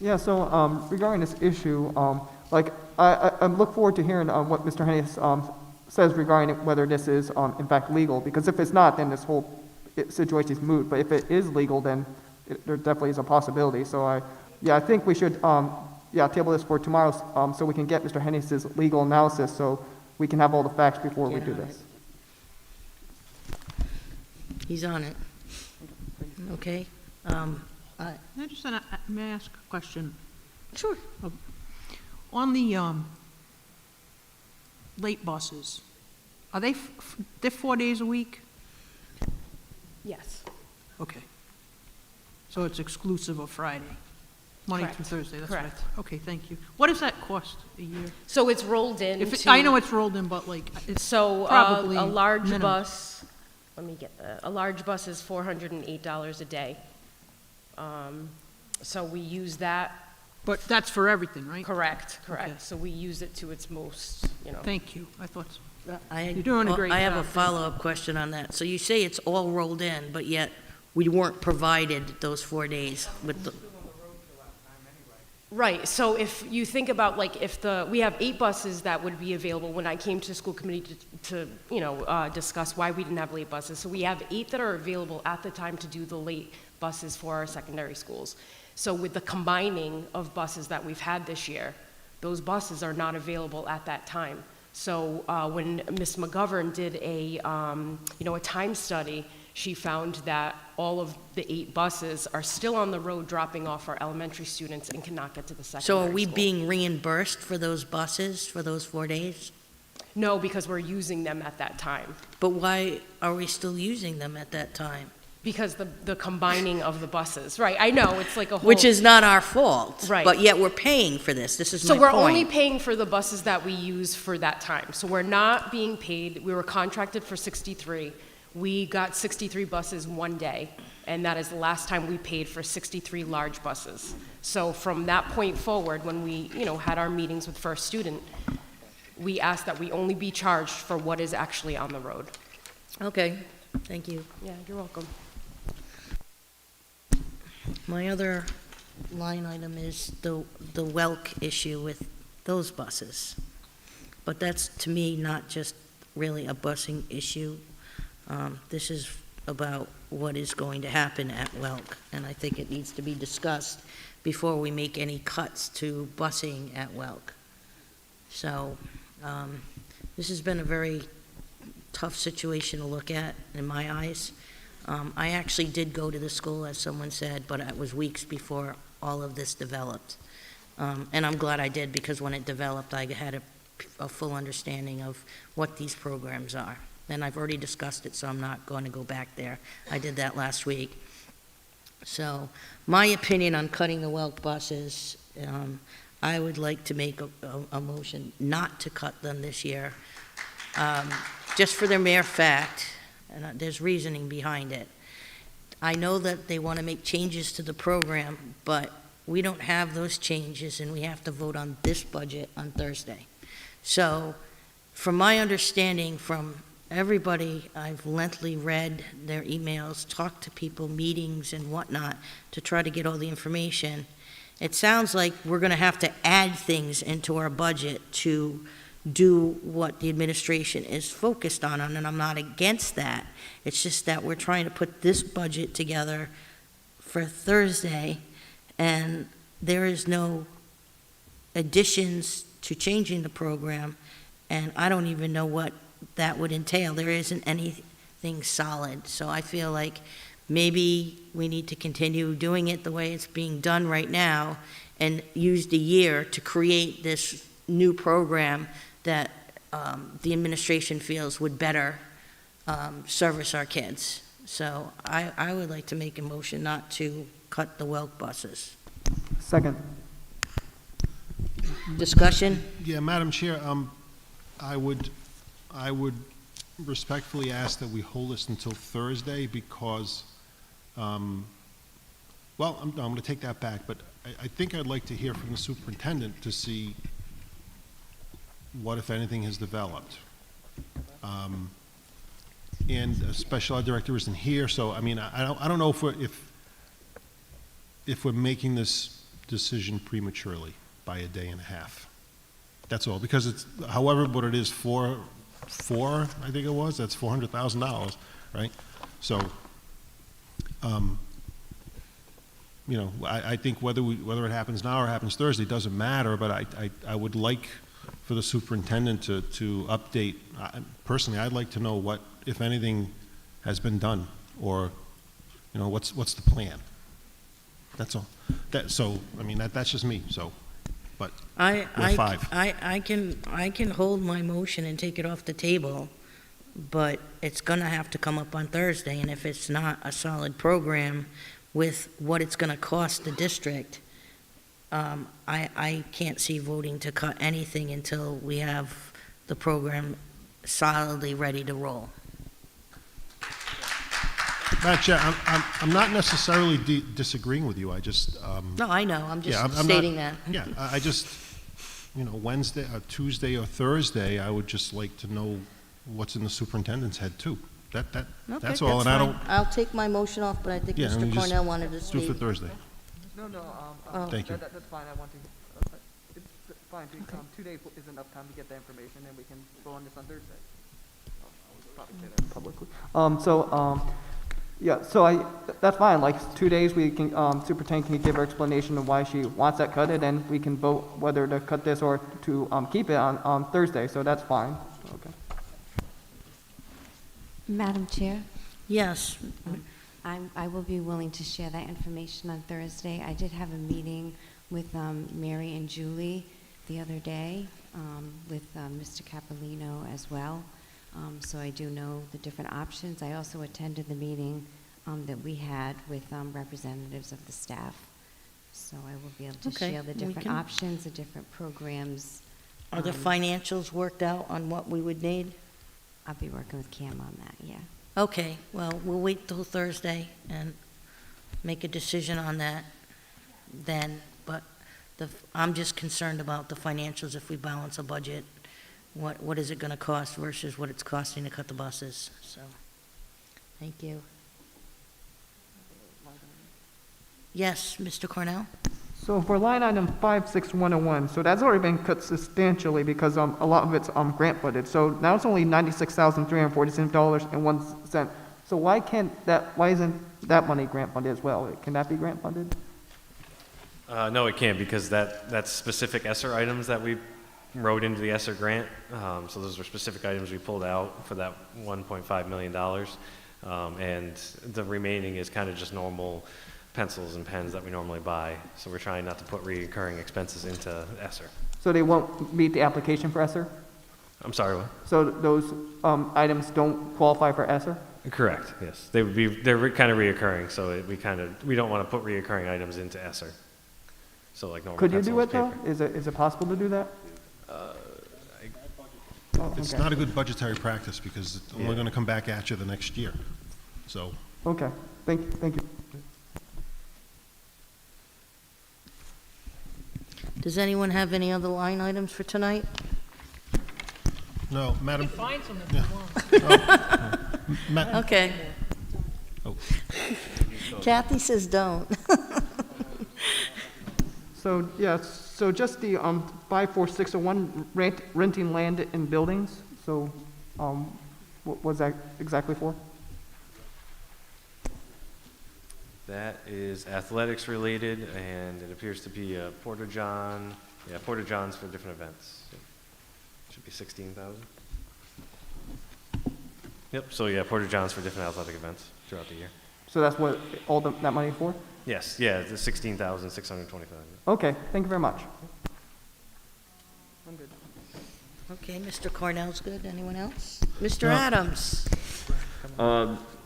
Yeah, so regarding this issue, I look forward to hearing what Mr. Hennis says regarding whether this is in fact legal, because if it's not, then this whole situation is moot. But if it is legal, then there definitely is a possibility. So I think we should table this for tomorrow so we can get Mr. Hennis's legal analysis so we can have all the facts before we do this. He's on it. Okay. May I ask a question? Sure. On the late buses, are they're 4 days a week? Yes. Okay. So it's exclusive of Friday? Monday Correct. through Thursday, that's what I Correct. thought. Okay, thank you. What does that cost a year? So it's rolled in. If it- I know it's rolled in, but like, it's So probably a large minimum. bus, let me get a large bus is $408 a day. So we use that. But that's for everything, right? Correct, Okay. correct. So we use it to its most, you know. Thank you, I thought so. I- You're doing a great I have a job. follow-up question on that. So you say it's all rolled in, but yet we weren't provided those 4 days with the, Right, so if you think about, like, we have 8 buses that would be available when I came to the school committee to discuss why we didn't have late buses. So we have 8 that are available at the time to do the late buses for our secondary schools. So with the combining of buses that we've had this year, those buses are not available at that time. So when Ms. McGovern did a time study, she found that all of the 8 buses are still on the road dropping off our elementary students and cannot get to the secondary so are we school. being reimbursed for those buses for those 4 days? No, because we're using them at that time. But why are we still using them at that time? Because the combining of the buses, right, I know, it's like a whole. Which is not our fault. Right. But yet we're paying for this. This is my So point. we're only paying for the buses that we use for that time. So we're not being paid, we were contracted for 63. We got 63 buses one day, and that is the last time we paid for 63 large buses. So from that point forward, when we, had our meetings with First Student, we asked that we only be charged for what is actually on the road. Okay, thank you. Yeah, you're welcome. My other line item is the Welk issue with those buses. But that's, to me, not just really a busing issue. This is about what is going to happen at Welk, and I think it needs to be discussed before we make any cuts to busing at Welk. So, this has been a very tough situation to look at, in my eyes. I actually did go to the school, as someone said, but it was weeks before all of this developed. And I'm glad I did, because when it developed, I had a full understanding of what these programs are. And I've already discussed it, so I'm not going to go back there. I did that last week. So, my opinion on cutting the Welk buses, I would like to make a motion not to cut them this year, just for the mere fact, and there's reasoning behind it. I know that they want to make changes to the program, but we don't have those changes, and we have to vote on this budget on Thursday. So, from my understanding from everybody, I've lengthily read their emails, talked to people, meetings and whatnot, to try to get all the information. It sounds like we're going to have to add things into our budget to do what the administration is focused on, and I'm not against that. It's just that we're trying to put this budget together for Thursday, and there is no additions to changing the program, and I don't even know what that would entail. There isn't anything solid, so I feel like maybe we need to continue doing it the way it's being done right now and use the year to create this new program that the administration feels would better service our kids. So I would like to make a motion not to cut the Welk buses. Second. Discussion? Yeah, Madam Chair, I would respectfully ask that we hold this until Thursday because, I'm going to take that back, but I think I'd like to hear from the superintendent to see what, if anything, has developed. And a special ed director isn't here, so, I mean, I don't know if we're making this decision prematurely by a day and a half. That's all, because it's, however, what it is, four, I think it was, that's $400,000, right? So, I think whether it happens now or happens Thursday doesn't matter, but I would like for the superintendent to update. Personally, I'd like to know what, if anything, has been done, or, what's the plan? That's all. So, I mean, that's just me, so, but we're 5. I can hold my motion and take it off the table, but it's gonna have to come up on Thursday, and if it's not a solid program with what it's gonna cost the district, I can't see voting to cut anything until we have the program solidly ready to roll. Madam Chair, I'm not necessarily disagreeing with you, I just, No, I know, I'm just yeah, I'm not- stating that. Yeah, I just, Wednesday, Tuesday or Thursday, I would just like to know what's in the superintendent's head too. That's Okay, all, and I don't, fine. I'll take my motion off, but I think yeah, I mean, Mr. just Cornell wanted to do speak. for Thursday. No, Oh. Thank you. That's fine, I want to, it's fine, 2 days is enough time to get the information, and we can vote on this on Thursday. I would probably say that publicly. Yeah, so that's fine, like, 2 days, we can, Superintendent can give her explanation of why she wants that cut, and then we can vote whether to cut this or to, keep it on Thursday, so that's fine. Okay. Madam Chair, Yes, I will be willing to share that information on Thursday. I did have a meeting with Mary and Julie the other day, with Mr. Capolino as well. So I do know the different options. I also attended the meeting that we had with representatives of the staff. So I will be able to Okay, share the we different can- options, the different programs. are the financials worked out on what we would need? I'll be working with Cam on that, yeah. Okay, well, we'll wait till Thursday and make a decision on that then, but I'm just concerned about the financials if we balance a budget. What is it gonna cost versus what it's costing to cut the buses, so, thank you. Yes, Mr. Cornell? So for line item 56101, so that's already been cut substantially because a lot of it's grant funded. So now it's only $96,347.01. So why isn't that money grant funded as well? Can that be grant funded? No, it can't, because that's specific ESSER items that we wrote into the ESSER grant. So those were specific items we pulled out for that $1.5 million. And the remaining is kind of just normal pencils and pens that we normally buy. So we're trying not to put recurring expenses into ESSER. So they won't meet the application for ESSER? I'm sorry, what? So those items don't qualify for ESSER? Correct, yes. They're kind of reoccurring, so we don't want to put reoccurring items into ESSER. So like normal Could you do pencils, it though? paper. Is it possible to do that? It's okay. not a good budgetary practice because it's only going to come back at you the next year. So, Okay, thank you. Does anyone have any other line items for tonight? no, Madam. Find some if Yeah. you want. Okay. Oh. Kathy says don't. So, so just the 54601, renting land and buildings, so what was that exactly for? That is athletics related, and it appears to be a porta-john. Yeah, porta-johns for different events. Should be 16,000. Yep, so yeah, porta-johns for different athletic events throughout the year. So that's what all that money for? Yes, yeah, the 16,625. Okay, thank you very much. I'm good. Okay, Mr. Cornell's good. Anyone else? Mr. No. Adams?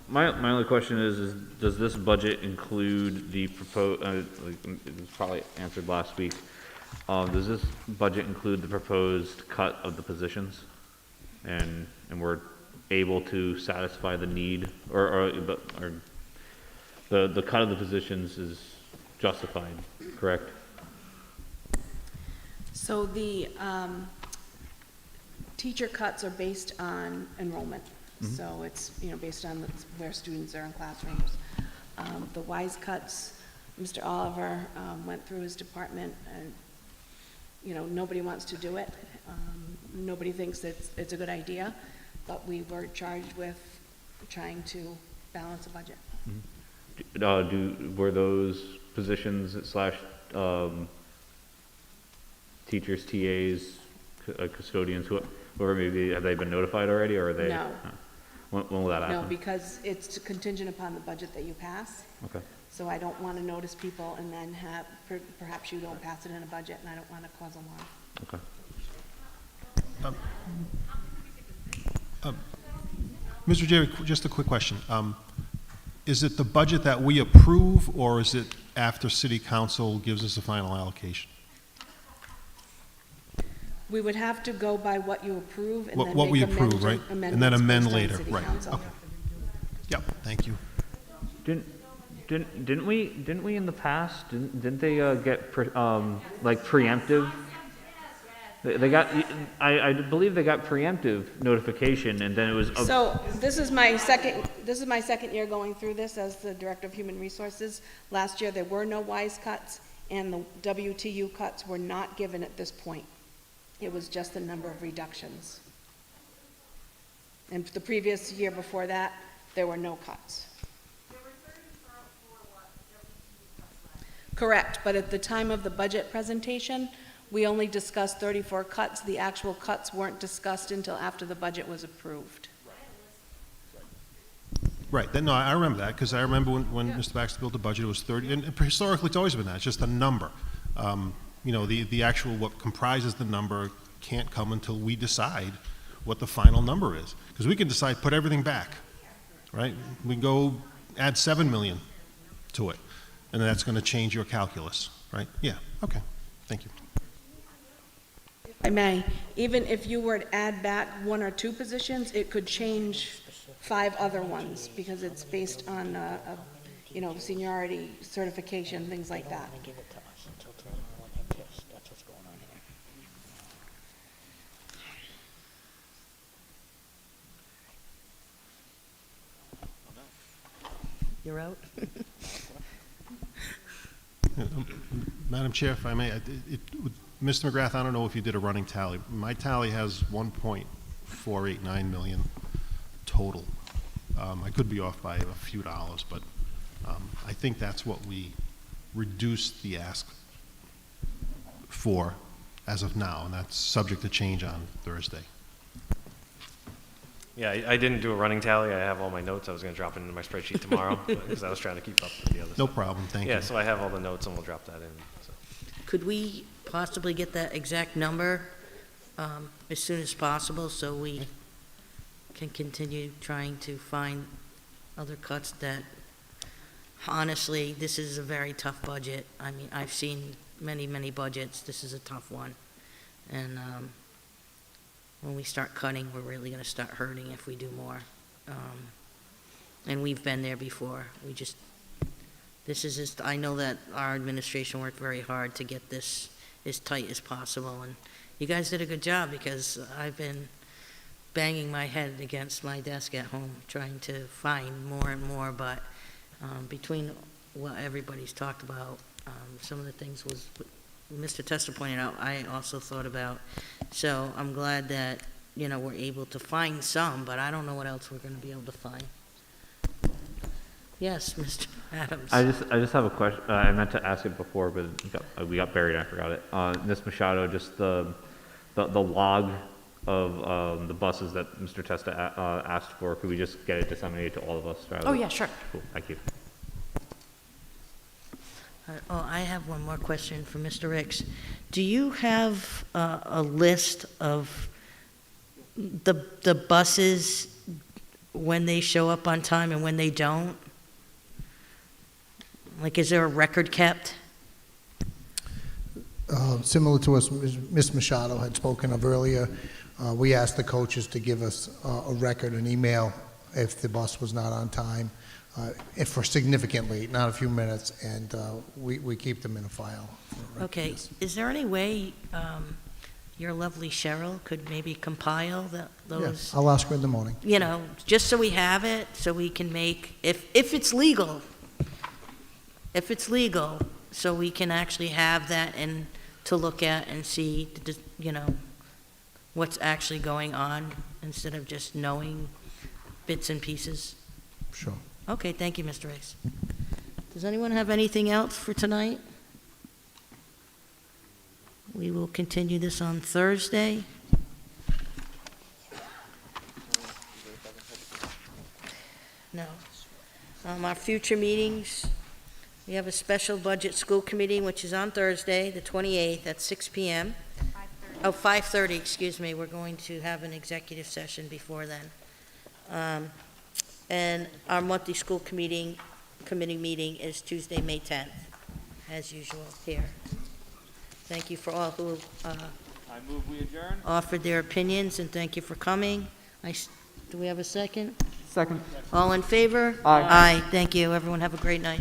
My only question is does this budget include the proposed, it was probably answered last week, does this budget include the proposed cut of the positions? And we're able to satisfy the need, or the cut of the positions is justified, correct? So the teacher cuts are based on enrollment. So it's, based on where students are in classrooms. The WISE cuts, Mr. Oliver went through his department and, nobody wants to do it. Nobody thinks that it's a good idea, but we were charged with trying to balance a budget. Were those positions / teachers, TAs, custodians, whoever maybe, have they been notified already, or are they? No. When will that happen? No, because it's contingent upon the budget that you pass. Okay. So I don't want to notice people and then perhaps you don't pass it in a budget, and I don't want to cause alarm. Okay. Mr. Jerry, just a quick question. Is it the budget that we approve, or is it after city council gives us a final allocation. We would have to go by what you approve and What then what we make approve, right? amendments And then amend based on later, city right. council. Okay. Yep, thank you. Didn't we in the past, didn't they get like preemptive? They got, I believe they got preemptive notification, and then it was. So this is my second year going through this as the Director of Human Resources. Last year, there were no WISE cuts, and the WTU cuts were not given at this point. It was just the number of reductions. And the previous year before that, there were no cuts. Correct, but at the time of the budget presentation, we only discussed 34 cuts. The actual cuts weren't discussed until after the budget was approved. Right, then, no, I remember that, because I remember when Mr. Baxter built the budget, it was 30, and historically, it's always been that, it's just a number. You know, the actual, what comprises the number can't come until we decide what the final number is. Because we can decide, put everything back, right? We go add 7 million to it, and then that's going to change your calculus, right? Yeah, okay, thank you. If I may, even if you were to add back 1 or 2 positions, it could change 5 other ones, because it's based on, you know, seniority, certification, things like that. You're out? Madam Chair, if I may, Mr. McGrath, I don't know if you did a running tally. My tally has 1.489 million total. I could be off by a few dollars, but I think that's what we reduced the ask for as of now, and that's subject to change on Thursday. Yeah, I didn't do a running tally. I have all my notes. I was going to drop it into my spreadsheet tomorrow because I was trying to keep up with the other No stuff. problem, thank you. Yeah, so I have all the notes and we'll drop that in. So. Could we possibly get that exact number as soon as possible so we can continue trying to find other cuts that, honestly, this is a very tough budget. I mean, I've seen many, many budgets. This is a tough one. And when we start cutting, we're really going to start hurting if we do more. And we've been there before. This is just, I know that our administration worked very hard to get this as tight as possible. And you guys did a good job, because I've been banging my head against my desk at home trying to find more and more. But between what everybody's talked about, some of the things was Mr. Testa pointed out, I also thought about. So I'm glad that, you know, we're able to find some, but I don't know what else we're going to be able to find. Yes, Mr. Adams. I just have a question. I meant to ask it before, but we got buried. I forgot it. Ms. Machado, just the log of the buses that Mr. Testa asked for. Could we just get it disseminated to all of us? Oh, yeah, sure. Cool. Thank you. I have one more question for Mr. Ricks. Do you have a list of the buses when they show up on time and when they don't? Like, is there a record kept? Similar to what Ms. Machado had spoken of earlier, we asked the coaches to give us a record, an email, if the bus was not on time. If for significantly, not a few minutes, and we keep them in a file. Okay, is there any way your lovely Cheryl could maybe compile those? Yes, I'll ask her in the morning. You know, just so we have it, so we can make, if it's legal, so we can actually have that and to look at and see, you know, what's actually going on instead of just knowing bits and pieces. Sure. Okay, thank you, Mr. Ricks. Does anyone have anything else for tonight? We will continue this on Thursday. No. Our future meetings, we have a special budget school committee, which is on Thursday, the 28th at 6 p.m. 5:30, excuse me. We're going to have an executive session before then. And our monthly school committee meeting is Tuesday, May 10th. as usual, here. Thank you for all who I move we adjourn. offered their opinions, and thank you for coming. Do we have a second? Second. All in favor? Aye. Aye, thank you. Everyone have a great night.